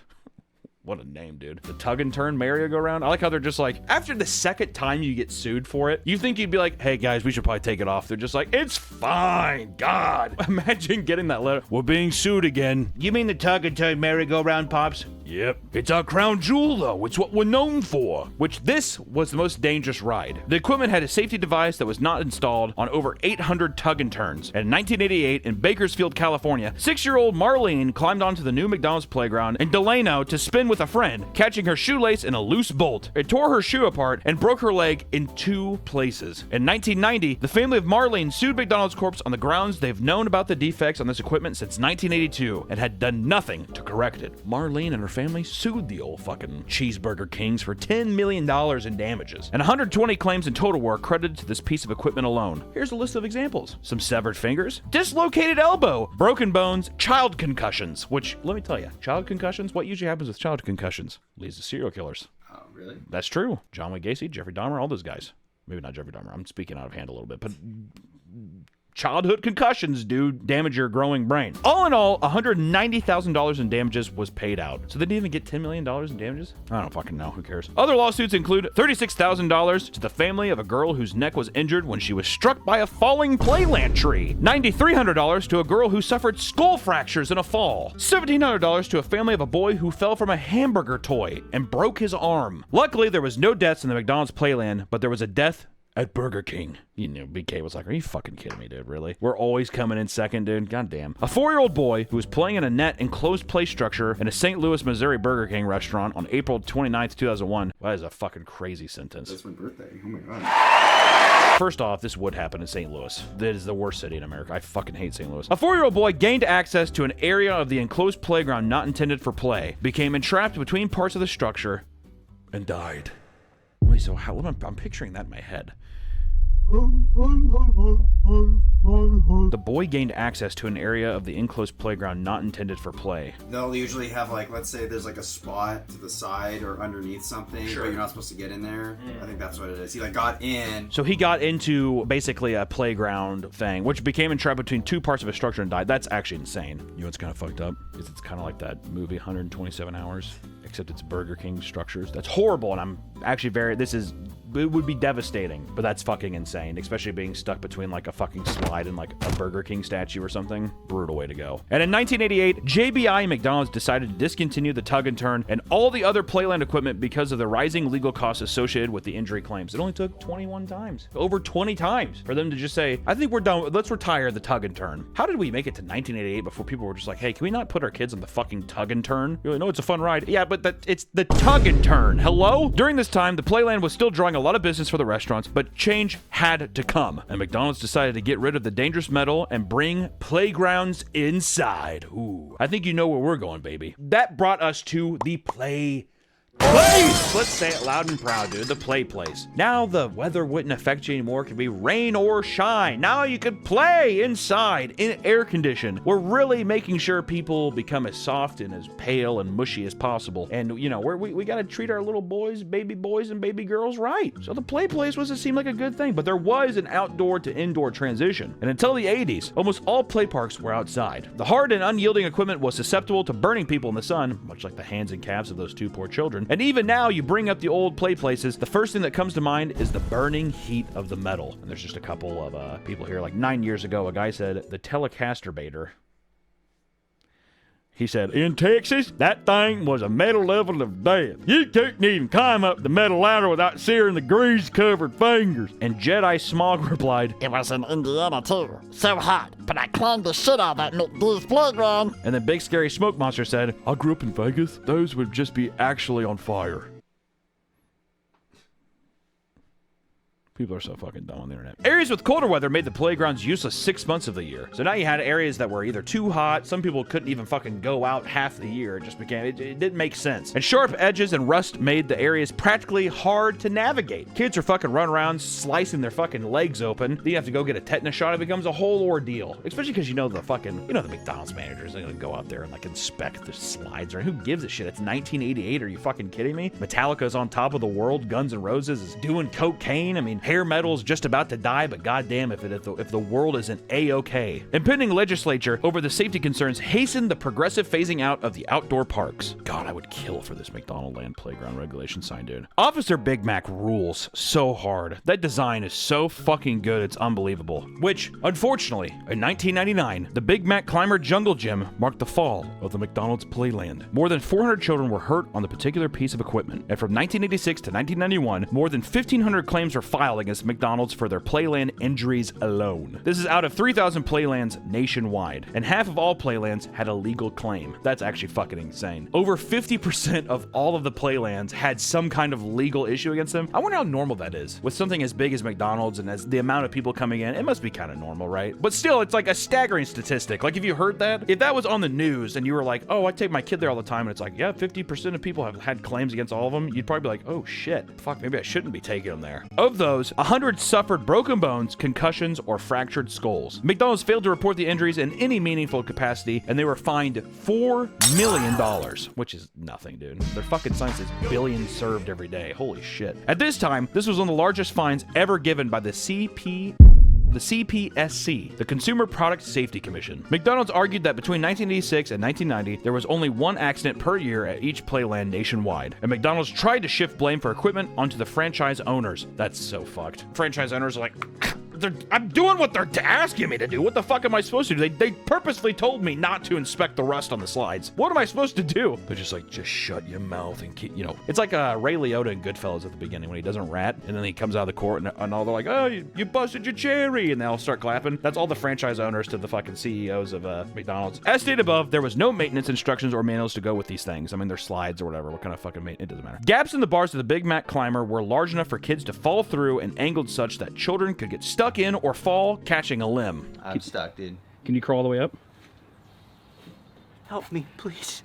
What a name, dude. The Tug and Turn Merry-Go-Round. I like how they're just like, after the second time you get sued for it, you think you'd be like, hey guys, we should probably take it off. They're just like, it's fine, God. Imagine getting that letter. We're being sued again. You mean the Tug and Turn Merry-Go-Round, Pops? Yep. It's our crown jewel, though. It's what we're known for. Which this was the most dangerous ride. The equipment had a safety device that was not installed on over 800 tug and turns. And in 1988, in Bakersfield, California, 6-year-old Marlene climbed onto the new McDonald's playground in Delano to spin with a friend, catching her shoelace in a loose bolt. It tore her shoe apart and broke her leg in 2 places. In 1990, the family of Marlene sued McDonald's Corp. On the grounds they've known about the defects on this equipment since 1982 and had done nothing to correct it. Marlene and her family sued the old fucking Cheeseburger Kings for $10 million in damages. And 120 claims in total were credited to this piece of equipment alone. Here's a list of examples. Some severed fingers, dislocated elbow, broken bones, child concussions, which, let me tell you, child concussions, what usually happens with child concussions? Leads to serial killers. Oh, really? That's true. John Wayne Gacy, Jeffrey Dahmer, all those guys. Maybe not Jeffrey Dahmer. I'm speaking out of hand a little bit, but childhood concussions, dude, damage your growing brain. All in all, $190,000 in damages was paid out. So they didn't even get $10 million in damages? I don't fucking know. Who cares? Other lawsuits include $36,000 to the family of a girl whose neck was injured when she was struck by a falling playland tree, $9,300 to a girl who suffered skull fractures in a fall, $1,700 to a family of a boy who fell from a hamburger toy and broke his arm. Luckily, there was no deaths in the McDonald's playland, but there was a death at Burger King. You know, BK was like, are you fucking kidding me, dude? Really? We're always coming in second, dude. Goddamn. A 4-year-old boy who was playing in a net enclosed play structure in a St. Louis, Missouri Burger King restaurant on April 29th, 2001. Well, that is a fucking crazy sentence. That's my birthday. Oh my god. First off, this would happen in St. Louis. That is the worst city in America. I fucking hate St. Louis. A 4-year-old boy gained access to an area of the enclosed playground not intended for play, became entrapped between parts of the structure, and died. Wait, so how? I'm picturing that in my head. The boy gained access to an area of the enclosed playground not intended for play. They'll usually have, like, let's say there's like a spot to the side or underneath something, but you're not supposed to get in there. I think that's what it is. He like got in. So he got into basically a playground thing, which became entrapped between 2 parts of a structure and died. That's actually insane. You know what's kind of fucked up? Is it's kind of like that movie 127 Hours, except it's Burger King structures. That's horrible, and I'm actually it would be devastating, but that's fucking insane, especially being stuck between like a fucking slide and like a Burger King statue or something. Brutal way to go. And in 1988, JBI and McDonald's decided to discontinue the tug and turn and all the other playland equipment because of the rising legal costs associated with the injury claims. It only took 21 times, over 20 times, for them to just say, I think we're done, let's retire the tug and turn. How did we make it to 1988 before people were just like, hey, can we not put our kids on the fucking tug and turn? You're like, no, it's a fun ride. Yeah, but it's the tug and turn. Hello? During this time, the playland was still drawing a lot of business for the restaurants, but change had to come, and McDonald's decided to get rid of the dangerous metal and bring playgrounds inside. Ooh, I think you know where we're going, baby. That brought us to the play place. Let's say it loud and proud, dude. The play place. Now the weather wouldn't affect you anymore. It could be rain or shine. Now you could play inside in air condition. We're really making sure people become as soft and as pale and mushy as possible. And you know, we got to treat our little boys and baby girls right. So the play place wasn't seem like a good thing, but there was an outdoor to indoor transition. And until the 80s, almost all play parks were outside. The hard and unyielding equipment was susceptible to burning people in the sun, much like the hands and calves of those 2 poor children. And even now, you bring up the old play places, the first thing that comes to mind is the burning heat of the metal. And there's just a couple of people here. Like 9 years ago, a guy said, the Telecaster-baiter. He said, in Texas, that thing was a metal level of death. You couldn't even climb up the metal ladder without searing the grease-covered fingers. And Jedi Smog replied, it was in Indiana, too. So hot, but I climbed the shit out of that McDee's playground. And then Big Scary Smoke Monster said, I grew up in Vegas. Those would just be actually on fire. People are so fucking dumb on the internet. Areas with colder weather made the playgrounds useless 6 months of the year. So now you had areas that were either too hot, some people couldn't even fucking go out half the year. It didn't make sense. And sharp edges and rust made the areas practically hard to navigate. Kids are fucking running around slicing their fucking legs open. Then you have to go get a tetanus shot. It becomes a whole ordeal. Especially because the McDonald's managers are gonna go out there and like inspect the slides. Or who gives a shit? It's 1988. Are you fucking kidding me? Metallica's on top of the world. Guns N' Roses is doing cocaine. I mean, Hair metal's just about to die, but goddamn if the world isn't A-okay. Impending legislature over the safety concerns hastened the progressive phasing out of the outdoor parks. God, I would kill for this McDonald Land playground regulation sign, dude. Officer Big Mac rules so hard. That design is so fucking good, it's unbelievable. Which, unfortunately, in 1999, the Big Mac Climber Jungle Gym marked the fall of the McDonald's Playland. More than 400 children were hurt on the particular piece of equipment, and from 1986 to 1991, more than 1,500 claims were filed against McDonald's for their Playland injuries alone. This is out of 3,000 Playlands nationwide, and half of all Playlands had a legal claim. That's actually fucking insane. Over 50% of all of the Playlands had some kind of legal issue against them. I wonder how normal that is. With something as big as McDonald's and as the amount of people coming in, it must be kind of normal, right? But still, it's like a staggering statistic. Like, if you heard that, if that was on the news and you were like, oh, I take my kid there all the time, and it's like, yeah, 50% of people have had claims against all of them, you'd probably be like, oh shit, fuck, maybe I shouldn't be taking them there. Of those, 100 suffered broken bones, concussions, or fractured skulls. McDonald's failed to report the injuries in any meaningful capacity, and they were fined $4 million, which is nothing, dude. Their fucking sign says billions served every day. Holy shit. At this time, this was one of the largest fines ever given by the CPSC, the Consumer Product Safety Commission. McDonald's argued that between 1986 and 1990, there was only one accident per year at each Playland nationwide, and McDonald's tried to shift blame for equipment onto the franchise owners. That's so fucked. Franchise owners are like, I'm doing what they're asking me to do. What the fuck am I supposed to do? They purposely told me not to inspect the rust on the slides. What am I supposed to do? They're just like, just shut your mouth and keep, It's like Ray Liotta in Goodfellas at the beginning when he doesn't rat, and then he comes out of the court and all they're like, oh, you busted your cherry, and they all start clapping. That's all the franchise owners to the fucking CEOs of McDonald's. As stated above, there was no maintenance instructions or manuals to go with these things. I mean, they're slides or whatever. What kind of fucking maintenance? It doesn't matter. Gaps in the bars of the Big Mac Climber were large enough for kids to fall through and angled such that children could get stuck in or fall catching a limb. I'm stuck, dude. Can you crawl all the way up? Help me, please.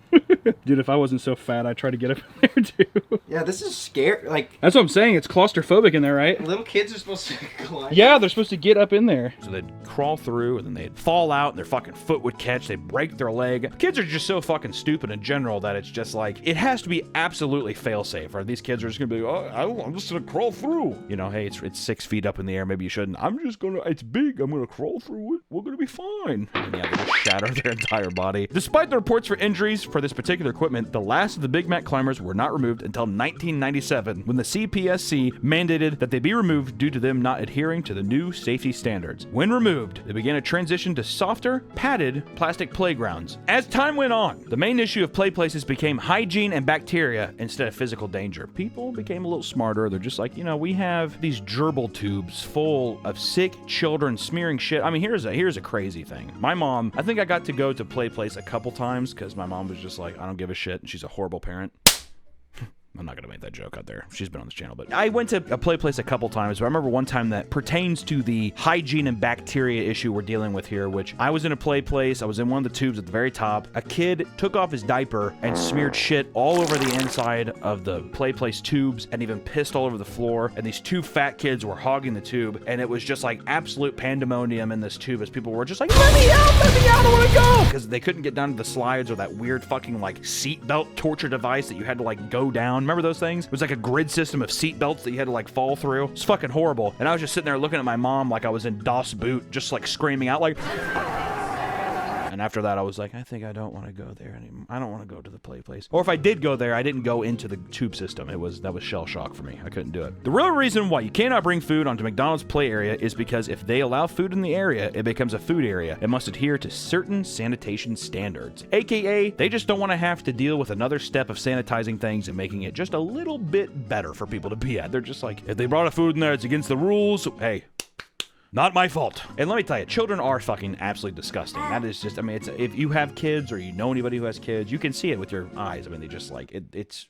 Dude, if I wasn't so fat, I'd try to get up in there too. Yeah, this is scary. Like, that's what I'm saying. It's claustrophobic in there, right? Little kids are supposed to climb. Yeah, they're supposed to get up in there. So they'd crawl through, and then they'd fall out, and their fucking foot would catch. They'd break their leg. Kids are just so fucking stupid in general that it's just like, it has to be absolutely fail-safe, or these kids are just gonna be, oh, I'm just gonna crawl through. Hey, it's 6 feet up in the air. Maybe you shouldn't. It's big. I'm gonna crawl through it. We're gonna be fine. And yeah, they just shatter their entire body. Despite the reports for injuries for this particular equipment, the last of the Big Mac climbers were not removed until 1997, when the CPSC mandated that they be removed due to them not adhering to the new safety standards. When removed, they began a transition to softer, padded plastic playgrounds. As time went on, the main issue of play places became hygiene and bacteria instead of physical danger. People became a little smarter. They're just like, we have these gerbil tubes full of sick children smearing shit. I mean, here's a crazy thing. My mom, I think I got to go to play place a couple times because my mom was just like, I don't give a shit, and she's a horrible parent. I'm not going to make that joke out there. She's been on this channel, but I went to a play place a couple times, but I remember one time that pertains to the hygiene and bacteria issue we're dealing with here, which I was in a play place. I was in one of the tubes at the very top. A kid took off his diaper and smeared shit all over the inside of the play place tubes and even pissed all over the floor. And these two fat kids were hogging the tube, and it was just like absolute pandemonium in this tube as people were just like, let me out, I want to go. Because they couldn't get down to the slides or that weird fucking like seatbelt torture device that you had to like go down. Remember those things? It was like a grid system of seat belts that you had to like fall through. It's fucking horrible. And I was just sitting there looking at my mom like I was in Das Boot, just like screaming out like... And after that, I was like, I think I don't want to go there anymore. I don't want to go to the play place. Or if I did go there, I didn't go into the tube system. That was shell shock for me. I couldn't do it. The real reason why you cannot bring food onto McDonald's play area is because if they allow food in the area, it becomes a food area. It must adhere to certain sanitation standards. AKA, they just don't want to have to deal with another step of sanitizing things and making it just a little bit better for people to be at. They're just like, if they brought a food in there, it's against the rules. Hey, not my fault. And let me tell you, children are fucking absolutely disgusting. That is just, I mean, if you have kids or you know anybody who has kids, you can see it with your eyes. I mean, they just like, it's...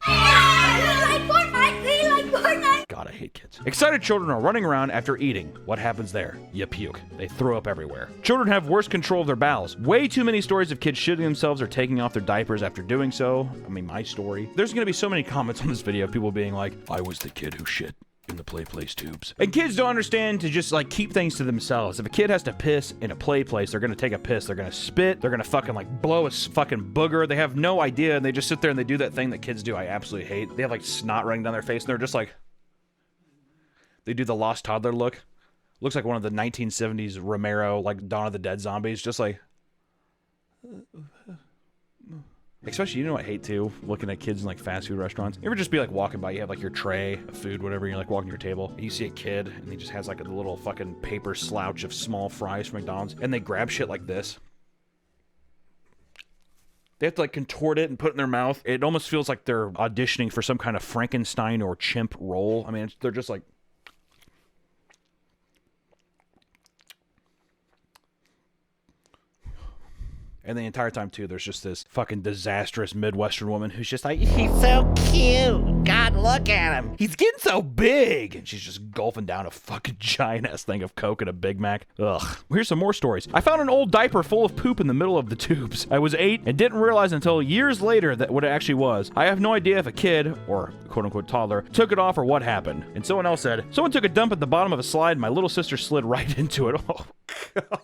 God, I hate kids. Excited children are running around after eating. What happens there? You puke. They throw up everywhere. Children have worse control of their bowels. Way too many stories of kids shitting themselves or taking off their diapers after doing so. I mean, my story. There's gonna be so many comments on this video of people being like, I was the kid who shit in the play place tubes. And kids don't understand to just like keep things to themselves. If a kid has to piss in a play place, they're gonna take a piss, they're gonna spit, they're gonna fucking like blow a fucking booger. They have no idea, and they just sit there and they do that thing that kids do I absolutely hate. They have like snot running down their face, and they're just like, They do the Lost Toddler look. Looks like one of the 1970s Romero, like Dawn of the Dead zombies, just like... Especially, you know what I hate too? Looking at kids in like fast food restaurants. You ever just be like walking by, you have like your tray of food, whatever, you're like walking to your table, and you see a kid, and he just has like a little fucking paper slouch of small fries from McDonald's, and they grab shit like this. They have to like contort it and put it in their mouth. It almost feels like they're auditioning for some kind of Frankenstein or chimp role. I mean, they're just like... And the entire time, too, there's just this fucking disastrous Midwestern woman who's just like, he's so cute. God, look at him. He's getting so big. And she's just gulping down a fucking giant-ass thing of Coke and a Big Mac. Ugh. Here's some more stories. I found an old diaper full of poop in the middle of the tubes. I was 8 and didn't realize until years later that what it actually was. I have no idea if a kid, or quote-unquote toddler, took it off or what happened. And someone else said, someone took a dump at the bottom of a slide and my little sister slid right into it. Oh, God.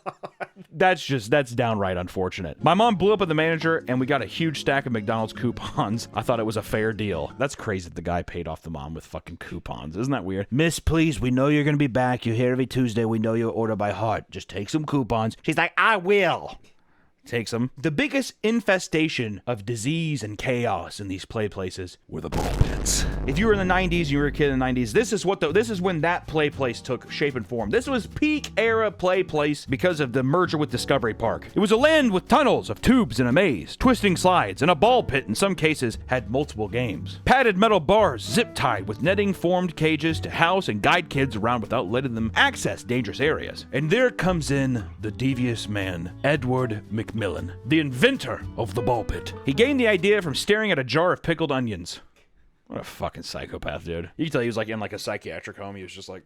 That's downright unfortunate. My mom blew up at the manager and we got a huge stack of McDonald's coupons. I thought it was a fair deal. That's crazy that the guy paid off the mom with fucking coupons. Isn't that weird? Miss, please, we know you're gonna be back. You're here every Tuesday. We know you order by heart. Just take some coupons. She's like, I will. Takes them. The biggest infestation of disease and chaos in these play places were the ball pits. If you were in the 90s, you were a kid in the 90s, this is when that play place took shape and form. This was peak era play place because of the merger with Discovery Park. It was a land with tunnels of tubes and a maze, twisting slides, and a ball pit in some cases had multiple games. Padded metal bars zip-tied with netting formed cages to house and guide kids around without letting them access dangerous areas. And there comes in the devious man, Edward McMillan, the inventor of the ball pit. He gained the idea from staring at a jar of pickled onions. What a fucking psychopath, dude. You can tell he was like in like a psychiatric home. He was just like...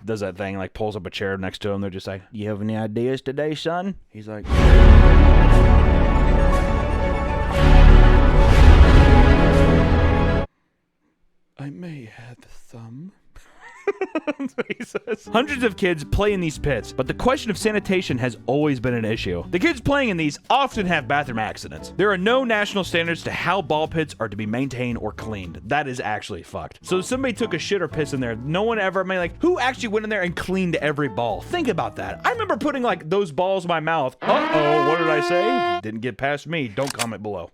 does that thing, like pulls up a chair next to him. They're just like, you have any ideas today, son? He's like... I may have some. That's what he says. Hundreds of kids play in these pits, but the question of sanitation has always been an issue. The kids playing in these often have bathroom accidents. There are no national standards to how ball pits are to be maintained or cleaned. That is actually fucked. So if somebody took a shit or piss in there, no one ever, I mean, like, who actually went in there and cleaned every ball? Think about that. I remember putting like those balls in my mouth. Uh-oh, what did I say? Didn't get past me. Don't comment below.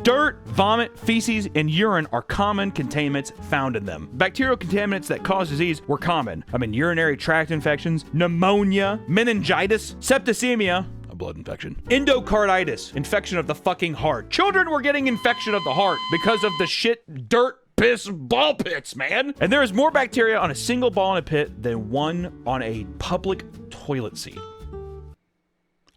Dirt, vomit, feces, and urine are common contaminants found in them. Bacterial contaminants that cause disease were common. I mean, urinary tract infections, pneumonia, meningitis, septicemia, a blood infection, endocarditis, infection of the fucking heart. Children were getting infection of the heart because of the shit, dirt, piss, ball pits, man. And there is more bacteria on a single ball in a pit than one on a public toilet seat.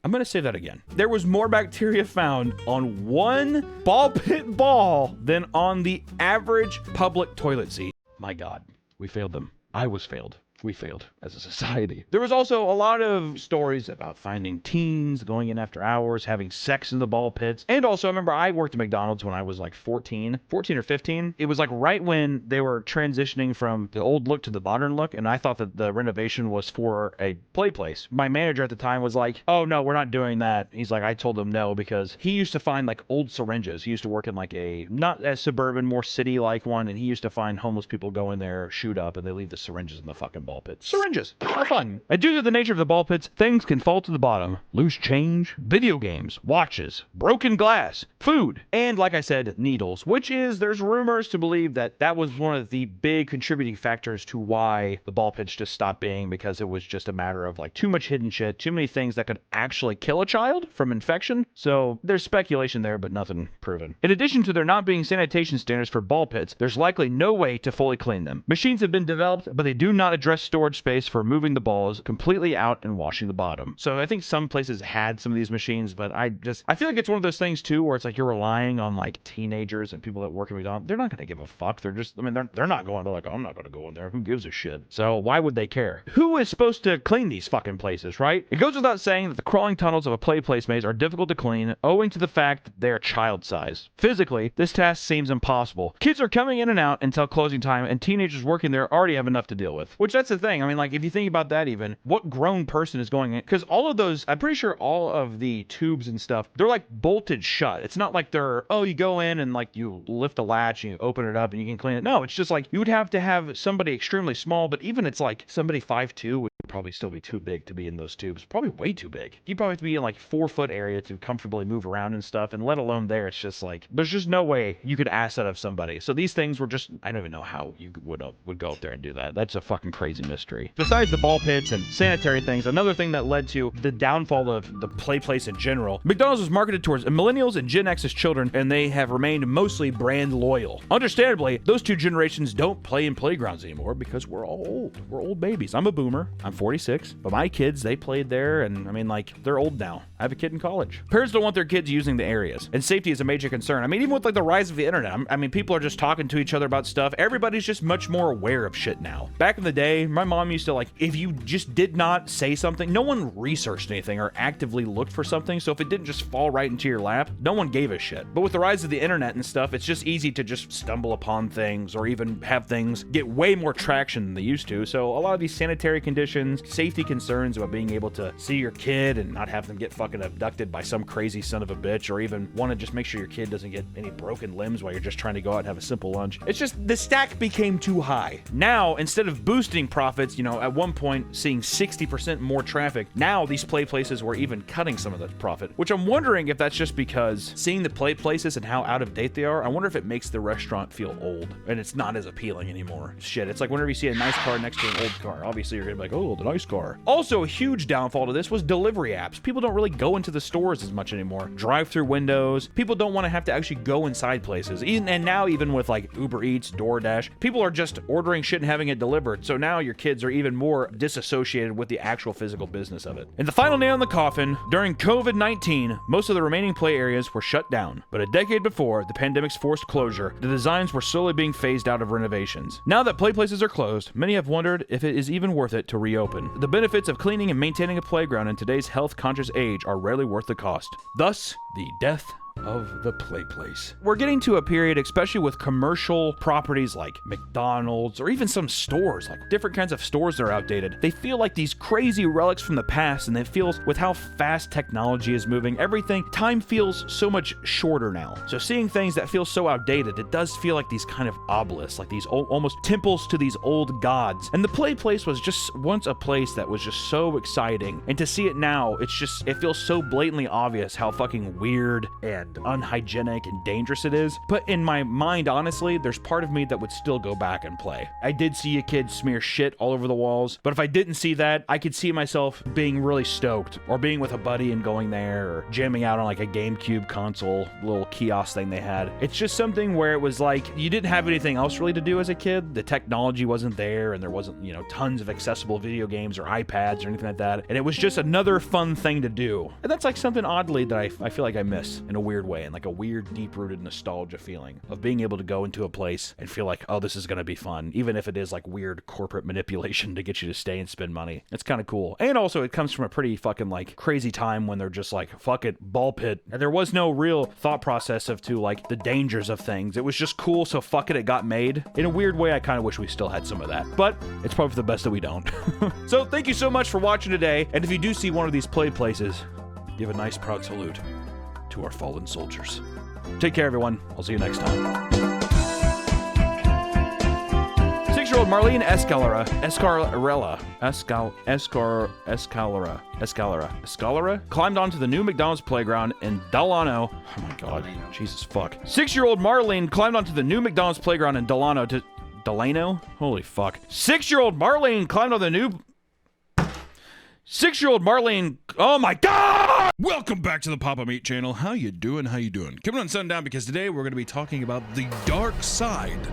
I'm going to say that again. There was more bacteria found on one ball pit ball than on the average public toilet seat. My God, we failed them. I was failed. We failed as a society. There was also a lot of stories about finding teens going in after hours, having sex in the ball pits. And also, I remember I worked at McDonald's when I was like 14 or 15. It was like right when they were transitioning from the old look to the modern look. And I thought that the renovation was for a play place. My manager at the time was like, oh no, we're not doing that. He's like, I told him no, because he used to find like old syringes. He used to work in like a, not as suburban, more city-like one. And he used to find homeless people go in there, shoot up, and they leave the syringes in the fucking ball pits. Syringes. How fun. And due to the nature of the ball pits, things can fall to the bottom. Loose change, video games, watches, broken glass, food, and like I said, needles, which is, there's rumors to believe that that was one of the big contributing factors to why the ball pits just stopped being, because it was just a matter of like too much hidden shit, too many things that could actually kill a child from infection. So there's speculation there, but nothing proven. In addition to there not being sanitation standards for ball pits, there's likely no way to fully clean them. Machines have been developed, but they do not address storage space for moving the balls completely out and washing the bottom. So I think some places had some of these machines, but I feel like it's one of those things too where it's like you're relying on like teenagers and people that work at McDonald's. They're not going to give a fuck. They're just, I mean, they're not going to like, oh, I'm not going to go in there. Who gives a shit? So why would they care? Who is supposed to clean these fucking places, right? It goes without saying that the crawling tunnels of a play place maze are difficult to clean owing to the fact that they are child size. Physically, this task seems impossible. Kids are coming in and out until closing time, and teenagers working there already have enough to deal with, which that's the thing. I mean, like, if you think about that even, what grown person is going in? Because all of those, I'm pretty sure all of the tubes and stuff, they're like bolted shut. It's not like they're, oh, you go in and like you lift a latch and you open it up and you can clean it. No, it's just like you would have to have somebody extremely small, but even it's like somebody 5'2" would probably still be too big to be in those tubes. Probably way too big. You probably have to be in like 4-foot area to comfortably move around and stuff, and let alone there, it's just like, there's just no way you could ask that of somebody. So these things were just, I don't even know how you would go up there and do that. That's a fucking crazy mystery. Besides the ball pits and sanitary things, another thing that led to the downfall of the play place in general, McDonald's was marketed towards millennials and Gen X's children, and they have remained mostly brand loyal. Understandably, those two generations don't play in playgrounds anymore because we're all old. We're old babies. I'm a boomer. I'm 46, but my kids, they played there, and I mean, like, they're old now. I have a kid in college. Parents don't want their kids using the areas, and safety is a major concern. I mean, even with like the rise of the internet, I mean, people are just talking to each other about stuff. Everybody's just much more aware of shit now. Back in the day, my mom used to, like, if you just did not say something, no one researched anything or actively looked for something, so if it didn't just fall right into your lap, no one gave a shit. But with the rise of the internet and stuff, it's just easy to just stumble upon things or even have things get way more traction than they used to. So a lot of these sanitary conditions, safety concerns about being able to see your kid and not have them get fucking abducted by some crazy son of a bitch, or even want to just make sure your kid doesn't get any broken limbs while you're just trying to go out and have a simple lunch. It's just, the stack became too high. Now, instead of boosting profits, you know, at one point seeing 60% more traffic, now these play places were even cutting some of that profit, which I'm wondering if that's just because seeing the play places and how out of date they are, I wonder if it makes the restaurant feel old and it's not as appealing anymore. Shit, it's like whenever you see a nice car next to an old car, obviously you're gonna be like, oh, the nice car. Also, a huge downfall to this was delivery apps. People don't really go into the stores as much anymore. Drive-through windows. People don't want to have to actually go inside places. And now even with like Uber Eats, DoorDash, people are just ordering shit and having it delivered. So now your kids are even more disassociated with the actual physical business of it. And the final nail in the coffin, during COVID-19, most of the remaining play areas were shut down. But a decade before the pandemic's forced closure, the designs were slowly being phased out of renovations. Now that play places are closed, many have wondered if it is even worth it to reopen. The benefits of cleaning and maintaining a playground in today's health-conscious age are rarely worth the cost. Thus, the death of the play place. We're getting to a period, especially with commercial properties like McDonald's or even some stores, like different kinds of stores that are outdated. They feel like these crazy relics from the past, and it feels, with how fast technology is moving, time feels so much shorter now. So seeing things that feel so outdated, it does feel like these kind of obelisks, like these almost temples to these old gods. And the play place was just once a place that was just so exciting. And to see it now, it feels so blatantly obvious how fucking weird and unhygienic and dangerous it is. But in my mind, honestly, there's part of me that would still go back and play. I did see a kid smear shit all over the walls, but if I didn't see that, I could see myself being really stoked, or being with a buddy and going there, or jamming out on like a GameCube console, little kiosk thing they had. It's just something where it was like, you didn't have anything else really to do as a kid. The technology wasn't there, and there wasn't, you know, tons of accessible video games or iPads or anything like that. And it was just another fun thing to do. And that's like something oddly that I feel like I miss in a weird way, and like a weird deep-rooted nostalgia feeling of being able to go into a place and feel like, oh, this is gonna be fun, even if it is like weird corporate manipulation to get you to stay and spend money. It's kind of cool. And also it comes from a pretty fucking like crazy time when they're just like, fuck it, ball pit, and there was no real thought process to like the dangers of things. It was just cool, so fuck it, it got made. In a weird way, I kind of wish we still had some of that, but it's probably for the best that we don't. So thank you so much for watching today, and if you do see one of these play places, give a nice proud salute to our fallen soldiers. Take care, everyone. I'll see you next time. 6-year-old Marlene Escalera climbed onto the new McDonald's playground in Delano. Oh my god, Jesus fuck. 6-year-old Marlene climbed onto the new McDonald's playground in Delano? Holy fuck. 6-year-old Marlene climbed on the new... 6-year-old Marlene... Oh my god! Welcome back to the Papa Meat channel. How you doing? How you doing? Coming on sundown, because today we're going to be talking about the dark side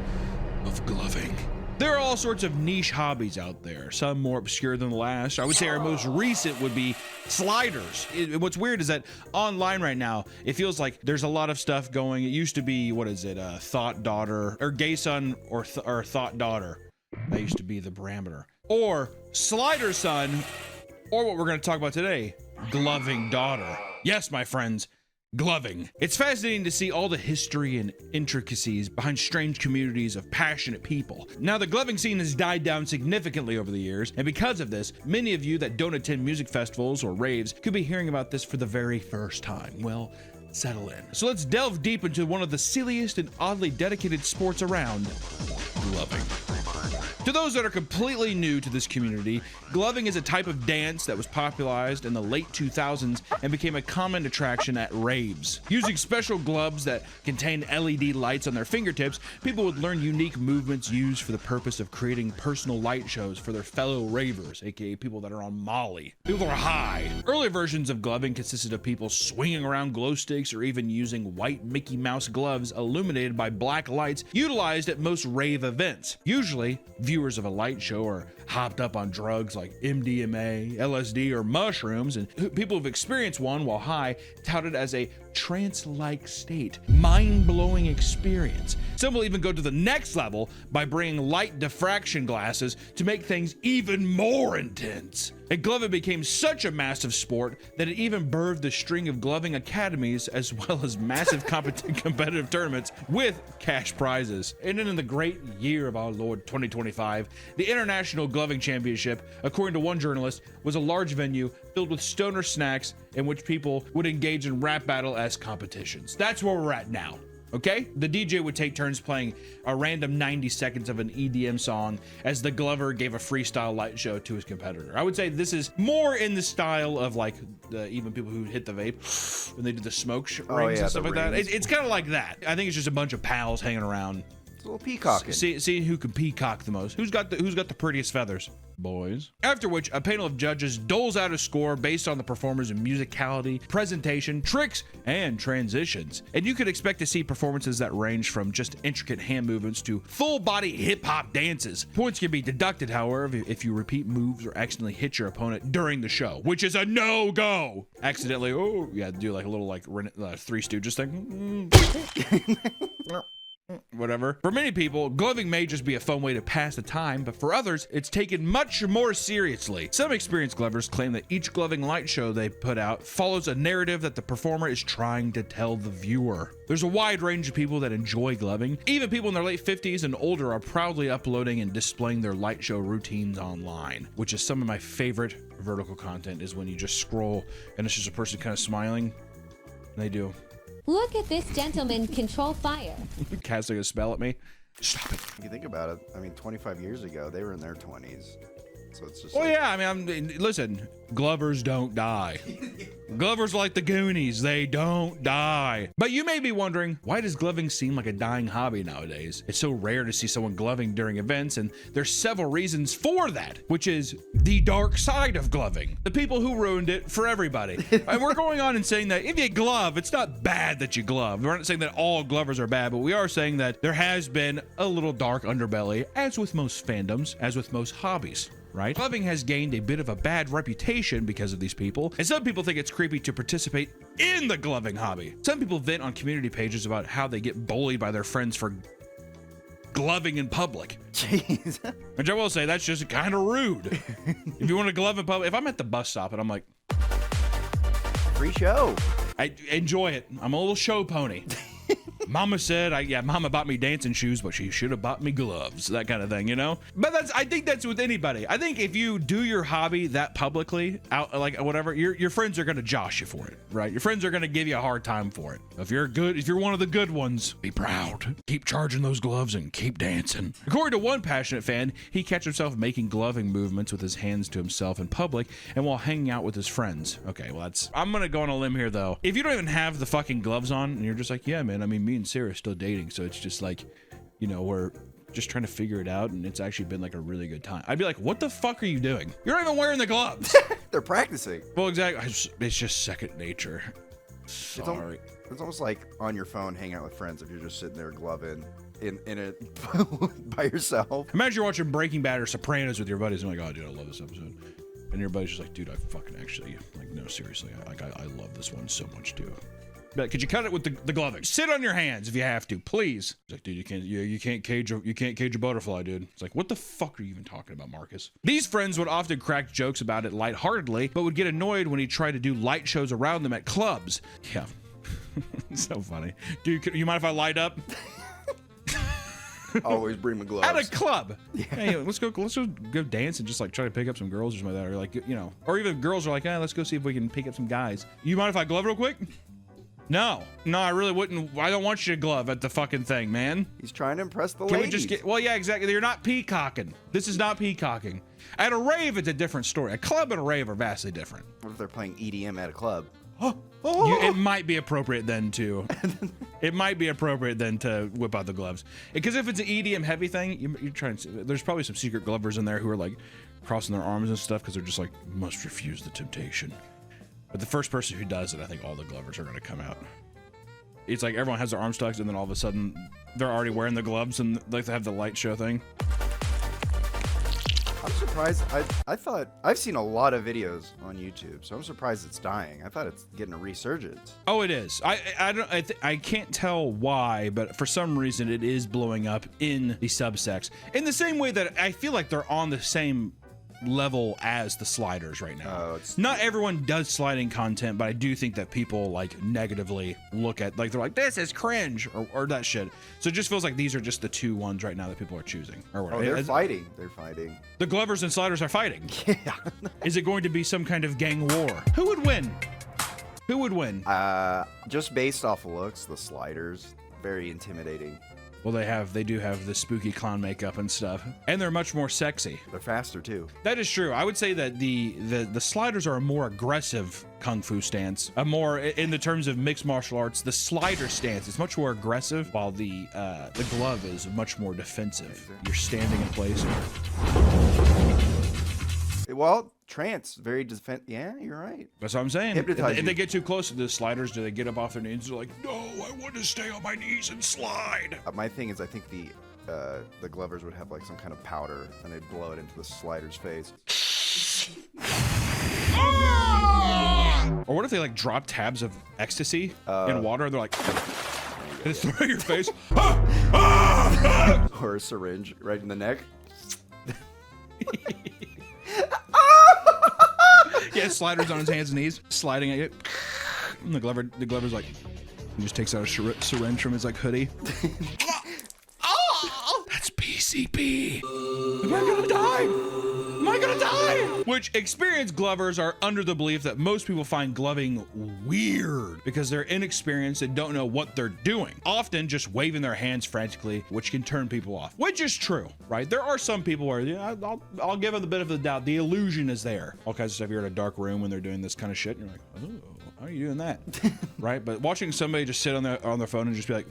of gloving. There are all sorts of niche hobbies out there, some more obscure than the last. I would say our most recent would be sliders. What's weird is that online right now, it feels like there's a lot of stuff going. It used to be, what is it, Thought Daughter, or Gay Son, or Thought Daughter. That used to be the parameter. Or Slider Son, or what we're going to talk about today, Gloving Daughter. Yes, my friends, Gloving. It's fascinating to see all the history and intricacies behind strange communities of passionate people. Now, the gloving scene has died down significantly over the years, and because of this, many of you that don't attend music festivals or raves could be hearing about this for the very first time. Well, settle in. So let's delve deep into one of the silliest and oddly dedicated sports around, gloving. To those that are completely new to this community, gloving is a type of dance that was popularized in the late 2000s and became a common attraction at raves. Using special gloves that contain LED lights on their fingertips, people would learn unique movements used for the purpose of creating personal light shows for their fellow ravers, aka people that are on Molly. People that are high. Early versions of gloving consisted of people swinging around glow sticks or even using white Mickey Mouse gloves illuminated by black lights utilized at most rave events. Usually, viewers of a light show are hopped up on drugs like MDMA, LSD, or mushrooms, and people who've experienced one while high tout it as a trance-like state, mind-blowing experience. Some will even go to the next level by bringing light diffraction glasses to make things even more intense. And gloving became such a massive sport that it even birthed a string of gloving academies as well as massive competitive tournaments with cash prizes. And then in the great year of our Lord 2025, the International Gloving Championship, according to one journalist, was a large venue filled with stoner snacks in which people would engage in rap battle as competitions. That's where we're at now. Okay? The DJ would take turns playing a random 90 seconds of an EDM song as the glover gave a freestyle light show to his competitor. I would say this is more in the style of like even people who hit the vape when they did the smoke rings and stuff like that. It's kind of like that. I think it's just a bunch of pals hanging around. It's a little peacocking. See who can peacock the most. Who's got the prettiest feathers? Boys. After which, a panel of judges doles out a score based on the performer's musicality, presentation, tricks, and transitions. And you could expect to see performances that range from just intricate hand movements to full-body hip-hop dances. Points can be deducted, however, if you repeat moves or accidentally hit your opponent during the show, which is a no-go. Accidentally, do like a little like Three Stooges thing. Whatever. For many people, gloving may just be a fun way to pass the time, but for others, it's taken much more seriously. Some experienced glovers claim that each gloving light show they put out follows a narrative that the performer is trying to tell the viewer. There's a wide range of people that enjoy gloving. Even people in their late 50s and older are proudly uploading and displaying their light show routines online, which is some of my favorite vertical content is when you just scroll and it's just a person kind of smiling and they do. Look at this gentleman control fire. Casting a spell at me. Stop it. If you think about it, I mean, 25 years ago, they were in their 20s. So it's just listen, glovers don't die. Glovers like the Goonies, they don't die. But you may be wondering, why does gloving seem like a dying hobby nowadays? It's so rare to see someone gloving during events, and there's several reasons for that, which is the dark side of gloving. The people who ruined it for everybody. And we're going on and saying that if you glove, it's not bad that you glove. We're not saying that all glovers are bad, but we are saying that there has been a little dark underbelly, as with most fandoms, as with most hobbies. Right? Gloving has gained a bit of a bad reputation because of these people, and some people think it's creepy to participate in the gloving hobby. Some people vent on community pages about how they get bullied by their friends for gloving in public. Jeez. Which I will say, that's just kind of rude. If you want to glove in public, if I'm at the bus stop and I'm like, free show. I enjoy it. I'm a little show pony. Mama said, Mama bought me dancing shoes, but she should have bought me gloves, that kind of thing, you know? But I think that's with anybody. I think if you do your hobby that publicly, out like whatever, your friends are going to josh you for it, right? Your friends are going to give you a hard time for it. If you're one of the good ones, be proud. Keep charging those gloves and keep dancing. According to one passionate fan, he catch himself making gloving movements with his hands to himself in public and while hanging out with his friends. Okay, well I'm going to go on a limb here though. If you don't even have the fucking gloves on and you're just like, yeah, man, I mean, me and Sarah are still dating, so it's just like, you know, we're just trying to figure it out, and it's actually been like a really good time. I'd be like, what the fuck are you doing? You're not even wearing the gloves. They're practicing. Well, exactly. It's just second nature. Sorry. It's almost like on your phone hanging out with friends if you're just sitting there gloving in it by yourself. Imagine you're watching Breaking Bad or Sopranos with your buddies and you're like, oh, dude, I love this episode. And your buddy's just like, dude, I fucking actually, like, no, seriously, I love this one so much too. But could you cut it with the gloving? Sit on your hands if you have to, please. It's like, dude, you can't cage a butterfly, dude. It's like, what the fuck are you even talking about, Marcus? These friends would often crack jokes about it lightheartedly, but would get annoyed when he tried to do light shows around them at clubs. Yeah. So funny. Dude, you mind if I light up? Always bring my gloves. At a club. Yeah. Hey, let's go dance and just like try to pick up some girls or something like that. Or like, you know, or even girls are like, let's go see if we can pick up some guys. You mind if I glove real quick? No, I really wouldn't. I don't want you to glove at the fucking thing, man. He's trying to impress the Can ladies. we just get, well, yeah, exactly. You're not peacocking. This is not peacocking. At a rave, it's a different story. A club and a rave are vastly different. What if they're playing EDM at a club? It might be appropriate then to whip out the gloves, because if it's an EDM heavy thing, you're trying to. There's probably some secret glovers in there who are like crossing their arms and stuff because they're just like, must refuse the temptation. But the first person who does it, I think all the glovers are going to come out. It's like everyone has their arms tucked, and then all of a sudden they're already wearing the gloves and like they have the light show thing. I'm surprised. I thought I've seen a lot of videos on YouTube, so I'm surprised it's dying. I thought it's getting a resurgence. Oh, it is. I can't tell why, but for some reason it is blowing up in the subsects in the same way that I feel like they're on the same level as the sliders right now. Not everyone does sliding content, but I do think that people like negatively look at, like, they're like, this is cringe or that shit. So it just feels like these are just the two ones right now that people are choosing or whatever. Oh, they're fighting. They're fighting. The glovers and sliders are fighting. Yeah. Is it going to be some kind of gang war? Who would win? Who would win? Just based off of looks, the sliders, very intimidating. Well, they do have the spooky clown makeup and stuff, and they're much more sexy. They're faster too. That is true. I would say that the sliders are a more aggressive kung fu stance, a more in the terms of mixed martial arts. The slider stance is much more aggressive, while the glove is much more defensive. You're standing in place. Well, trance, very defense. Yeah, you're right. That's what I'm saying. Hypnotize If they you. get too close to the sliders, do they get up off their knees? They're like, no, I want to stay on my knees and slide. My thing is, I think the glovers would have like some kind of powder, and they'd blow it into the slider's face. Or what if they like drop tabs of ecstasy in water and they're like, and throw it in your face? Or a syringe right in the neck. Yeah, sliders on his hands and knees, sliding at it. And the glover's like, he just takes out a syringe from his like hoodie. That's PCP. Am I gonna die? Am I gonna die? Which experienced glovers are under the belief that most people find gloving weird because they're inexperienced and don't know what they're doing. Often just waving their hands frantically, which can turn people off, which is true, right? There are some people where, yeah, I'll give them the benefit of the doubt. The illusion is there. All kinds of stuff. You're in a dark room when they're doing this kind of shit, and you're like, oh, how are you doing that? Right? But watching somebody just sit on their phone and just be like,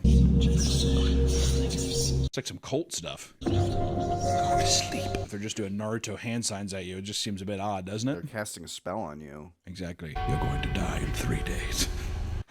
it's like some cult stuff. Go to sleep. If they're just doing Naruto hand signs at you, it just seems a bit odd, doesn't it? They're casting a spell on you. Exactly. You're going to die in 3 days.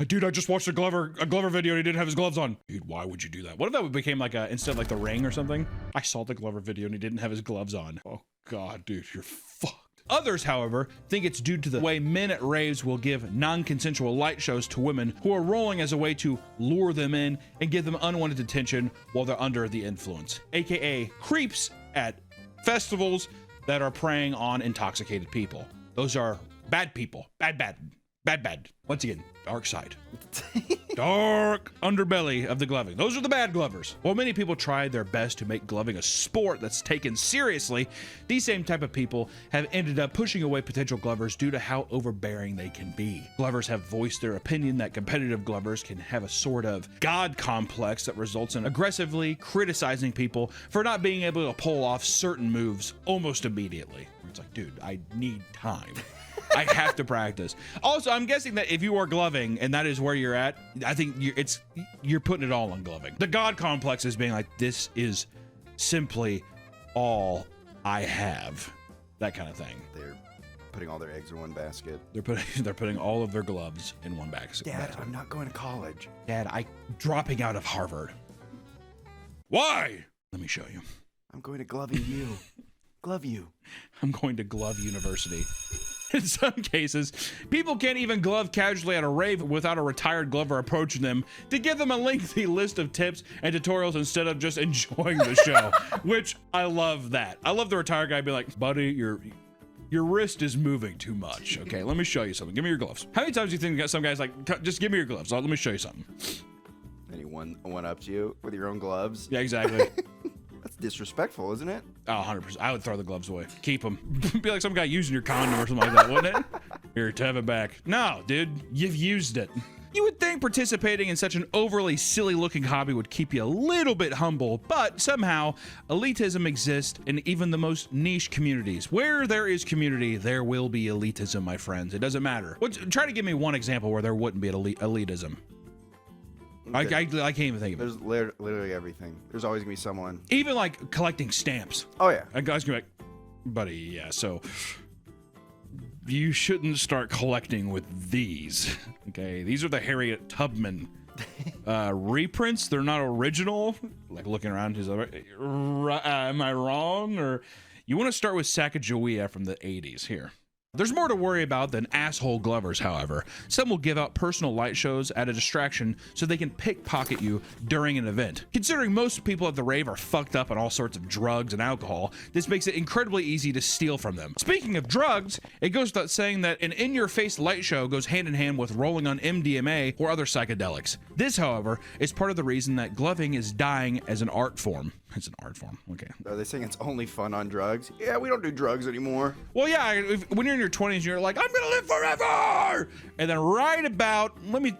Dude, I just watched a Glover video and he didn't have his gloves on. Dude, why would you do that? What if that became like instead of like the Ring or something? I saw the Glover video and he didn't have his gloves on. Oh God, dude, you're fucked. Others, however, think it's due to the way men at raves will give non-consensual light shows to women who are rolling as a way to lure them in and give them unwanted attention while they're under the influence, aka creeps at festivals that are preying on intoxicated people. Those are bad people. Bad. Once again, dark side. Dark underbelly of the gloving. Those are the bad glovers. While many people try their best to make gloving a sport that's taken seriously, these same type of people have ended up pushing away potential glovers due to how overbearing they can be. Glovers have voiced their opinion that competitive glovers can have a sort of God complex that results in aggressively criticizing people for not being able to pull off certain moves almost immediately. It's like, dude, I need time. I have to practice. Also, I'm guessing that if you are gloving and that is where you're at, I think you're putting it all on gloving. The God complex is being like, this is simply all I have. That kind of thing. They're putting all their eggs in one basket. They're putting all of their gloves in one basket. Dad, I'm not going to college. Dad, I'm dropping out of Harvard. Why? Let me show you. I'm going to gloving you. Glove you. I'm going to Glove University. In some cases, people can't even glove casually at a rave without a retired glover approaching them to give them a lengthy list of tips and tutorials instead of just enjoying the show, which I love that. I love the retired guy be like, buddy, Your wrist is moving too much. Okay, let me show you something. Give me your gloves. How many times do you think some guys like, just give me your gloves? Let me show you something. And he one up to you with your own gloves. Yeah, exactly. That's disrespectful, isn't it? Oh, 100%. I would throw the gloves away. Keep them. Be like some guy using your condom or something like that, wouldn't it? Here, to have it back. No, dude, you've used it. You would think participating in such an overly silly-looking hobby would keep you a little bit humble, but somehow elitism exists in even the most niche communities. Where there is community, there will be elitism, my friends. It doesn't matter. Try to give me one example where there wouldn't be elitism. I can't even think of it. There's literally everything. There's always gonna be someone. Even like collecting stamps. Oh yeah. A guy's gonna be like, buddy, yeah, so you shouldn't start collecting with these. Okay, these are the Harriet Tubman reprints. They're not original. Like looking around, he's like, am I wrong? Or you want to start with Sacagawea from the 80s here. There's more to worry about than asshole glovers, however. Some will give out personal light shows at a distraction so they can pickpocket you during an event. Considering most people at the rave are fucked up on all sorts of drugs and alcohol, this makes it incredibly easy to steal from them. Speaking of drugs, it goes without saying that an in-your-face light show goes hand in hand with rolling on MDMA or other psychedelics. This, however, is part of the reason that gloving is dying as an art form. It's an art form, okay. Are they saying it's only fun on drugs? Yeah, we don't do drugs anymore. Well, yeah, when you're in your 20s, you're like, I'm gonna live forever! And then right about,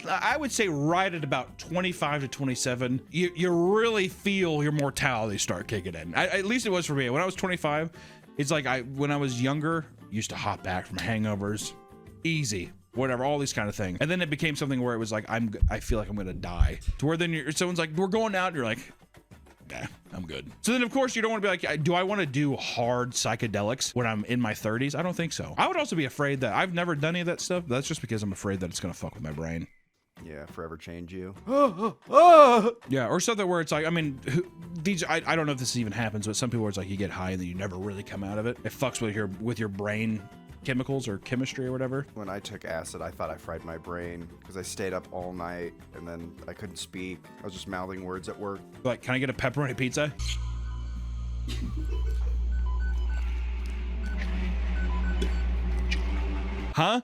I would say right at about 25 to 27, you really feel your mortality start kicking in. At least it was for me. When I was 25, it's like when I was younger, used to hop back from hangovers, easy. Whatever, all these kind of things. And then it became something where it was like, I feel like I'm gonna die. To where then someone's like, we're going out, and you're like, okay, I'm good. So then, of course, you don't want to be like, do I want to do hard psychedelics when I'm in my 30s? I don't think so. I would also be afraid that I've never done any of that stuff. That's just because I'm afraid that it's going to fuck with my brain. Yeah, forever change you. Yeah, or something where it's like, I mean, I don't know if this even happens, but some people where it's like you get high and then you never really come out of it. It fucks with your brain chemicals or chemistry or whatever. When I took acid, I thought I fried my brain because I stayed up all night and then I couldn't speak. I was just mouthing words at work. Like, can I get a pepperoni pizza? Huh?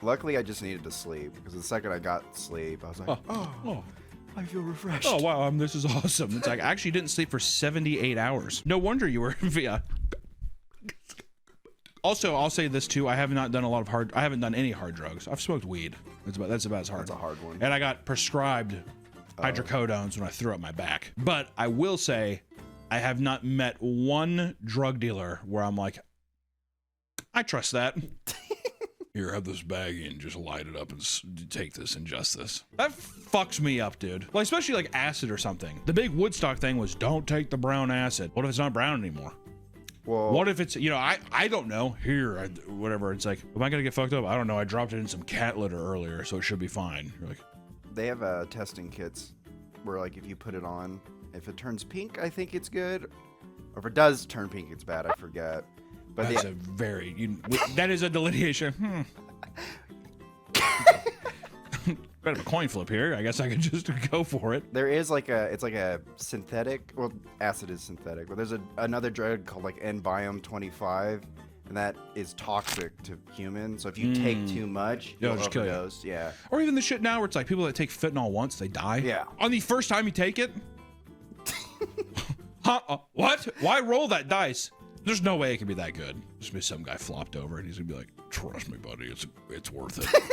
Luckily, I just needed to sleep because the second I got sleep, I was like, oh. I feel refreshed. Oh, wow, this is awesome. It's like, I actually didn't sleep for 78 hours. No wonder you were via. Also, I'll say this too. I haven't done any hard drugs. I've smoked weed. That's about as hard. That's a hard one. And I got prescribed hydrocodones when I threw up my back. But I will say, I have not met one drug dealer where I'm like, I trust that. Here, have this baggie and just light it up and take this, ingest this. That fucks me up, dude. Like, especially like acid or something. The big Woodstock thing was don't take the brown acid. What if it's not brown anymore? Well, what if it's, I don't know. Here, whatever. It's like, am I gonna get fucked up? I don't know. I dropped it in some cat litter earlier, so it should be fine. You're like, they have testing kits where, like, if you put it on, if it turns pink, I think it's good. Or if it does turn pink, it's bad. I forget. But that's that is a delineation. Bit of a coin flip here. I guess I could just go for it. There is it's like a synthetic, well, acid is synthetic, but there's another drug called like N-Biome 25, and that is toxic to humans. So if you take too much, you'll just overdose. Kill you. Yeah. Or even the shit now where it's like people that take fentanyl once, they die. Yeah. On the first time you take it? Huh? What? Why roll that dice? There's no way it can be that good. There's gonna be some guy flopped over and he's gonna be like, trust me, buddy, it's worth it.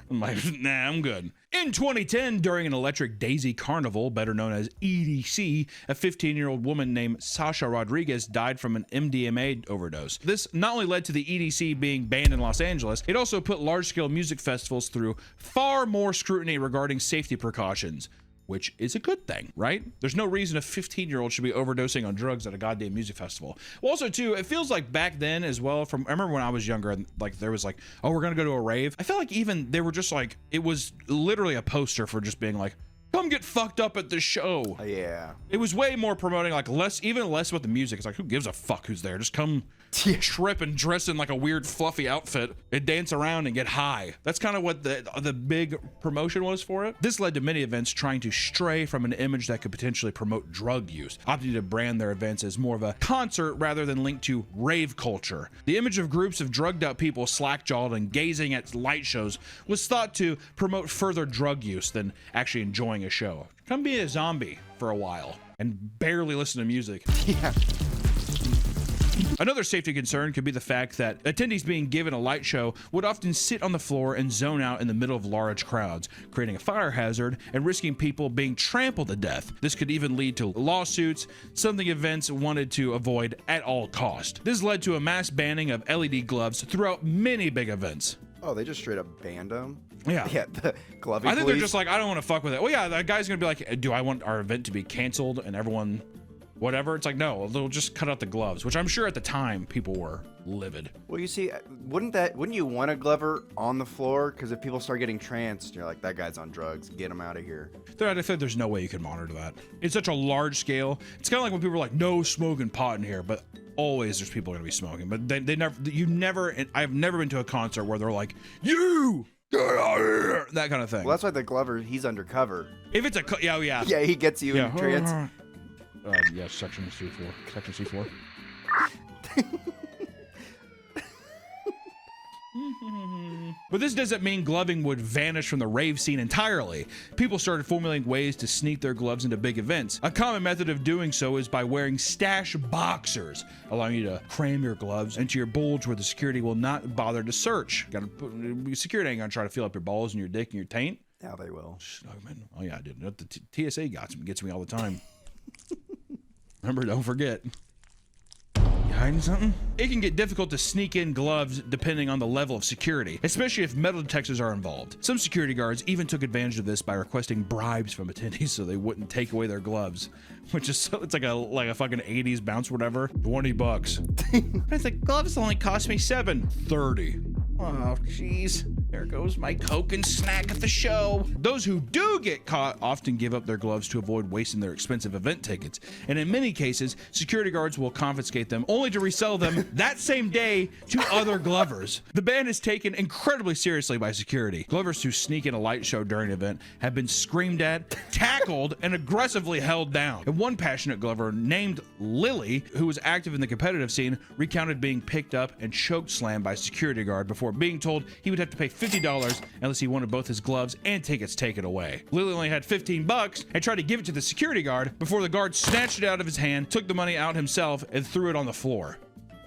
I'm like, nah, I'm good. In 2010, during an Electric Daisy Carnival, better known as EDC, a 15-year-old woman named Sasha Rodriguez died from an MDMA overdose. This not only led to the EDC being banned in Los Angeles, it also put large-scale music festivals through far more scrutiny regarding safety precautions. Which is a good thing, right? There's no reason a 15-year-old should be overdosing on drugs at a goddamn music festival. Well, also, too, it feels like back then as well, I remember when I was younger, and like there was like, oh, we're gonna go to a rave. I felt like even they were just like, it was literally a poster for just being like, Come get fucked up at the show. Yeah. It was way more promoting, like even less about the music. It's like, who gives a fuck who's there? Just come trip and dress in like a weird fluffy outfit and dance around and get high. That's kind of what the big promotion was for it. This led to many events trying to stray from an image that could potentially promote drug use, opting to brand their events as more of a concert rather than linked to rave culture. The image of groups of drugged out people slack-jawed and gazing at light shows was thought to promote further drug use than actually enjoying a show. Come be a zombie for a while and barely listen to music. Yeah. Another safety concern could be the fact that attendees being given a light show would often sit on the floor and zone out in the middle of large crowds, creating a fire hazard and risking people being trampled to death. This could even lead to lawsuits, something events wanted to avoid at all cost. This led to a mass banning of LED gloves throughout many big events. Oh, they just straight up banned them? Yeah. Yeah, the gloving I think police. they're just like, I don't want to fuck with it. Well, yeah, that guy's gonna be like, do I want our event to be canceled and everyone whatever? It's like, no, they'll just cut out the gloves, which I'm sure at the time people were livid. Well, you see, wouldn't you want a glover on the floor? Because if people start getting tranced, you're like, that guy's on drugs, get him out of here. I feel like there's no way you can monitor that. It's such a large scale. It's kind of like when people are like, no smoking pot in here, but always there's people gonna be smoking. But I've never been to a concert where they're like, you get out of here, that kind of thing. Well, that's why the glover, he's undercover. If it's yeah. Yeah, he gets you in trance. Yeah, section C4. Section C4. But this doesn't mean gloving would vanish from the rave scene entirely. People started formulating ways to sneak their gloves into big events. A common method of doing so is by wearing stash boxers, allowing you to cram your gloves into your bulge where the security will not bother to search. Security ain't gonna try to fill up your balls and your dick and your taint. Yeah, they will. Oh yeah, I did. The TSA gets me all the time. Remember, don't forget. You hiding something? It can get difficult to sneak in gloves depending on the level of security, especially if metal detectors are involved. Some security guards even took advantage of this by requesting bribes from attendees so they wouldn't take away their gloves, which is it's like a fucking 80s bounce, whatever. $20. But it's like, gloves only cost me $7.30. Oh, jeez. There goes my Coke and snack at the show. Those who do get caught often give up their gloves to avoid wasting their expensive event tickets. And in many cases, security guards will confiscate them only to resell them that same day to other glovers. The ban is taken incredibly seriously by security. Glovers who sneak in a light show during an event have been screamed at, tackled, and aggressively held down. And one passionate glover named Lily, who was active in the competitive scene, recounted being picked up and choke slammed by a security guard before being told he would have to pay $50 unless he wanted both his gloves and tickets taken away. Lily only had $15 and tried to give it to the security guard before the guard snatched it out of his hand, took the money out himself, and threw it on the floor.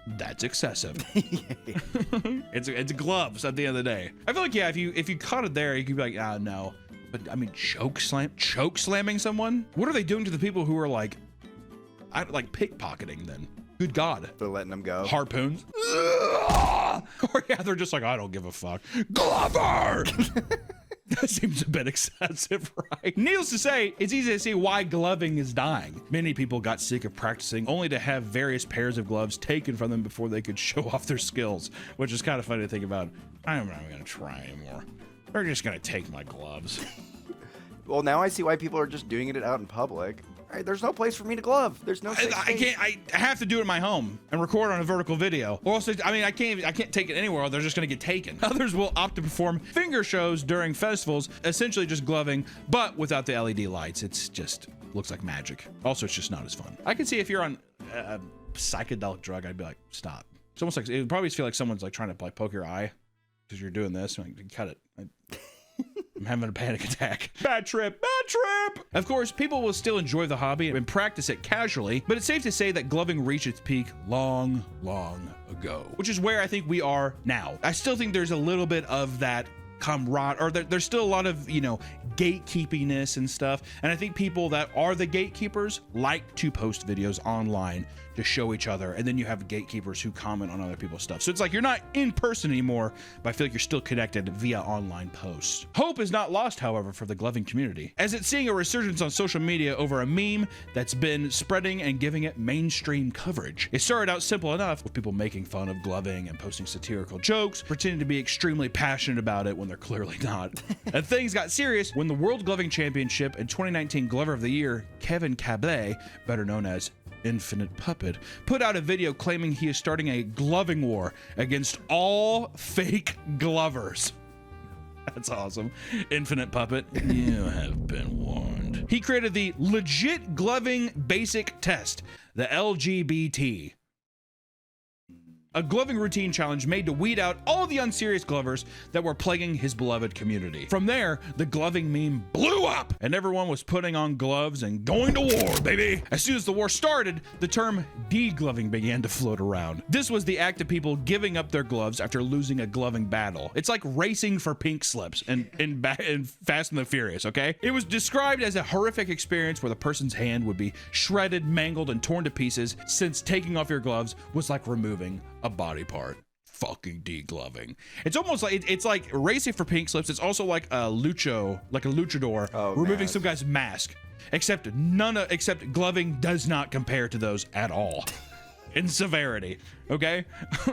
That's excessive. It's gloves at the end of the day. I feel like, yeah, if you caught it there, you could be like, ah, no. But I mean, choke slamming someone? What are they doing to the people who are like pickpocketing then? Good God. They're letting them go. Harpoons. Or yeah, they're just like, I don't give a fuck. Glover! That seems a bit excessive, right? Needless to say, it's easy to see why gloving is dying. Many people got sick of practicing only to have various pairs of gloves taken from them before they could show off their skills, which is kind of funny to think about. I'm not going to try anymore. They're just going to take my gloves. Well, now I see why people are just doing it out in public. There's no place for me to glove. There's no. I have to do it in my home and record on a vertical video. Or else, I mean, I can't take it anywhere. Or they're just gonna get taken. Others will opt to perform finger shows during festivals, essentially just gloving, but without the LED lights. It's just looks like magic. Also, it's just not as fun. I can see if you're on a psychedelic drug, I'd be like, stop. It's almost like it would probably feel like someone's like trying to like poke your eye because you're doing this. I'm like, cut it. I'm having a panic attack. Bad trip. Of course, people will still enjoy the hobby and practice it casually, but it's safe to say that gloving reached its peak long, long ago, which is where I think we are now. I still think there's a little bit of that camaraderie, or there's still a lot of, gatekeepiness and stuff. And I think people that are the gatekeepers like to post videos online to show each other. And then you have gatekeepers who comment on other people's stuff. So it's like you're not in person anymore, but I feel like you're still connected via online posts. Hope is not lost, however, for the gloving community, as it's seeing a resurgence on social media over a meme that's been spreading and giving it mainstream coverage. It started out simple enough, with people making fun of gloving and posting satirical jokes, pretending to be extremely passionate about it when they're clearly not. And things got serious when the World Gloving Championship and 2019 Glover of the Year, Kevin Cablet, better known as Infinite Puppet, put out a video claiming he is starting a gloving war against all fake glovers. That's awesome. Infinite Puppet, you have been warned. He created the legit gloving basic test, the LGBT. A gloving routine challenge made to weed out all the unserious glovers that were plaguing his beloved community. From there, the gloving meme blew up, and everyone was putting on gloves and going to war, baby. As soon as the war started, the term degloving began to float around. This was the act of people giving up their gloves after losing a gloving battle. It's like racing for pink slips in Fast and the Furious, okay? It was described as a horrific experience where the person's hand would be shredded, mangled, and torn to pieces, since taking off your gloves was like removing a body part. Fucking degloving. It's almost like it's like racing for pink slips. It's also like a luchador removing some guy's mask. Except gloving does not compare to those at all in severity. Okay,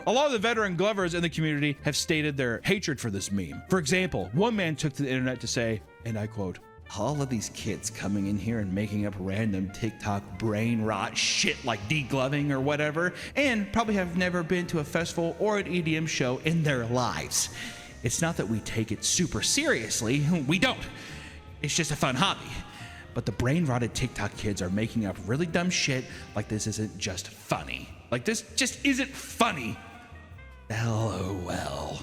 a lot of the veteran glovers in the community have stated their hatred for this meme. For example, one man took to the internet to say, and I quote, "All of these kids coming in here and making up random TikTok brain rot shit like degloving or whatever, and probably have never been to a festival or an EDM show in their lives. It's not that we take it super seriously, we don't. It's just a fun hobby. But the brain rotted TikTok kids are making up really dumb shit like this isn't just funny. Like this just isn't funny. LOL."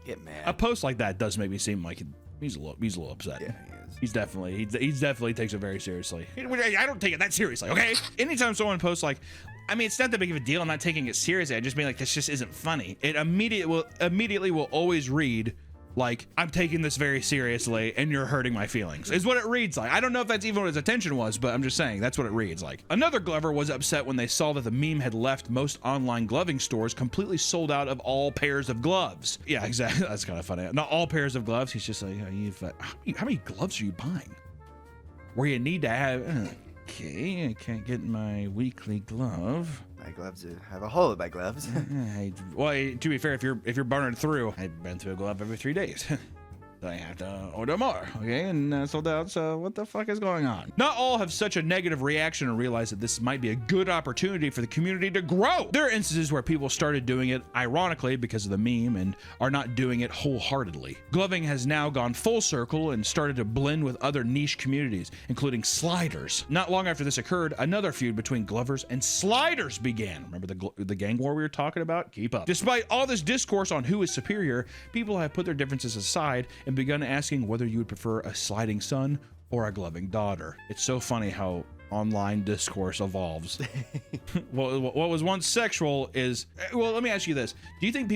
Get mad. A post like that does make me seem like he's a little upset. Yeah, he definitely takes it very seriously. I don't take it that seriously, okay? Anytime someone posts like, I mean, it's not that big of a deal. I'm not taking it seriously. I just mean like this just isn't funny. It immediately will always read like, I'm taking this very seriously and you're hurting my feelings, is what it reads like. I don't know if that's even what his intention was, but I'm just saying that's what it reads like. Another glover was upset when they saw that the meme had left most online gloving stores completely sold out of all pairs of gloves. Yeah, exactly. That's kind of funny. Not all pairs of gloves. He's just like, how many gloves are you buying? Where you need to have, okay, I can't get my weekly glove. My gloves have a hole in my gloves. Well, to be fair, if you're burning through, I've been through a glove every 3 days. I have to order more, okay? And sold out, so what the fuck is going on? Not all have such a negative reaction and realize that this might be a good opportunity for the community to grow. There are instances where people started doing it ironically because of the meme and are not doing it wholeheartedly. Gloving has now gone full circle and started to blend with other niche communities, including sliders. Not long after this occurred, another feud between glovers and sliders began. Remember the gang war we were talking about? Keep up. Despite all this discourse on who is superior, people have put their differences aside and begun asking whether you would prefer a sliding son or a gloving daughter. It's so funny how online discourse evolves. Well, what was once sexual is, well, let me ask you this. Do you think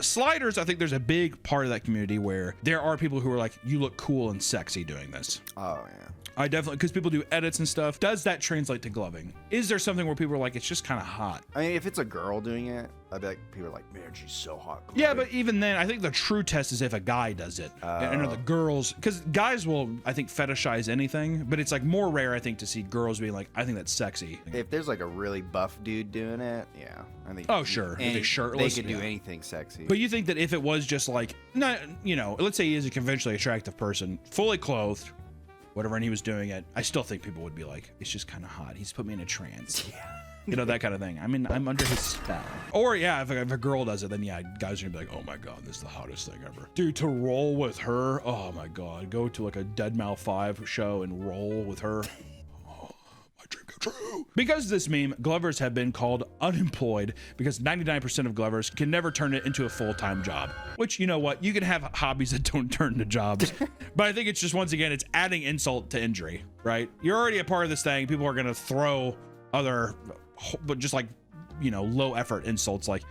sliders, I think there's a big part of that community where there are people who are like, you look cool and sexy doing this. Oh, yeah. I definitely, because people do edits and stuff. Does that translate to gloving? Is there something where people are like, it's just kind of hot? I mean, if it's a girl doing it, I bet people are like, man, she's so hot. Gloving. Yeah, but even then, I think the true test is if a guy does it. And are the girls, because guys will, I think, fetishize anything, but it's like more rare, I think, to see girls being like, I think that's sexy. If there's like a really buff dude doing it, yeah. I think. Oh, sure. If they're shirtless. They could do anything sexy. But you think that if it was just like, not, let's say he is a conventionally attractive person, fully clothed, whatever, and he was doing it, I still think people would be like, it's just kind of hot. He's put me in a trance. Yeah. That kind of thing. I mean, I'm under his spell. Or yeah, if a girl does it, then yeah, guys are gonna be like, oh my God, this is the hottest thing ever. Dude, to roll with her, oh my God. Go to like a Deadmau 5 show and roll with her. True. Because of this meme, glovers have been called unemployed because 99% of glovers can never turn it into a full-time job. Which, you know what? You can have hobbies that don't turn into jobs. But I think it's just, once again, it's adding insult to injury, right? You're already a part of this thing. People are going to throw other, but just like, low effort insults like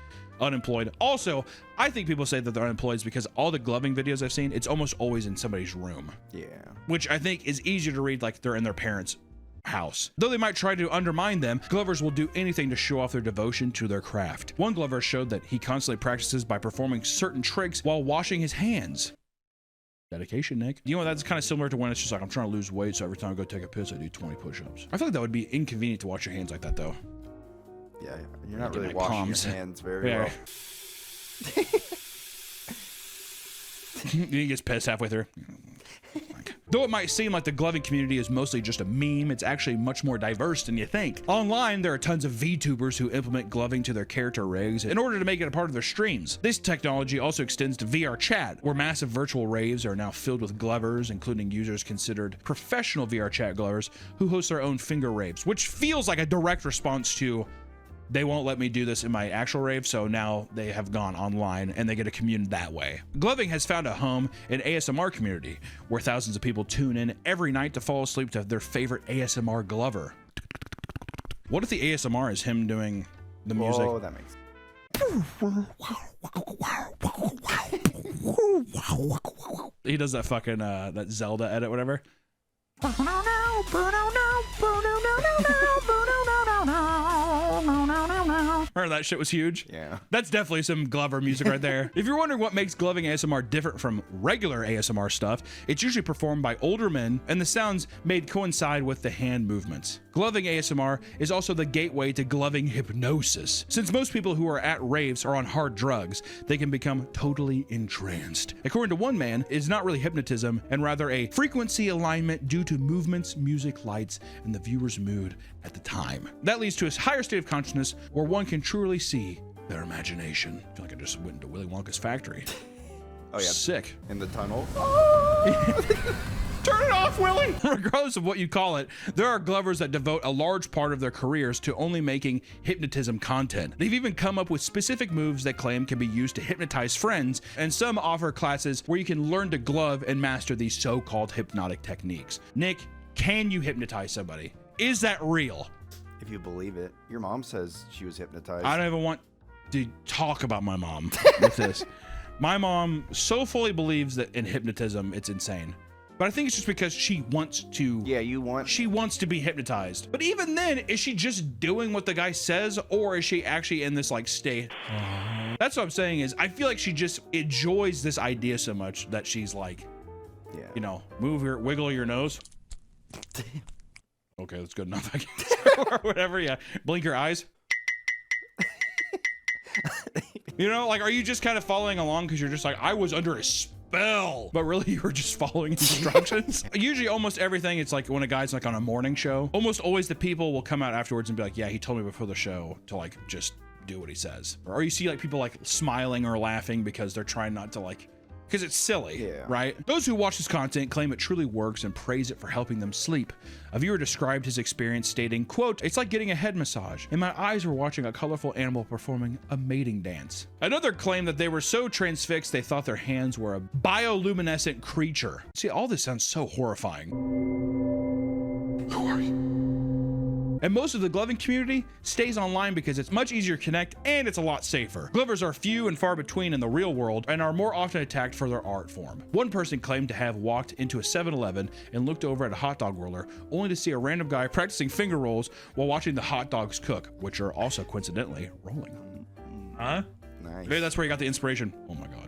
unemployed. Also, I think people say that they're unemployed because all the gloving videos I've seen, it's almost always in somebody's room. Yeah. Which I think is easier to read like they're in their parents' house. Though they might try to undermine them, glovers will do anything to show off their devotion to their craft. One glover showed that he constantly practices by performing certain tricks while washing his hands. Dedication, Nick. You know, that's kind of similar to when it's just like, I'm trying to lose weight, so every time I go take a piss, I do 20 push-ups. I feel like that would be inconvenient to wash your hands like that, though. Yeah, you're not really washing your hands very well. He gets pissed halfway through. Though it might seem like the gloving community is mostly just a meme, it's actually much more diverse than you think. Online, there are tons of VTubers who implement gloving to their character rigs in order to make it a part of their streams. This technology also extends to VR chat, where massive virtual raves are now filled with glovers, including users considered professional VR chat glovers who host their own finger raves, which feels like a direct response to they won't let me do this in my actual rave, so now they have gone online and they get a community that way. Gloving has found a home in ASMR community, where thousands of people tune in every night to fall asleep to their favorite ASMR glover. What if the ASMR is him doing the music? Oh, that makes He does that fucking that Zelda edit, whatever. Remember that shit was huge? Yeah. That's definitely some Glover music right there. If you're wondering what makes gloving ASMR different from regular ASMR stuff, it's usually performed by older men, and the sounds made coincide with the hand movements. Gloving ASMR is also the gateway to gloving hypnosis. Since most people who are at raves are on hard drugs, they can become totally entranced. According to one man, it's not really hypnotism, and rather a frequency alignment due to movements, music, lights, and the viewer's mood at the time. That leads to a higher state of consciousness where one can truly see their imagination. I feel like I just went into Willy Wonka's factory. Oh yeah. Sick. In the tunnel. Turn it off, Willie! Regardless of what you call it, there are glovers that devote a large part of their careers to only making hypnotism content. They've even come up with specific moves that claim can be used to hypnotize friends, and some offer classes where you can learn to glove and master these so-called hypnotic techniques. Nick, can you hypnotize somebody? Is that real? If you believe it. Your mom says she was hypnotized. I don't even want to talk about my mom with this. My mom so fully believes that in hypnotism, it's insane. But I think it's just because she wants to. Yeah, she wants to be hypnotized. But even then, is she just doing what the guy says, or is she actually in this like state? That's what I'm saying is I feel like she just enjoys this idea so much that she's like, you know, wiggle your nose. Okay, that's good enough, I guess. Or whatever, yeah. Blink your eyes. You know, like, are you just kind of following along because you're just like, I was under a spell, but really you were just following instructions? Usually almost everything, it's like when a guy's like on a morning show, almost always the people will come out afterwards and be like, yeah, he told me before the show to like just do what he says. Or you see like people like smiling or laughing because they're trying not to like, because it's silly, right? Those who watch this content claim it truly works and praise it for helping them sleep. A viewer described his experience stating, quote, "It's like getting a head massage, and my eyes were watching a colorful animal performing a mating dance." Another claimed that they were so transfixed they thought their hands were a bioluminescent creature. See, all this sounds so horrifying. Who are you? And most of the gloving community stays online because it's much easier to connect and it's a lot safer. Glovers are few and far between in the real world and are more often attacked for their art form. One person claimed to have walked into a 7-Eleven and looked over at a hot dog roller only to see a random guy practicing finger rolls while watching the hot dogs cook, which are also coincidentally rolling. Huh? Nice. Maybe that's where you got the inspiration. Oh my God.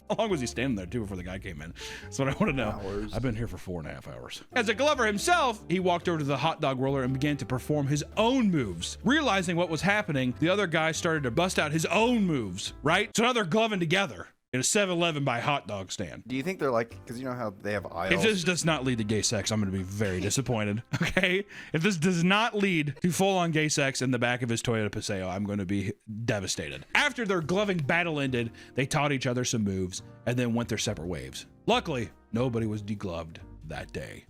How long was he standing there too before the guy came in? That's what I want to know. Hours. I've been here for 4.5 hours. As a glover himself, he walked over to the hot dog roller and began to perform his own moves. Realizing what was happening, the other guy started to bust out his own moves, right? So now they're gloving together in a 7-Eleven by hot dog stand. Do you think they're like, because you know how they have aisles? If this does not lead to gay sex, I'm going to be very disappointed, okay? If this does not lead to full-on gay sex in the back of his Toyota Paseo, I'm going to be devastated. After their gloving battle ended, they taught each other some moves and then went their separate ways. Luckily, nobody was degloved that day.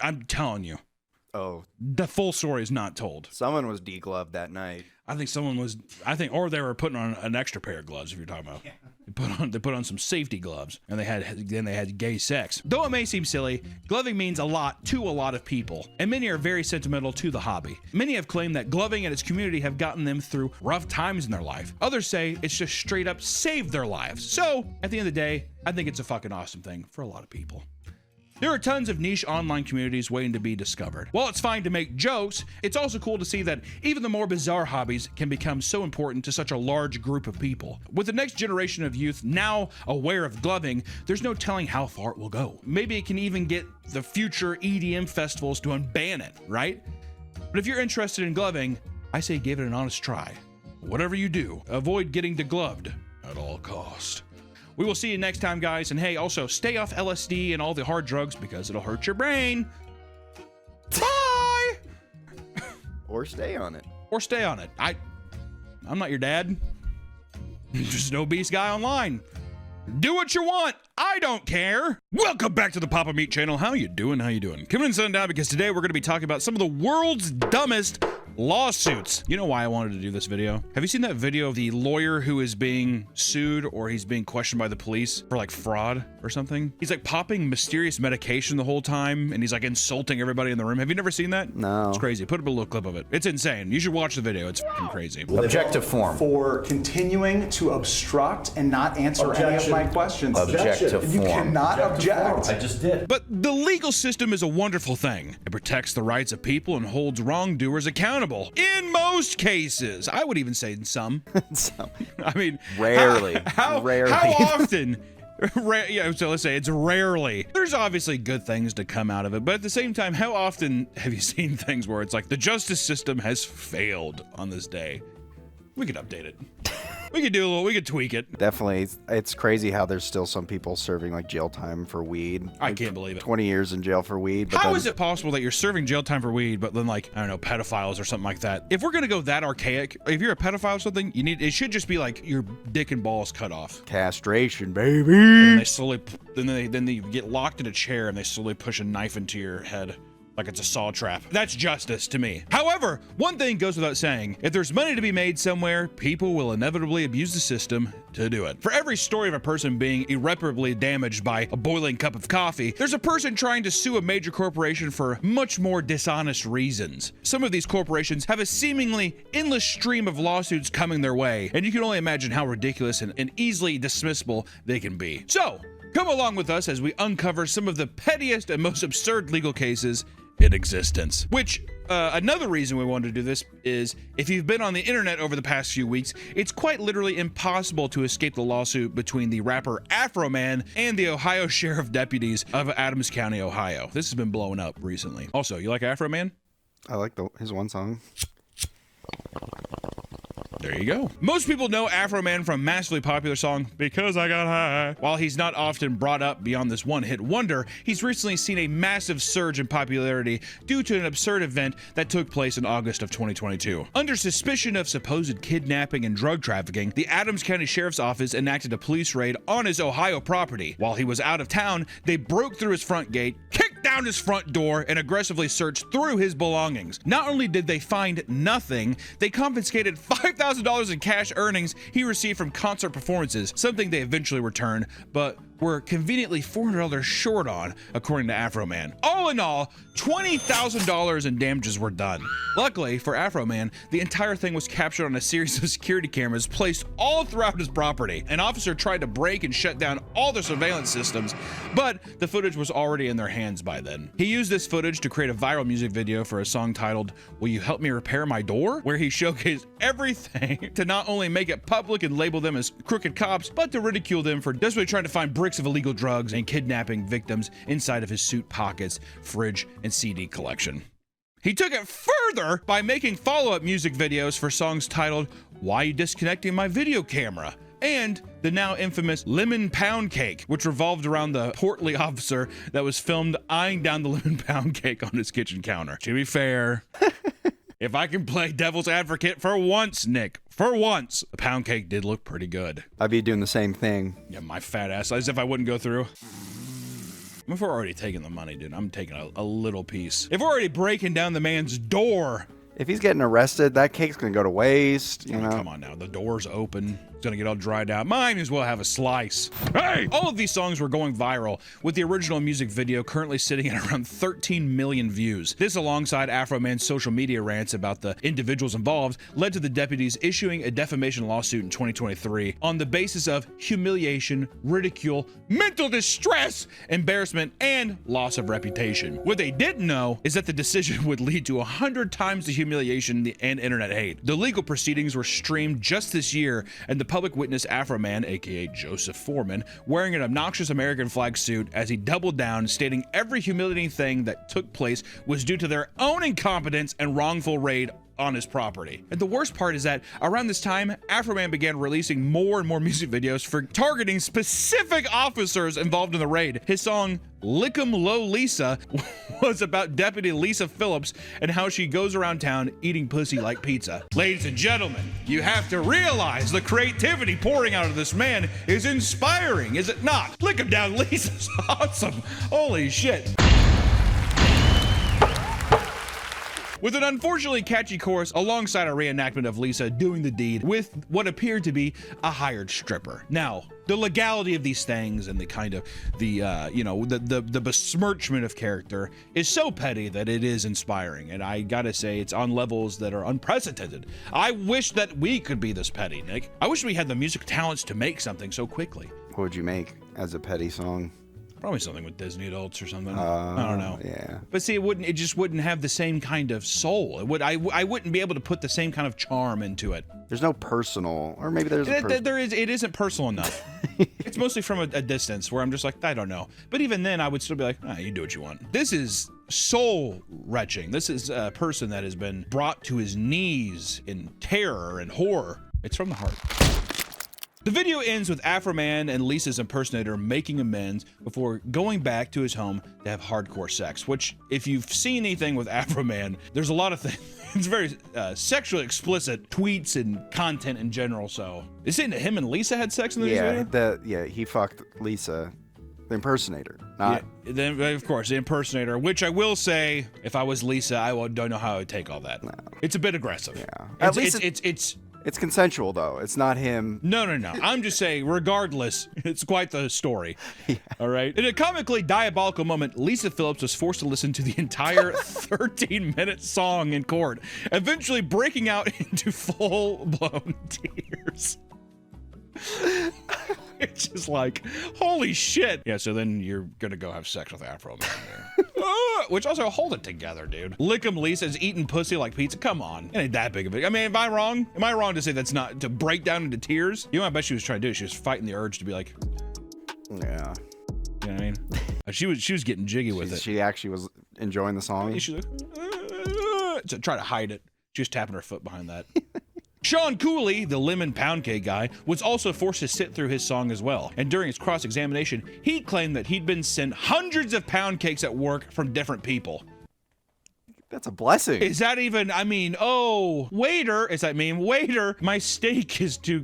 I'm telling you. Oh. The full story is not told. Someone was degloved that night. I think someone was, or they were putting on an extra pair of gloves, if you're talking about. Yeah. They put on some safety gloves, and they had gay sex. Though it may seem silly, gloving means a lot to a lot of people, and many are very sentimental to the hobby. Many have claimed that gloving and its community have gotten them through rough times in their life. Others say it's just straight up saved their lives. So, at the end of the day, I think it's a fucking awesome thing for a lot of people. There are tons of niche online communities waiting to be discovered. While it's fine to make jokes, it's also cool to see that even the more bizarre hobbies can become so important to such a large group of people. With the next generation of youth now aware of gloving, there's no telling how far it will go. Maybe it can even get the future EDM festivals to unban it, right? But if you're interested in gloving, I say give it an honest try. whatever you do, avoid getting degloved at all cost. We will see you next time, guys. And hey, also stay off LSD and all the hard drugs because it'll hurt your brain. Bye! Or stay on it. Or stay on it. I'm not your dad. I'm just an obese guy online. Do what you want. I don't care. Welcome back to the Papa Meat channel. How you doing? How you doing? Coming in sundown because today we're going to be talking about some of the world's dumbest lawsuits. You know why I wanted to do this video? Have you seen that video of the lawyer who is being sued or he's being questioned by the police for like fraud or something? He's like popping mysterious medication the whole time and he's like insulting everybody in the room. Have you never seen that? No. It's crazy. Put up a little clip of it. It's insane. You should watch the video. It's fucking crazy. Objective form. For continuing to obstruct and not answer any of my questions. Objective form. You cannot object. I just did. But the legal system is a wonderful thing. It protects the rights of people and holds wrongdoers accountable. In most cases. I would even say in some. I mean, rarely. Rarely. How often? Yeah, so let's say it's rarely. There's obviously good things to come out of it, but at the same time, how often have you seen things where it's like the justice system has failed on this day? We could update it. We could do a little, we could tweak it. Definitely. It's crazy how there's still some people serving like jail time for weed. I can't believe it. 20 years in jail for weed. But How is it possible that you're serving jail time for weed, but then like, I don't know, pedophiles or something like that? If we're gonna go that archaic, if you're a pedophile or something, it should just be like your dick and balls cut off. Castration, baby. And they slowly, then they get locked in a chair and they slowly push a knife into your head. Like it's a saw trap. That's justice to me. However, one thing goes without saying. If there's money to be made somewhere, people will inevitably abuse the system to do it. For every story of a person being irreparably damaged by a boiling cup of coffee, there's a person trying to sue a major corporation for much more dishonest reasons. Some of these corporations have a seemingly endless stream of lawsuits coming their way, and you can only imagine how ridiculous and easily dismissible they can be. So, come along with us as we uncover some of the pettiest and most absurd legal cases in existence. Which, another reason we wanted to do this is, if you've been on the internet over the past few weeks, it's quite literally impossible to escape the lawsuit between the rapper Afro Man and the Ohio Sheriff Deputies of Adams County, Ohio. This has been blowing up recently. Also, you like Afro Man? I like his one song. There you go. Most people know Afro Man from massively popular song, Because I Got High. While he's not often brought up beyond this one-hit wonder, he's recently seen a massive surge in popularity due to an absurd event that took place in August of 2022. Under suspicion of supposed kidnapping and drug trafficking, the Adams County Sheriff's Office enacted a police raid on his Ohio property. While he was out of town, they broke through his front gate, kicked down his front door, and aggressively searched through his belongings. Not only did they find nothing, they confiscated $5,000 in cash earnings he received from concert performances, something they eventually returned, but were conveniently $400 short on, according to Afro Man. All in all, $20,000 in damages were done. Luckily for Afro Man, the entire thing was captured on a series of security cameras placed all throughout his property. An officer tried to break and shut down all their surveillance systems, but the footage was already in their hands by then. He used this footage to create a viral music video for a song titled, Will You Help Me Repair My Door? Where he showcased everything to not only make it public and label them as crooked cops, but to ridicule them for desperately trying to find bricks of illegal drugs and kidnapping victims inside of his suit pockets, fridge, and CD collection. He took it further by making follow-up music videos for songs titled Why You Disconnecting My Video Camera? And the now infamous Lemon Pound Cake, which revolved around the portly officer that was filmed eyeing down the lemon pound cake on his kitchen counter. To be fair, if I can play devil's advocate for once, Nick, for once, the pound cake did look pretty good. I'd be doing the same thing. Yeah, my fat ass, as if I wouldn't go through. If we're already taking the money, dude, I'm taking a little piece. If we're already breaking down the man's door. If he's getting arrested, that cake's gonna go to waste, you know? Come on now, the door's open. It's gonna get all dried out. Might as well have a slice. Hey! All of these songs were going viral, with the original music video currently sitting at around 13 million views. This, alongside Afro Man's social media rants about the individuals involved, led to the deputies issuing a defamation lawsuit in 2023 on the basis of humiliation, ridicule, mental distress, embarrassment, and loss of reputation. What they didn't know is that the decision would lead to 100 times the humiliation and internet hate. The legal proceedings were streamed just this year, and the public witnessed Afro Man, aka Joseph Foreman, wearing an obnoxious American flag suit as he doubled down, stating every humiliating thing that took place was due to their own incompetence and wrongful raid on his property. And the worst part is that around this time, Afroman began releasing more and more music videos for targeting specific officers involved in the raid. His song Lick 'em Low Lisa was about Deputy Lisa Phillips and how she goes around town eating pussy like pizza. Ladies and gentlemen, you have to realize the creativity pouring out of this man is inspiring, is it not? Lick 'em down Lisa's awesome. Holy shit. With an unfortunately catchy chorus alongside a reenactment of Lisa doing the deed with what appeared to be a hired stripper. Now, the legality of these things and the kind of the besmirchment of character is so petty that it is inspiring, and I gotta say it's on levels that are unprecedented. I wish that we could be this petty, Nick. I wish we had the music talents to make something so quickly. What would you make as a petty song? Probably something with Disney adults or something. I don't know. Yeah. But see, it just wouldn't have the same kind of soul. I wouldn't be able to put the same kind of charm into it. There's no personal, or maybe there's it isn't personal enough. It's mostly from a distance where I'm just like, I don't know. But even then, I would still be like, you do what you want. This is soul wrenching. This is a person that has been brought to his knees in terror and horror. It's from the heart. The video ends with Afroman and Lisa's impersonator making amends before going back to his home to have hardcore sex, which, if you've seen anything with Afroman, there's a lot of things. It's very sexually explicit tweets and content in general, so. Is it him and Lisa had sex in the video? He fucked Lisa, the impersonator. Not. Yeah, then, of course, the impersonator, which I will say, if I was Lisa, don't know how I would take all that. No. It's a bit aggressive. Yeah. At least it's consensual, though. It's not him. No. I'm just saying, regardless, it's quite the story. Yeah. All right? In a comically diabolical moment, Lisa Phillips was forced to listen to the entire 13-minute song in court, eventually breaking out into full-blown tears. It's just like, holy shit. Yeah, so then you're gonna go have sex with Afro Man there. Which also, hold it together, dude. Lick 'em Lisa's eating pussy like pizza. Come on. It ain't that big of a... I mean, am I wrong? Am I wrong to say that's not... to break down into tears? You know what I bet she was trying to do? She was fighting the urge to be like... Yeah. You know what I mean? She was getting jiggy with it. She actually was enjoying the song. She's like... to try to hide it. She was tapping her foot behind that. Sean Cooley, the lemon pound cake guy, was also forced to sit through his song as well. And during his cross-examination, he claimed that he'd been sent hundreds of pound cakes at work from different people. That's a blessing. Is that even, waiter, waiter, my steak is too,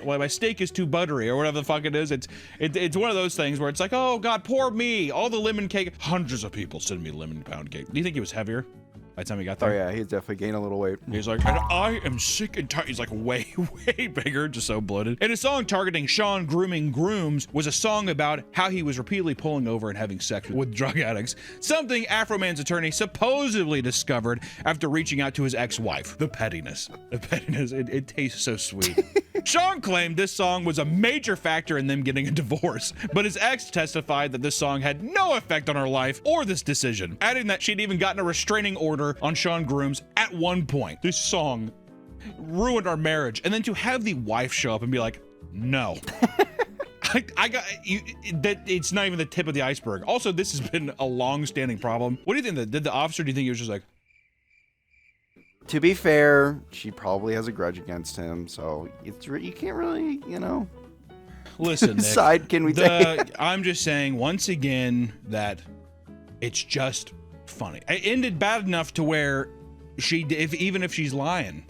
my steak is too buttery or whatever the fuck it is. It's one of those things where it's like, oh God, poor me. All the lemon cake, hundreds of people send me lemon pound cake. Do you think he was heavier by the time he got there? Oh yeah, he's definitely gained a little weight. He's like, I am sick and tired. He's like way, way bigger, just so bloated. And his song targeting Sean grooming grooms was a song about how he was repeatedly pulling over and having sex with drug addicts, something Afroman's attorney supposedly discovered after reaching out to his ex-wife. The pettiness, it tastes so sweet. Sean claimed this song was a major factor in them getting a divorce, but his ex testified that this song had no effect on her life or this decision, adding that she'd even gotten a restraining order on Sean Grooms at one point. This song ruined our marriage. And then to have the wife show up and be like, no. I got you. That it's not even the tip of the iceberg. Also, this has been a long-standing problem. What do you think? Did the officer? Do you think he was just like? To be fair, she probably has a grudge against him, so you can't really, Listen, Nick, side can we take? I'm just saying once again that it's just funny. It ended bad enough to where even if she's lying,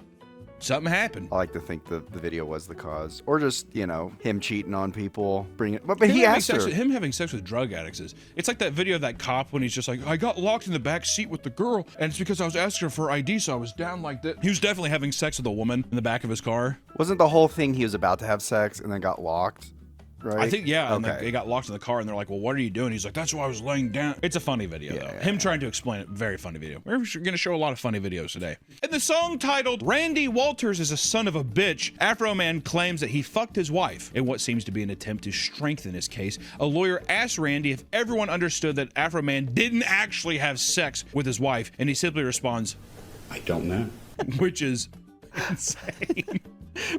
something happened. I like to think the video was the cause, or just him cheating on people, but he asked her. Him having sex with drug addicts it's like that video of that cop when he's just like, I got locked in the back seat with the girl, and it's because I was asking her for ID, so I was down like that. He was definitely having sex with a woman in the back of his car. Wasn't the whole thing he was about to have sex and then got locked? Right? I think, yeah. Okay. And they got locked in the car and they're like, well, what are you doing? He's like, that's why I was laying down. It's a funny video, though. Yeah. Him trying to explain it, very funny video. We're going to show a lot of funny videos today. In the song titled, Randy Walters is a Son of a Bitch, Afroman claims that he fucked his wife. In what seems to be an attempt to strengthen his case, a lawyer asked Randy if everyone understood that Afroman didn't actually have sex with his wife, and he simply responds, I don't know. Which is insane.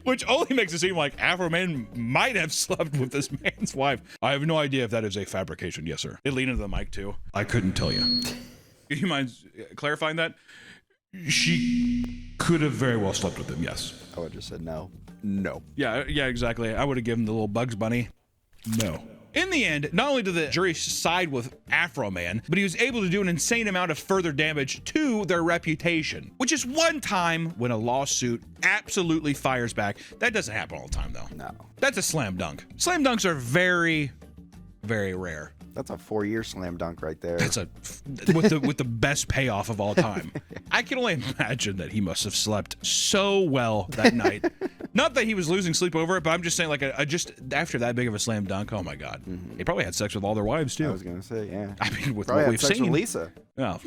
Which only makes it seem like Afroman might have slept with this man's wife. I have no idea if that is a fabrication. Yes, sir. It leaned into the mic, too. I couldn't tell you. You mind clarifying that? She could have very well slept with him, yes. I would have just said no. No. Yeah, exactly. I would have given the little Bugs Bunny. No. In the end, not only did the jury side with Afro Man, but he was able to do an insane amount of further damage to their reputation, which is one time when a lawsuit absolutely fires back. That doesn't happen all the time, though. No. That's a slam dunk. Slam dunks are very, very rare. That's a 4-year slam dunk right there. That's with the best payoff of all time. I can only imagine that he must have slept so well that night. Not that he was losing sleep over it, but I'm just saying, like, just after that big of a slam dunk, oh my God, he probably had sex with all their wives too. I was gonna say, yeah. I mean, with probably what had we've sex seen, with Lisa. Oh.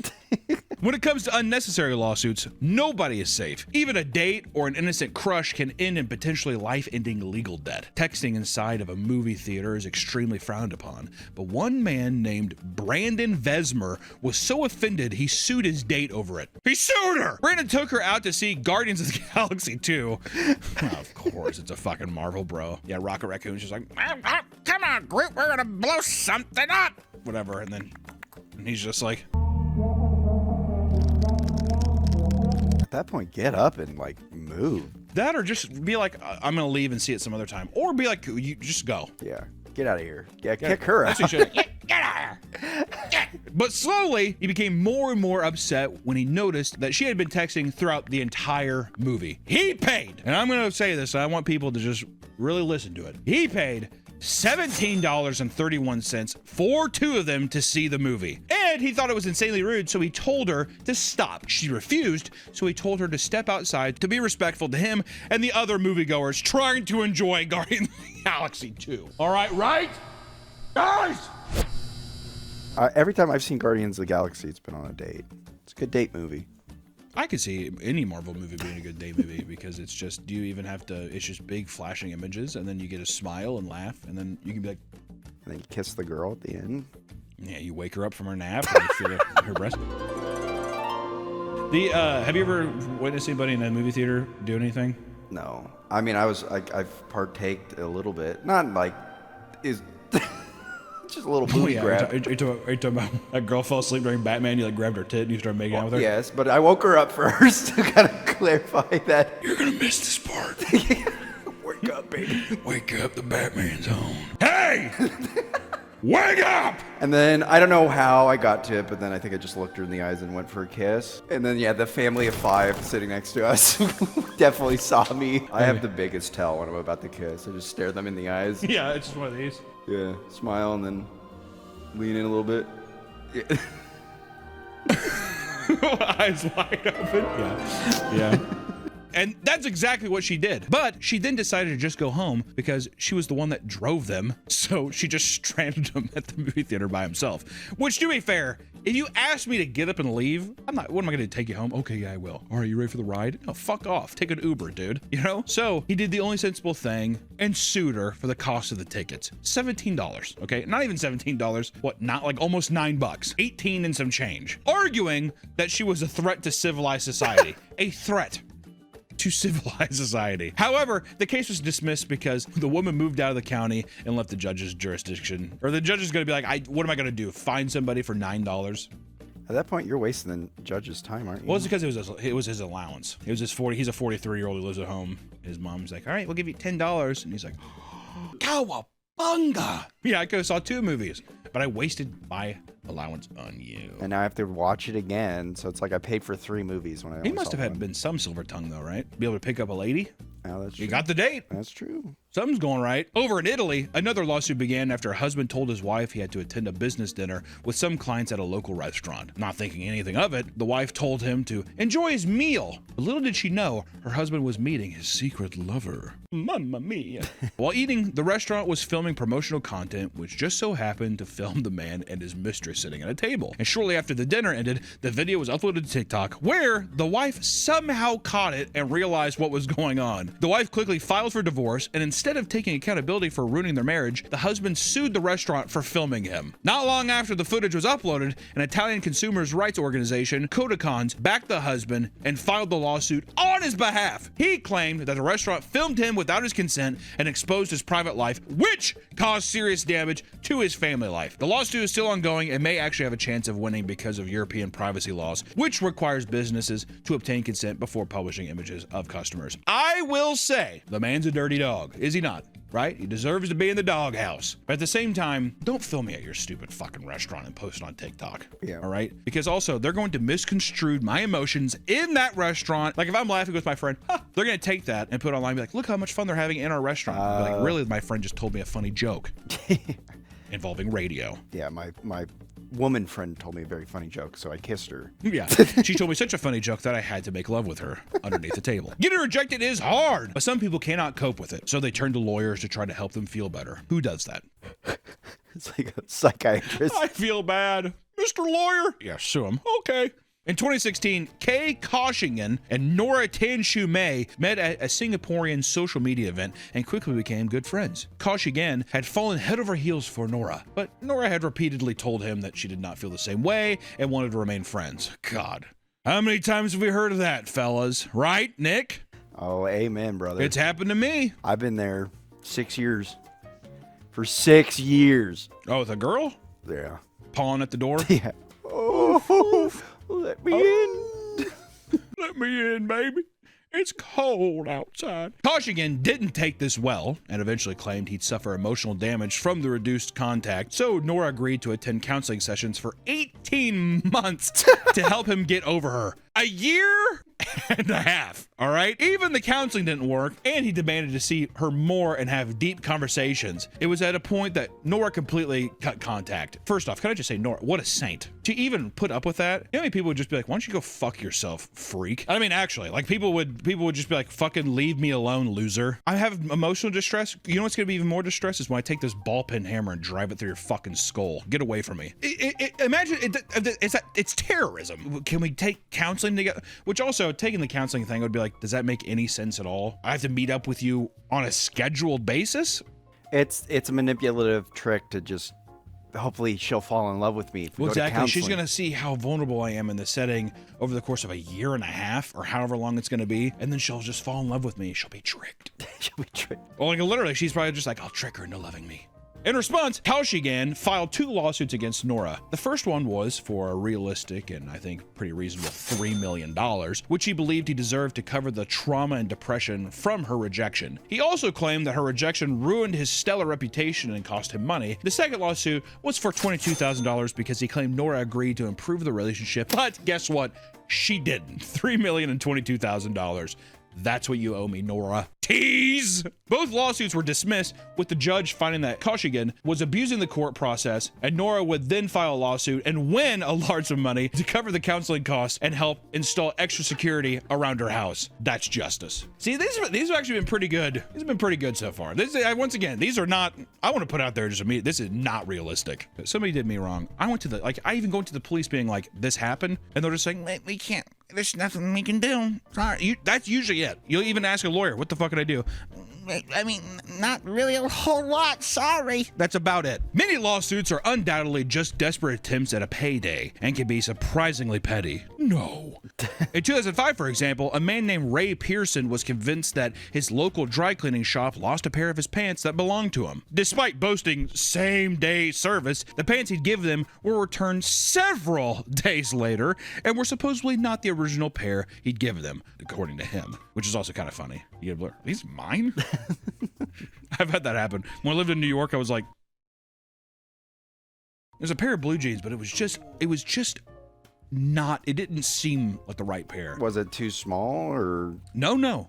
When it comes to unnecessary lawsuits, nobody is safe. Even a date or an innocent crush can end in potentially life-ending legal debt. Texting inside of a movie theater is extremely frowned upon, but one man named Brandon Vesmer was so offended he sued his date over it. He sued her! Brandon took her out to see Guardians of the Galaxy 2. Of course, it's a fucking Marvel, bro. Yeah, Rocket Raccoon's just like, come on, Groot, we're gonna blow something up! Whatever, and he's just like... At that point, get up and, like, move. That or just be like, I'm gonna leave and see it some other time. Or be like, you just go. Yeah, get out of here. Yeah, kick her out. That's what you should. Get out of here. But slowly, he became more and more upset when he noticed that she had been texting throughout the entire movie. He paid, and I'm gonna say this, I want people to just really listen to it. He paid $17.31 for 2 of them to see the movie. And he thought it was insanely rude, so he told her to stop. She refused, so he told her to step outside to be respectful to him and the other moviegoers trying to enjoy Guardians of the Galaxy 2. All right? Guys! Every time I've seen Guardians of the Galaxy, it's been on a date. It's a good date movie. I could see any Marvel movie being a good date movie because it's just, do you even have to, it's just big flashing images and then you get a smile and laugh and then you can be like. And then you kiss the girl at the end. Yeah, you wake her up from her nap and you feel her breast. Have you ever witnessed anybody in a movie theater do anything? No. I mean, I've partaked a little bit. Not like, just a little booty grab. Are you talking about a girl fell asleep during Batman, you like grabbed her tit and you started making out with her? Yes, but I woke her up first to kind of clarify that. You're gonna miss this part. Wake up, baby. Wake up, the Batman's on. Hey! Wake up! And then, I don't know how I got to it, but then I think I just looked her in the eyes and went for a kiss. And then, yeah, the family of 5 sitting next to us definitely saw me. I have the biggest tell when I'm about to kiss. I just stare them in the eyes. Yeah, it's just one of these. Yeah, smile and then lean in a little bit. Yeah. Eyes wide open. Yeah. And that's exactly what she did. But she then decided to just go home because she was the one that drove them. So she just stranded him at the movie theater by himself. Which, to be fair, if you asked me to get up and leave, what am I going to do, take you home? Okay, yeah, I will. All right, you ready for the ride? No, fuck off. Take an Uber, dude. You know? So he did the only sensible thing and sued her for the cost of the tickets. $17, okay? Not even $17. What, not like almost $9. 18 and some change. Arguing that she was a threat to civilized society. A threat to civilized society. However, the case was dismissed because the woman moved out of the county and left the judge's jurisdiction. Or the judge is going to be like, what am I going to do? Find somebody for $9? At that point, you're wasting the judge's time, aren't you? Well, it's because it was his allowance. It was his 40. He's a 43-year-old who lives at home. His mom's like, all right, we'll give you $10. And he's like, cowabunga. Yeah, I could have saw 2 movies, but I wasted my allowance on you. And now I have to watch it again, so it's like I paid for 3 movies when I. He must have been some silver tongue, though, right? Be able to pick up a lady. Oh, that's true. You got the date. That's true. Something's going right. Over in Italy, another lawsuit began after a husband told his wife he had to attend a business dinner with some clients at a local restaurant. Not thinking anything of it, the wife told him to enjoy his meal. But little did she know, her husband was meeting his secret lover. Mamma mia. While eating, the restaurant was filming promotional content, which just so happened to film the man and his mistress sitting at a table. And shortly after the dinner ended, the video was uploaded to TikTok, where the wife somehow caught it and realized what was going on. The wife quickly filed for divorce, and instead of taking accountability for ruining their marriage, the husband sued the restaurant for filming him. Not long after the footage was uploaded, an Italian consumers rights organization, Codicons, backed the husband and filed the lawsuit on On his behalf, he claimed that the restaurant filmed him without his consent and exposed his private life, which caused serious damage to his family life. The lawsuit is still ongoing and may actually have a chance of winning because of European privacy laws, which requires businesses to obtain consent before publishing images of customers. I will say, the man's a dirty dog, is he not? Right? He deserves to be in the doghouse. But at the same time, don't film me at your stupid fucking restaurant and post it on TikTok. Yeah. All right? Because also, they're going to misconstrue my emotions in that restaurant. Like if I'm laughing with my friend, they're going to take that and put it online and be like, look how much fun they're having in our restaurant. Like, really, my friend just told me a funny joke involving radio. Yeah, my woman friend told me a very funny joke, so I kissed her. Yeah, she told me such a funny joke that I had to make love with her underneath the table. Getting rejected is hard, but some people cannot cope with it, so they turn to lawyers to try to help them feel better. Who does that? It's like a psychiatrist. I feel bad. Mr. Lawyer? Yeah, sue him. Okay. In 2016, Kay Koshingen and Nora Tanshu-May met at a Singaporean social media event and quickly became good friends. Koshingen had fallen head over heels for Nora, but Nora had repeatedly told him that she did not feel the same way and wanted to remain friends. God, how many times have we heard of that, fellas? Right, Nick? Oh, amen, brother. It's happened to me. I've been there 6 years. For 6 years. Oh, with a girl? Yeah. Pawing at the door? Yeah. Oh, let me in. Let me in, baby. It's cold outside. Koshingen didn't take this well and eventually claimed he'd suffer emotional damage from the reduced contact, so Nora agreed to attend counseling sessions for 18 months to help him get over her. A year and a half, all right? Even the counseling didn't work, and he demanded to see her more and have deep conversations. It was at a point that Nora completely cut contact. First off, can I just say, Nora, what a saint. To even put up with that, you know how many people would just be like, why don't you go fuck yourself, freak? I mean, actually, like people would just be like, fucking leave me alone, loser. I have emotional distress. You know what's gonna be even more distress is when I take this ball peen hammer and drive it through your fucking skull. Get away from me. Imagine, it's terrorism. Can we take counseling together? Which also, taking the counseling thing would be like, does that make any sense at all? I have to meet up with you on a scheduled basis? It's a manipulative trick to just, hopefully she'll fall in love with me. If we Well, go to exactly. She's counseling. going to see how vulnerable I am in the setting over the course of a year and a half or however long it's going to be. And then she'll just fall in love with me. She'll be tricked. She'll be tricked. Well, like literally, she's probably just like, I'll trick her into loving me. In response, Koshingen filed 2 lawsuits against Nora. The first one was for a realistic and I think pretty reasonable $3 million, which he believed he deserved to cover the trauma and depression from her rejection. He also claimed that her rejection ruined his stellar reputation and cost him money. The second lawsuit was for $22,000 because he claimed Nora agreed to improve the relationship, but guess what? She didn't. $3,022,000. That's what you owe me, Nora. Tease! Both lawsuits were dismissed, with the judge finding that Koshingen was abusing the court process, and Nora would then file a lawsuit and win a large sum of money to cover the counseling costs and help install extra security around her house. That's justice. See, these have actually been pretty good. These have been pretty good so far. Once again, these are not, I want to put out there just immediately, this is not realistic. Somebody did me wrong. I even go to the police being like, this happened, and they're just saying, we can't. There's nothing we can do. Sorry. That's usually it. You'll even ask a lawyer, what the fuck can I do? I mean, not really a whole lot, sorry. That's about it. Many lawsuits are undoubtedly just desperate attempts at a payday and can be surprisingly petty. No. In 2005, for example, a man named Ray Pearson was convinced that his local dry cleaning shop lost a pair of his pants that belonged to him. Despite boasting same-day service, the pants he'd given them were returned several days later and were supposedly not the original pair he'd given them, according to him, which is also kind of funny. You know, are these mine? I've had that happen. When I lived in New York, I was like, there's a pair of blue jeans, but it was just not, it didn't seem like the right pair. Was it too small or? No.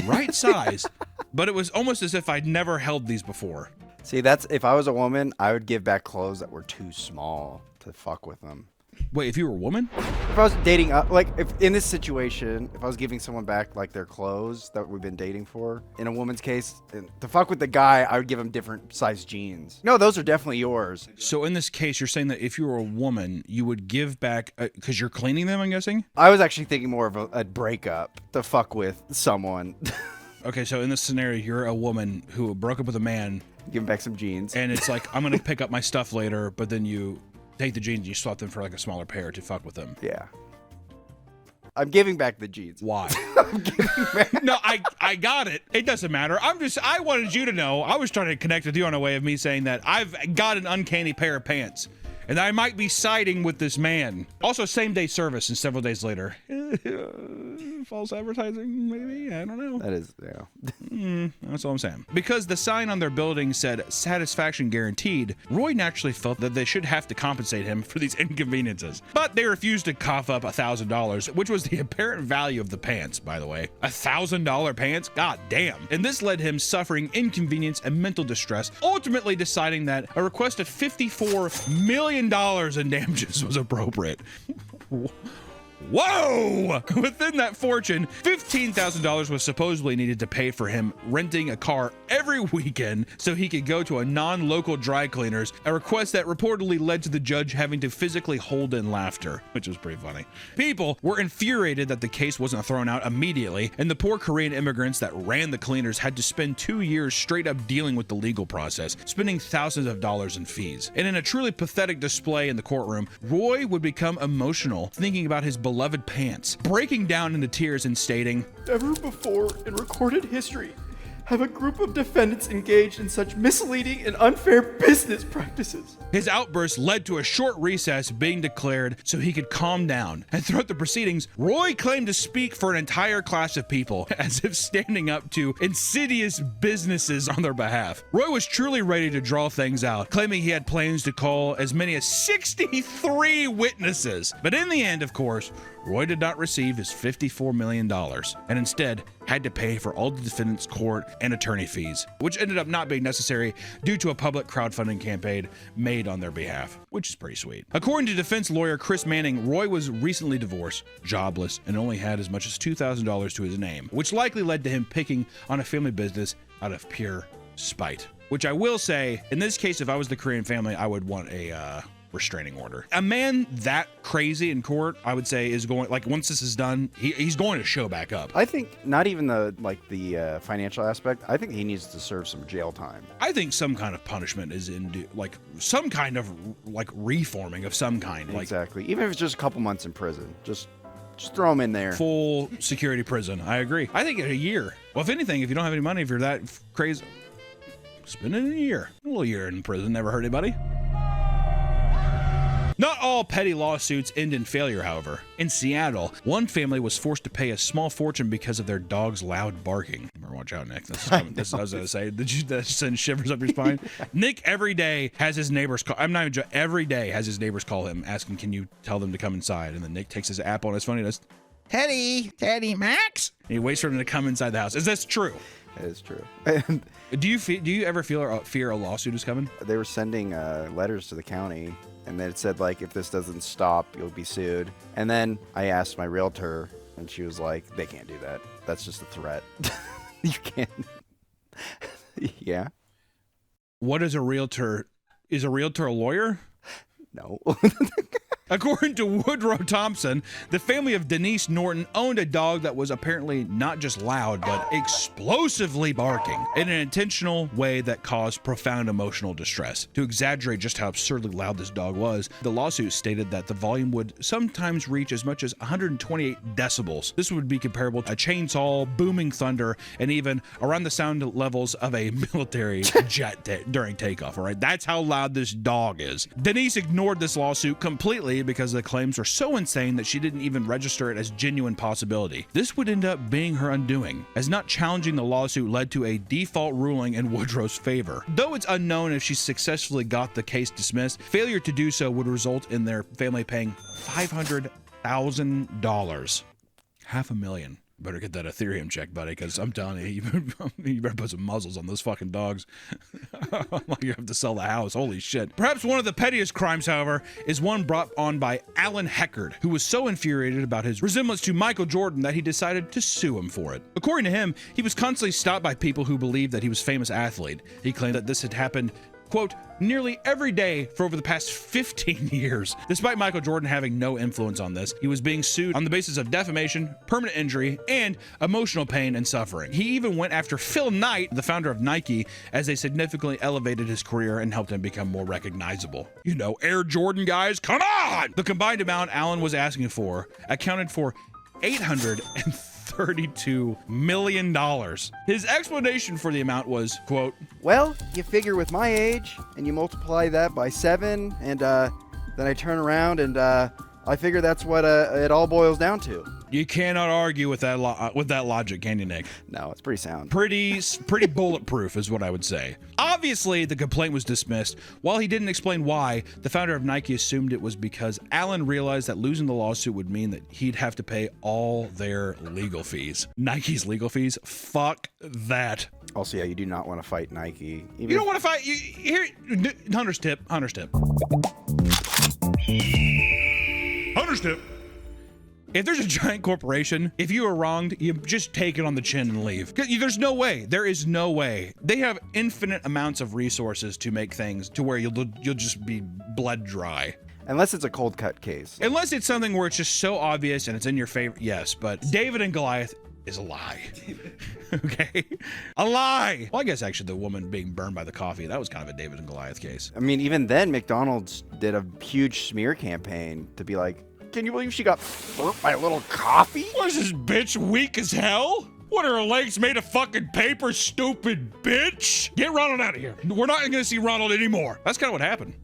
Right size, but it was almost as if I'd never held these before. See, that's, if I was a woman, I would give back clothes that were too small to fuck with them. Wait, if you were a woman? If I was dating, like, if in this situation, if I was giving someone back, like, their clothes that we've been dating for, in a woman's case, to fuck with the guy, I would give him different size jeans. No, those are definitely yours. So in this case, you're saying that if you were a woman, you would give back, because you're cleaning them, I'm guessing? I was actually thinking more of a breakup to fuck with someone. Okay, so in this scenario, you're a woman who broke up with a man. Give him back some jeans. And it's like, I'm going to pick up my stuff later, but then you take the jeans and you swap them for like a smaller pair to fuck with them. Yeah. I'm giving back the jeans. Why? No, I got it. It doesn't matter. I wanted you to know. I was trying to connect with you on a way of me saying that I've got an uncanny pair of pants. And I might be siding with this man. Also, same-day service and several days later. False advertising, maybe? I don't know. That is, yeah. That's all I'm saying. Because the sign on their building said satisfaction guaranteed, Roy naturally felt that they should have to compensate him for these inconveniences. But they refused to cough up $1,000, which was the apparent value of the pants, by the way. $1,000 pants? God damn. And this led him suffering inconvenience and mental distress, ultimately deciding that a request of $54 million in damages was appropriate. Whoa! Within that fortune, $15,000 was supposedly needed to pay for him renting a car every weekend so he could go to a non-local dry cleaners, a request that reportedly led to the judge having to physically hold in laughter, which was pretty funny. People were infuriated that the case wasn't thrown out immediately, and the poor Korean immigrants that ran the cleaners had to spend 2 years straight up dealing with the legal process, spending thousands of dollars in fees. And in a truly pathetic display in the courtroom, Roy would become emotional thinking about his beloved pants, breaking down into tears and stating, "Never before in recorded history have a group of defendants engaged in such misleading and unfair business practices." His outburst led to a short recess being declared so he could calm down. And throughout the proceedings, Roy claimed to speak for an entire class of people, as if standing up to insidious businesses on their behalf. Roy was truly ready to draw things out, claiming he had plans to call as many as 63 witnesses. But in the end, of course, Roy did not receive his $54 million and instead had to pay for all the defendants' court and attorney fees, which ended up not being necessary due to a public crowdfunding campaign made on their behalf, which is pretty sweet. According to defense lawyer Chris Manning, Roy was recently divorced, jobless, and only had as much as $2,000 to his name, which likely led to him picking on a family business out of pure spite. Which I will say, in this case, if I was the Korean family, I would want a restraining order. A man that crazy in court, I would say, is going, like, once this is done, he's going to show back up. I think not even the financial aspect. I think he needs to serve some jail time. I think some kind of punishment is in, like, some kind of, like, reforming of some kind. Exactly. Even if it's just a couple months in prison. Just throw him in there. Full security prison. I agree. I think a year. Well, if anything, if you don't have any money, if you're that crazy, spend it in a year. A little year in prison never hurt anybody. Not all petty lawsuits end in failure, however. In Seattle, one family was forced to pay a small fortune because of their dog's loud barking. Better watch out, Nick. This is what I was going to say. Did that send shivers up your spine? Nick every day has his neighbors call. I'm not even joking. Every day has his neighbors call him, asking, "Can you tell them to come inside?" And then Nick takes his app on his phone and does, Teddy Max. And he waits for them to come inside the house. Is this true? It is true. Do you ever fear a lawsuit is coming? They were sending letters to the county, and then it said, like, if this doesn't stop, you'll be sued. And then I asked my realtor, and she was like, they can't do that. That's just a threat. You can't. Yeah. What is a realtor? Is a realtor a lawyer? No. According to Woodrow Thompson, the family of Denise Norton owned a dog that was apparently not just loud, but explosively barking in an intentional way that caused profound emotional distress. To exaggerate just how absurdly loud this dog was, the lawsuit stated that the volume would sometimes reach as much as 128 decibels. This would be comparable to a chainsaw, booming thunder, and even around the sound levels of a military jet during takeoff, all right? That's how loud this dog is. Denise ignored this lawsuit completely because the claims were so insane that she didn't even register it as genuine possibility. This would end up being her undoing, as not challenging the lawsuit led to a default ruling in Woodrow's favor. Though it's unknown if she successfully got the case dismissed, failure to do so would result in their family paying $500,000. $500,000. Better get that Ethereum check, buddy, because I'm telling you, you better put some muzzles on those fucking dogs. You have to sell the house. Holy shit. Perhaps one of the pettiest crimes, however, is one brought on by Alan Heckard, who was so infuriated about his resemblance to Michael Jordan that he decided to sue him for it. According to him, he was constantly stopped by people who believed that he was a famous athlete. He claimed that this had happened, quote, nearly every day for over the past 15 years. Despite Michael Jordan having no influence on this, he was being sued on the basis of defamation, permanent injury, and emotional pain and suffering. He even went after Phil Knight, the founder of Nike, as they significantly elevated his career and helped him become more recognizable. You know, Air Jordan guys, come on! The combined amount Allen was asking for accounted for $832 million. His explanation for the amount was, quote, Well, you figure with my age, and you multiply that by 7, and then I turn around and I figure that's what it all boils down to. You cannot argue with that logic, can you, Nick? No, it's pretty sound. Pretty bulletproof is what I would say. Obviously, the complaint was dismissed. While he didn't explain why, the founder of Nike assumed it was because Allen realized that losing the lawsuit would mean that he'd have to pay all their legal fees. Nike's legal fees? Fuck that. Also, yeah, you do not want to fight Nike. You don't want to fight. Here, Hunter's tip. Hunter's tip. Hunter's tip. If there's a giant corporation, if you are wronged, you just take it on the chin and leave. There's no way. There is no way. They have infinite amounts of resources to make things to where you'll just be bled dry. Unless it's a cold cut case. Unless it's something where it's just so obvious and it's in your favor. Yes, but David and Goliath is a lie. Okay? A lie. Well, I guess actually the woman being burned by the coffee, that was kind of a David and Goliath case. I mean, even then, McDonald's did a huge smear campaign to be like, can you believe she got burnt by a little coffee? Was this bitch weak as hell? What are her legs made of fucking paper, stupid bitch? Get Ronald out of here. We're not going to see Ronald anymore. That's kind of what happened.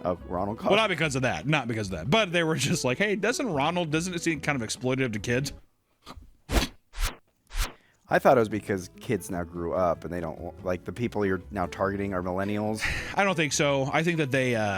Oh, Ronald coffee? Well, not because of that. Not because of that. But they were just like, hey, doesn't it seem kind of exploitative to kids? I thought it was because kids now grew up and they don't like the people you're now targeting are millennials. I don't think so. I think that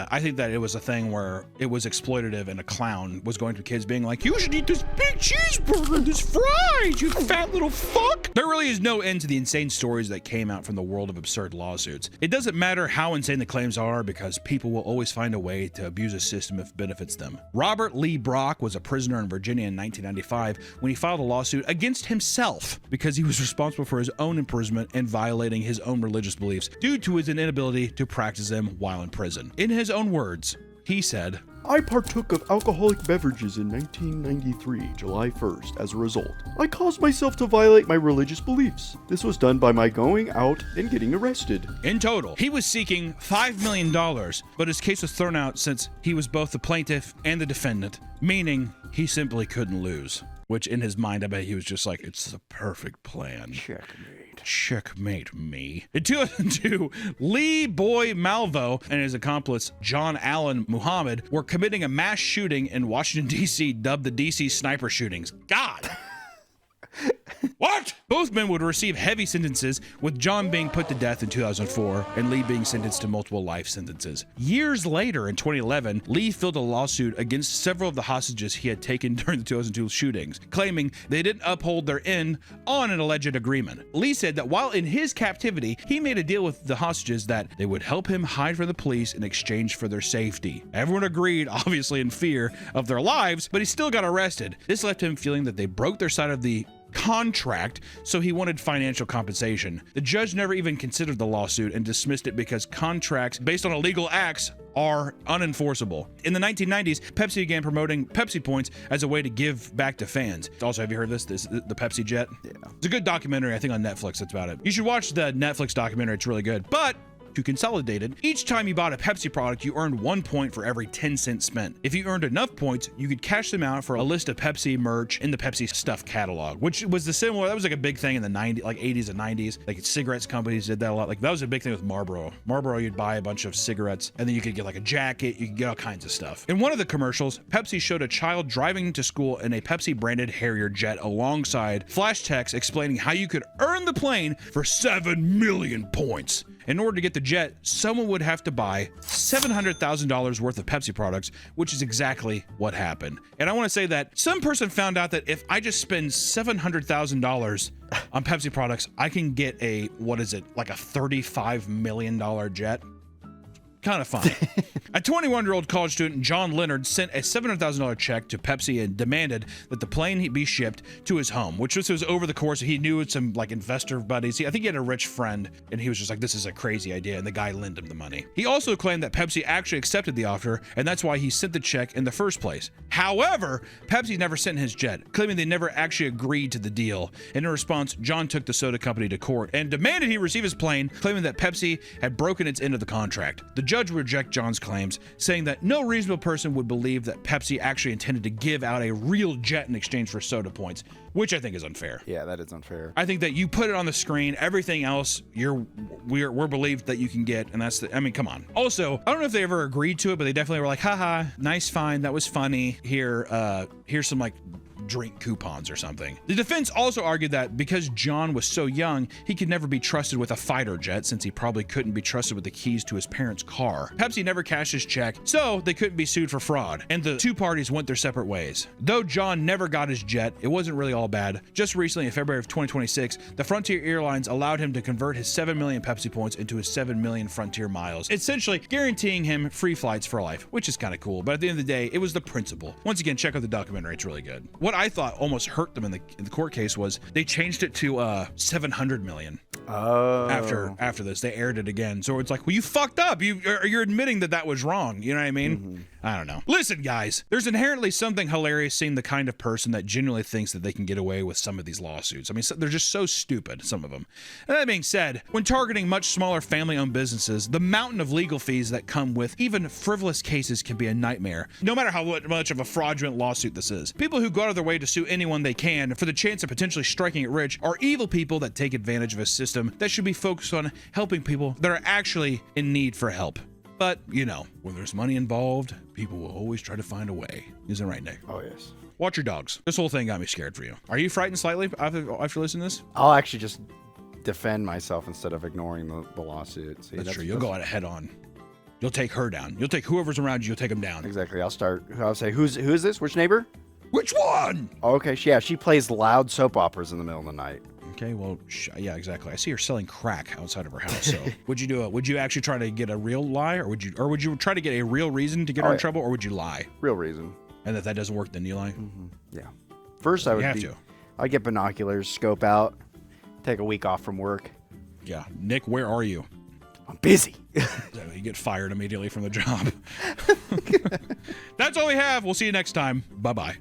I think that it was a thing where it was exploitative and a clown was going to kids being like, you should eat this big cheeseburger, this fries, you fat little fuck. There really is no end to the insane stories that came out from the world of absurd lawsuits. It doesn't matter how insane the claims are because people will always find a way to abuse a system if it benefits them. Robert Lee Brock was a prisoner in Virginia in 1995 when he filed a lawsuit against himself because he was responsible for his own imprisonment and violating his own religious beliefs due to his inability to practice them while in prison. In his own words, he said, I partook of alcoholic beverages in 1993, July 1st. As a result, I caused myself to violate my religious beliefs. This was done by my going out and getting arrested. In total, he was seeking $5 million, but his case was thrown out since he was both the plaintiff and the defendant, meaning he simply couldn't lose. Which in his mind, I bet he was just like, it's the perfect plan. Checkmate. Checkmate me. In 2002, Lee Boy Malvo and his accomplice, John Allen Muhammad, were committing a mass shooting in Washington, D.C., dubbed the D.C. Sniper Shootings. God! What? Both men would receive heavy sentences, with John being put to death in 2004 and Lee being sentenced to multiple life sentences. Years later, in 2011, Lee filed a lawsuit against several of the hostages he had taken during the 2002 shootings, claiming they didn't uphold their end on an alleged agreement. Lee said that while in his captivity, he made a deal with the hostages that they would help him hide from the police in exchange for their safety. Everyone agreed, obviously in fear of their lives, but he still got arrested. This left him feeling that they broke their side of the contract, so he wanted financial compensation. The judge never even considered the lawsuit and dismissed it because contracts based on illegal acts are unenforceable. In the 1990s, Pepsi began promoting Pepsi points as a way to give back to fans. Also, have you heard this the Pepsi Jet? Yeah. It's a good documentary, I think, on Netflix. That's about it. You should watch the Netflix documentary. It's really good. But to consolidate it, each time you bought a Pepsi product, you earned 1 point for every 10 cents spent. If you earned enough points, you could cash them out for a list of Pepsi merch in the Pepsi Stuff catalog, which was that was like a big thing in the 90s, like 80s and 90s. Like cigarettes companies did that a lot. Like that was a big thing with Marlboro. Marlboro, you'd buy a bunch of cigarettes and then you could get like a jacket, you could get all kinds of stuff. In one of the commercials, Pepsi showed a child driving to school in a Pepsi branded Harrier jet alongside flash text explaining how you could earn the plane for 7 million points. In order to get the jet, someone would have to buy $700,000 worth of Pepsi products, which is exactly what happened. And I want to say that some person found out that if I just spend $700,000 on Pepsi products, I can get a $35 million jet. Kind of fun. A 21-year-old college student, John Leonard, sent a $700,000 check to Pepsi and demanded that the plane be shipped to his home, which was over the course. He knew some like investor buddies. I think he had a rich friend, and he was just like, this is a crazy idea, and the guy lent him the money. He also claimed that Pepsi actually accepted the offer, and that's why he sent the check in the first place. However, Pepsi never sent his jet, claiming they never actually agreed to the deal. And in response, John took the soda company to court and demanded he receive his plane, claiming that Pepsi had broken its end of the contract. The judge would reject John's claims, saying that no reasonable person would believe that Pepsi actually intended to give out a real jet in exchange for soda points, which I think is unfair. Yeah, that is unfair. I think that you put it on the screen, everything else we're believed that you can get, and that's the, I mean, come on. Also, I don't know if they ever agreed to it, but they definitely were like, haha, nice find, that was funny. Here's some like drink coupons or something. The defense also argued that because John was so young, he could never be trusted with a fighter jet since he probably couldn't be trusted with the keys to his parents' car. Pepsi never cashed his check, so they couldn't be sued for fraud, and the two parties went their separate ways. Though John never got his jet, it wasn't really all bad. Just recently, in February of 2026, the Frontier Airlines allowed him to convert his 7 million Pepsi points into his 7 million Frontier miles, essentially guaranteeing him free flights for life, which is kind of cool, but at the end of the day, it was the principle. Once again, check out the documentary, it's really good. What I thought almost hurt them in the court case was they changed it to 700 million. Oh. After this, they aired it again. So it's like, well, you fucked up. You're admitting that was wrong. You know what I mean? Mm-hmm. I don't know. Listen, guys, there's inherently something hilarious seeing the kind of person that genuinely thinks that they can get away with some of these lawsuits. I mean, they're just so stupid, some of them. And that being said, when targeting much smaller family-owned businesses, the mountain of legal fees that come with even frivolous cases can be a nightmare, no matter how much of a fraudulent lawsuit this is. People who go out of their way to sue anyone they can for the chance of potentially striking it rich are evil people that take advantage of a system that should be focused on helping people that are actually in need for help. But, you know, when there's money involved, people will always try to find a way. Isn't it right, Nick? Oh, yes. Watch your dogs. This whole thing got me scared for you. Are you frightened slightly after listening to this? I'll actually just defend myself instead of ignoring the lawsuit. See, that's true. You'll go at it head on. You'll take her down. You'll take whoever's around you. You'll take them down. Exactly. I'll say, who is this? Which neighbor? Which one? Okay, yeah, she plays loud soap operas in the middle of the night. Okay, well, yeah, exactly. I see her selling crack outside of her house. So, would you do it? Would you actually try to get a real lie, or would you try to get a real reason to get her in trouble, or would you lie? Real reason. And if that doesn't work, then you lie. Mm-hmm. Yeah. First, I'd get binoculars, scope out, take a week off from work. Yeah, Nick, where are you? I'm busy. You get fired immediately from the job. That's all we have. We'll see you next time. Bye-bye.